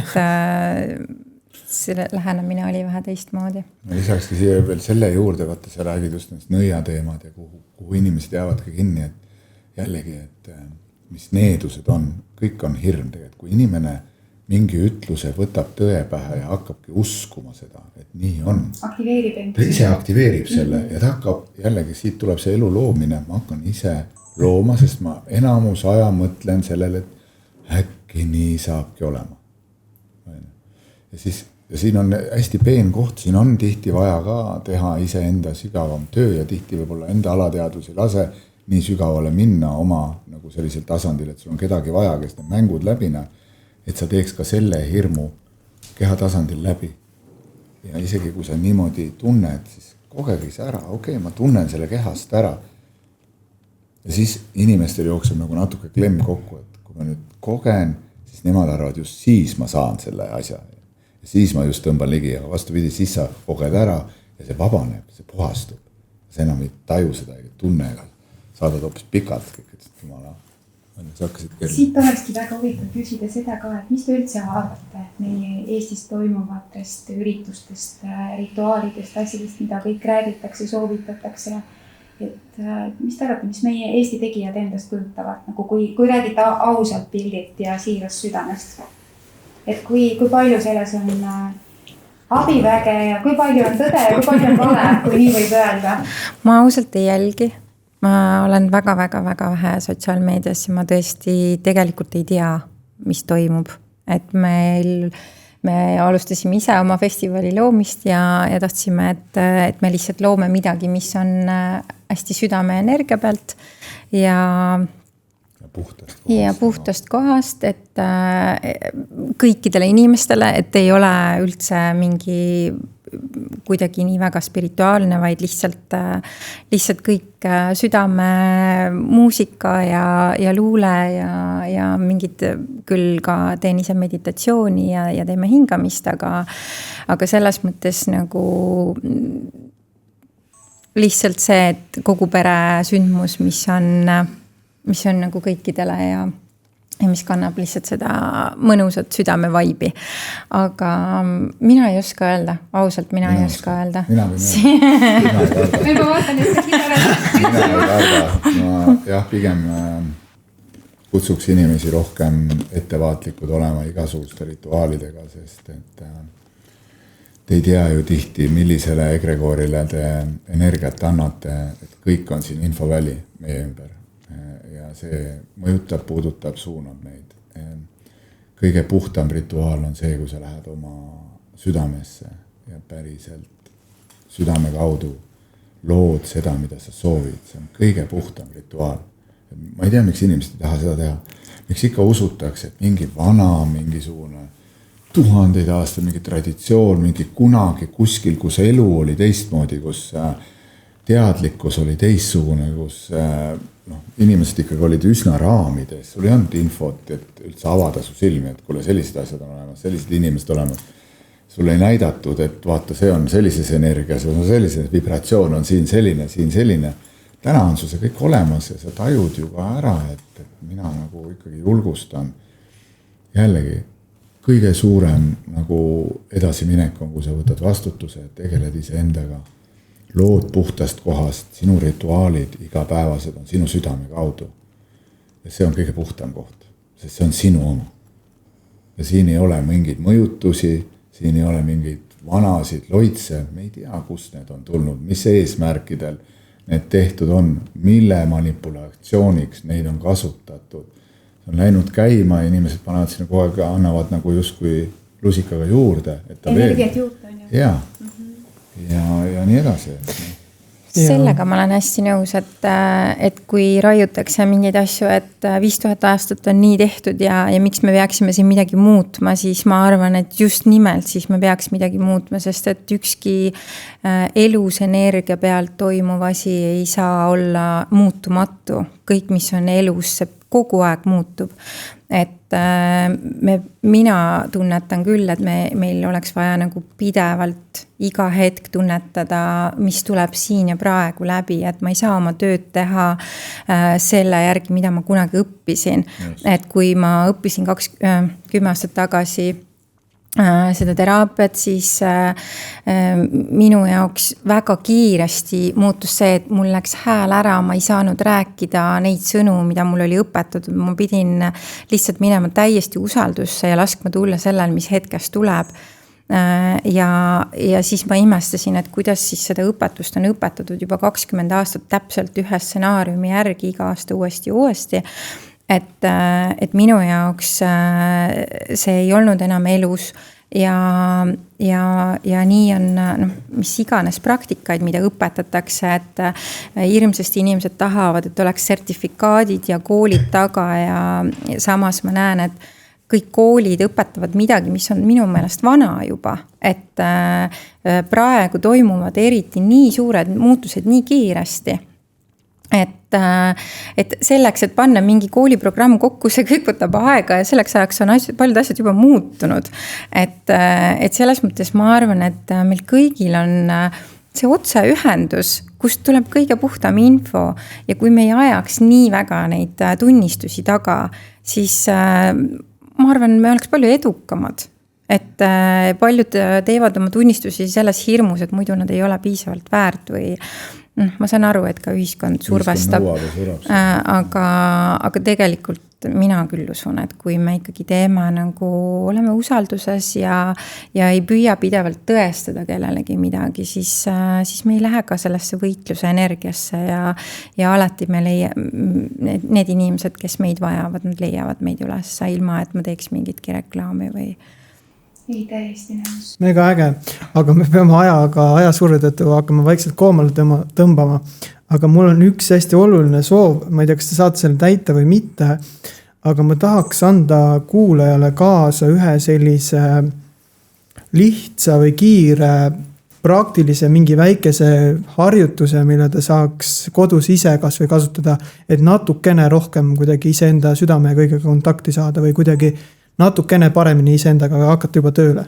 Selle lähenemine oli vähe teistmoodi. Lisakski siia veel selle juurde, vaata sa räägid just nendest nõiateemad ja kuhu inimesed jäävad ka kinni, et jällegi, et mis needused on, kõik on hirm tegelikult, kui inimene mingi ütluse võtab tõe pähe ja hakkabki uskuma seda, et nii on. Aktiveerib end. Ta ise aktiveerib selle ja ta hakkab, jällegi siit tuleb see elu loomine, ma hakkan ise looma, sest ma enamus aja mõtlen sellele, et äkki nii saabki olema. Ja siin on hästi peen koht, siin on tihti vaja ka teha ise enda sügavam töö ja tihti võib-olla enda alateadvus ei lase nii sügavale minna oma nagu sellisel tasandil, et sul on kedagi vaja, kes need mängud läbi näeb. Et sa teeks ka selle hirmu keha tasandil läbi. Ja isegi kui sa niimoodi tunned, siis kogegi see ära. Okei, ma tunnen selle kehast ära. Ja siis inimestel jookseb nagu natuke klemm kokku, et kui ma nüüd kogen, siis nemad arvavad just siis ma saan selle asja. Ja siis ma just tõmban ligi ja vastupidi, siis sa koged ära ja see vabaneb, see puhastub. Sa enam ei taju seda, ei tunne ega saadad hoopis pikalt kõik, et jumala. Siit olekski väga huvitav küsida seda ka, et mis te üldse arvate meie Eestis toimuvatest üritustest, rituaalidest, asjadest, mida kõik räägitakse, soovitatakse. Et mis te arvate, mis meie Eesti tegijad endast kujutavad, nagu kui räägite ausalt pildilt ja siirast südamest? Et kui palju selles on abiväge ja kui palju on tõde ja kui palju on vale, kui nii võib öelda? Ma ausalt ei jälgi. Ma olen väga vähe sotsiaalmeedias ja ma tõesti tegelikult ei tea, mis toimub. Et me alustasime ise oma festivali loomist ja tahtsime, et me lihtsalt loome midagi, mis on hästi südame energia pealt ja puhtast kohast, et kõikidele inimestele, et ei ole üldse mingi kuidagi nii väga spirituaalne, vaid lihtsalt kõik südame muusika ja luule ja mingid küll ka teen ise meditatsiooni ja teeme hingamist, aga selles mõttes nagu lihtsalt see, et kogu pere sündmus, mis on nagu kõikidele ja mis kannab lihtsalt seda mõnusat südame vaibi. Aga mina ei oska öelda, ausalt mina ei oska öelda. Mina ei karda. Pigem kutsuks inimesi rohkem ettevaatlikud olema igasuguste rituaalidega, sest et te ei tea ju tihti, millisele egregoorile te energiat annate, et kõik on siin infoväli meie ümber. Ja see mõjutab, puudutab, suunab neid. Kõige puhtam rituaal on see, kui sa lähed oma südamesse ja päriselt südame kaudu lood seda, mida sa soovid. See on kõige puhtam rituaal. Ma ei tea, miks inimesed ei taha seda teha. Miks ikka usutakse, et mingi vana, mingisugune 1000 aasta mingi traditsioon, mingi kunagi kuskil, kus elu oli teistmoodi, kus teadlikkus oli teistsugune, kus inimesed ikkagi olid üsna raamides, sul ei olnud infot, et üldse avada su silmi, et kuule sellised asjad on olemas, sellised inimesed olemas. Sul ei näidatud, et vaata, see on sellises energias, see on sellises vibratsioon on siin selline. Täna on sul see kõik olemas ja sa tajud ju ka ära, et mina nagu ikkagi julgustan jällegi kõige suurem nagu edasiminek on, kui sa võtad vastutuse, tegeled iseendaga, lood puhtast kohast, sinu rituaalid igapäevased on sinu südame kaudu. Ja see on kõige puhtam koht, sest see on sinu oma. Ja siin ei ole mingeid mõjutusi, siin ei ole mingeid vanasid loitse, me ei tea, kust need on tulnud, mis eesmärkidel need tehtud on, mille manipulatsiooniks neid on kasutatud. See on läinud käima ja inimesed panevad sinna kogu aeg, annavad nagu justkui lusikaga juurde. Energiat juurde on ju. Jaa. Ja nii edasi. Sellega ma olen hästi nõus, et kui raiutakse mingeid asju, et 5000 aastat on nii tehtud ja miks me peaksime siin midagi muutma, siis ma arvan, et just nimelt siis me peaks midagi muutma, sest et ükski elus energia pealt toimuv asi ei saa olla muutumatu. Kõik, mis on elus, see kogu aeg muutub. Et mina tunnetan küll, et meil oleks vaja nagu pidevalt iga hetk tunnetada, mis tuleb siin ja praegu läbi, et ma ei saa oma tööd teha selle järgi, mida ma kunagi õppisin. Just. Et kui ma õppisin 10 aastat tagasi seda teraapiat, siis minu jaoks väga kiiresti muutus see, et mul läks hääl ära, ma ei saanud rääkida neid sõnu, mida mul oli õpetatud, ma pidin lihtsalt minema täiesti usaldusse ja laskma tulla sellel, mis hetkest tuleb. Ja siis ma imestasin, et kuidas siis seda õpetust on õpetatud juba 20 aastat täpselt ühe stsenaariumi järgi iga aasta uuesti. Et minu jaoks see ei olnud enam elus ja nii on mis iganes praktikaid, mida õpetatakse, et hirmsasti inimesed tahavad, et oleks sertifikaadid ja koolid taga ja samas ma näen, et kõik koolid õpetavad midagi, mis on minu meelest vana juba, et praegu toimuvad eriti nii suured muutused nii kiiresti. Et selleks, et panna mingi kooliprogramm kokku, see kõik võtab aega ja selleks ajaks on paljud asjad juba muutunud. Et selles mõttes ma arvan, et meil kõigil on see otseühendus, kust tuleb kõige puhtam info ja kui me ei ajaks nii väga neid tunnistusi taga, siis ma arvan, me oleks palju edukamad. Et paljud teevad oma tunnistusi selles hirmus, et muidu nad ei ole piisavalt väärt või ma saan aru, et ka ühiskond survestab, aga tegelikult mina küll usun, et kui me ikkagi teeme nagu oleme usalduses ja ei püüa pidevalt tõestada kellelegi midagi, siis me ei lähe ka sellesse võitluse energiasse ja alati me need inimesed, kes meid vajavad, nad leiavad meid üles ilma, et ma teeks mingitki reklaami või ei, täiesti nõus. Mega äge, aga me peame ajasurve tõttu hakkama vaikselt koomale tõmbama. Aga mul on üks hästi oluline soov, ma ei tea, kas te saate selle täita või mitte, aga ma tahaks anda kuulajale kaasa ühe sellise lihtsa või kiire, praktilise mingi väikese harjutuse, mille ta saaks kodus ise kas või kasutada, et natukene rohkem kuidagi iseenda südame ja kõigega kontakti saada või kuidagi natukene paremini iseendaga hakata juba tööle.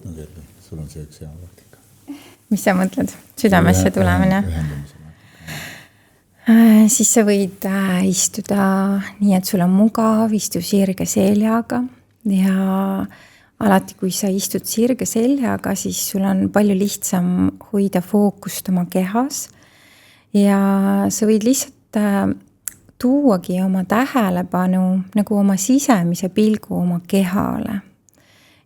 Okay, sul on see üks hea praktika. Mis sa mõtled? Südamesse tulemine? Siis sa võid istuda nii, et sul on mugav, istu sirge seljaga ja alati, kui sa istud sirge seljaga, siis sul on palju lihtsam hoida fookust oma kehas ja sa võid lihtsalt tuuagi oma tähelepanu nagu oma sisemise pilgu oma kehale.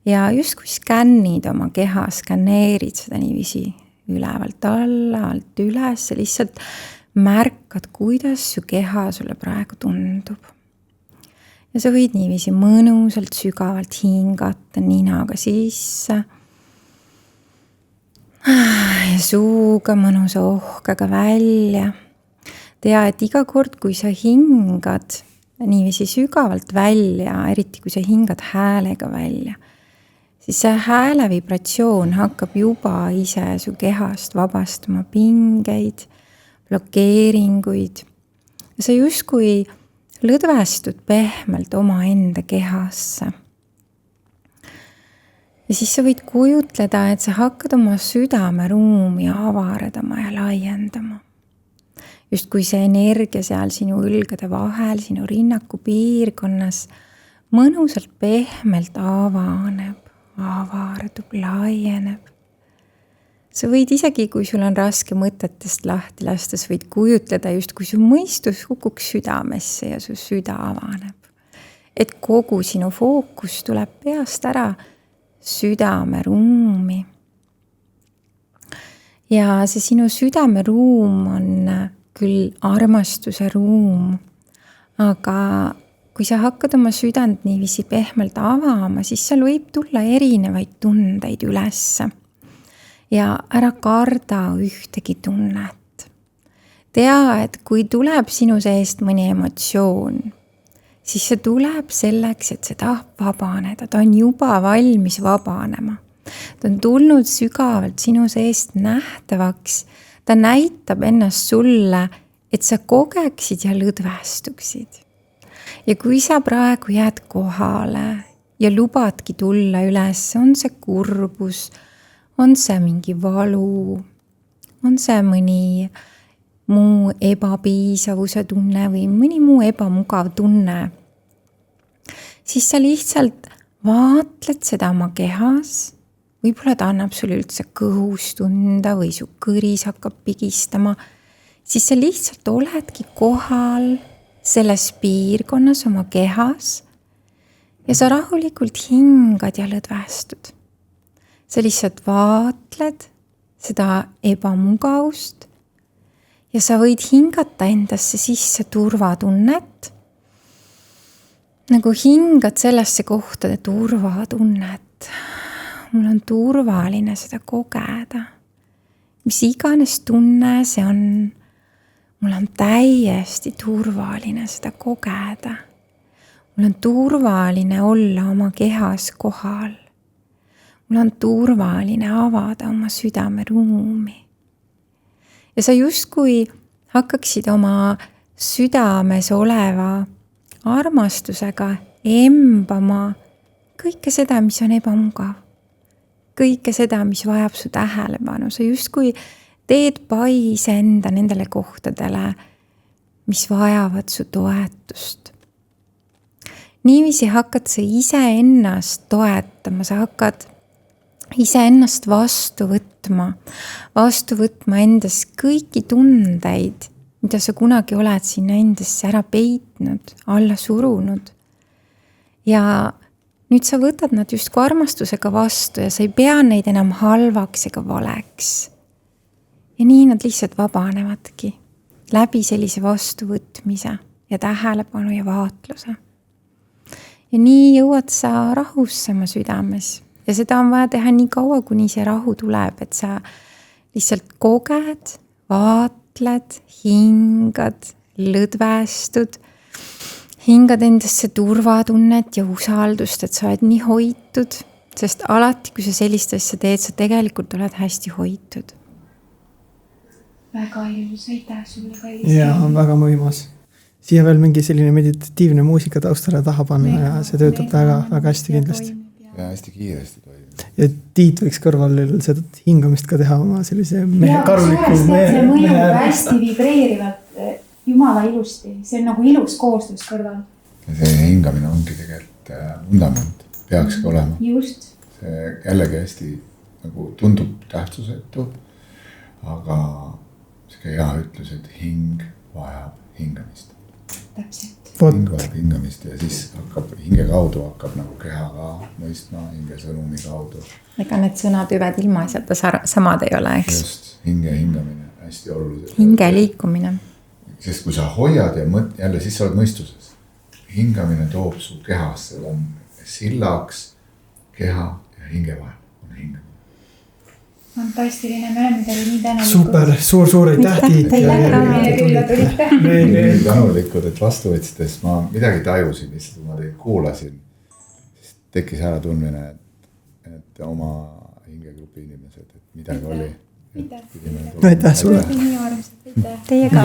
Ja just kui skännid oma keha, skänneerid seda niiviisi ülevalt alla, alt üles, lihtsalt märkad, kuidas su keha sulle praegu tundub. Ja sa võid niiviisi mõnusalt sügavalt hingata ninaga sisse ja suuga mõnusa ohkaga välja. Tea, et iga kord, kui sa hingad niiviisi sügavalt välja, eriti kui sa hingad häälega välja, siis see hääle vibratsioon hakkab juba ise su kehast vabastama pingeid, blokeeringuid. Ja sa justkui lõdvestud pehmelt oma enda kehasse. Ja siis sa võid kujutleda, et sa hakkad oma südameruumi avaredama ja laiendama. Just kui see energia seal sinu õlgade vahel, sinu rinnaku piirkonnas mõnusalt pehmelt avaneb, avardub, laieneb. Sa võid isegi, kui sul on raske mõtetest lahti lasta, sa võid kujutleda just, kui su mõistus hukuks südamesse ja su süda avaneb. Et kogu sinu fookus tuleb peast ära südameruumi. Ja see sinu südameruum on küll armastuse ruum, aga kui sa hakkad oma südant niiviisi pehmelt avama, siis seal võib tulla erinevaid tundeid ülesse. Ja ära karda ühtegi tunnet. Tea, et kui tuleb sinu seest mõni emotsioon, siis see tuleb selleks, et see tahab vabaneda. Ta on juba valmis vabanema. Ta on tulnud sügavalt sinu seest nähtavaks. Ta näitab ennast sulle, et sa kogeksid ja lõdvestuksid. Ja kui sa praegu jääd kohale ja lubadki tulla üles, on see kurbus, on see mingi valu, on see mõni muu ebapiisavuse tunne või mõni muu ebamugav tunne, siis sa lihtsalt vaatled seda oma kehas, võib-olla ta annab sulle üldse kõhus tunda või su kõris hakkab pigistama, siis sa lihtsalt oledki kohal selles piirkonnas oma kehas ja sa rahulikult hingad ja lõdvestud. Sa lihtsalt vaatled seda ebamugavust ja sa võid hingata endasse sisse turvatunnet. Nagu hingad sellesse kohtade turvatunnet. Mul on turvaline seda kogeda. Mis iganes tunne see on, mul on täiesti turvaline seda kogeda. Mul on turvaline olla oma kehas kohal. Mul on turvaline avada oma südameruumi. Ja sa justkui hakkaksid oma südames oleva armastusega embama kõike seda, mis on ebamugav. Kõike seda, mis vajab su tähelepanu. Sa justkui teed paise enda nendele kohtadele, mis vajavad su toetust. Niiviisi hakkad sa ise ennast toetama, sa hakkad ise ennast vastu võtma endas kõiki tundeid, mida sa kunagi oled sinna endasse ära peitnud, alla surunud. Ja nüüd sa võtad nad just kui armastusega vastu ja sa ei pea neid enam halvaks ega valeks. Ja nii nad lihtsalt vabanevadki läbi sellise vastuvõtmise ja tähelepanu ja vaatluse. Ja nii jõuad sa rahusse oma südames. Ja seda on vaja teha nii kaua, kuni see rahu tuleb, et sa lihtsalt koged, vaatled, hingad, lõdvestud, hingad endasse turvatunnet ja usaldust, et sa oled nii hoitud, sest alati, kui sa sellist asja teed, sa tegelikult oled hästi hoitud. Väga ilus, aitäh sulle ka. Ja, on väga mõimas. Siia veel mingi selline meditatiivne muusika taustale taha panna ja see töötab väga hästi kindlasti. Ja hästi kiiresti toimib. Ja Tiit võiks kõrval seda hingamist ka teha oma sellise karuliku see mõjub hästi vibreerivalt, jumala ilusti. See on nagu ilus koostöös kõrval. Ja see hingamine ongi tegelikult fundament, peakski olema. Just. See jällegi hästi nagu tundub tähtsusetu, aga see hea ütlus, et hing vajab hingamist. Täpselt. Hing vajab hingamist ja siis hakkab hinge kaudu hakkab nagu keha ka mõistma hinge sõnumi kaudu. Ega need sõnatüved ilma asjata samad ei ole, eks? Just, hinge hingamine, hästi oluline. Hinge liikumine. Sest kui sa hoiad ja jälle siis sa oled mõistuses. Hingamine toob su kehasse, on sillaks keha ja hinge vahel on hingamine. Fantastiline, me oleme teile nii tänulikud. Super, suur aitäh Tiit. Nii tänulikud, et vastu võtsite, sest ma midagi tajusin, lihtsalt kui ma teid kuulasin, siis tekkis ära tundmine, et oma hingegrupi inimesed, et midagi oli. Aitäh sulle. Teie ka.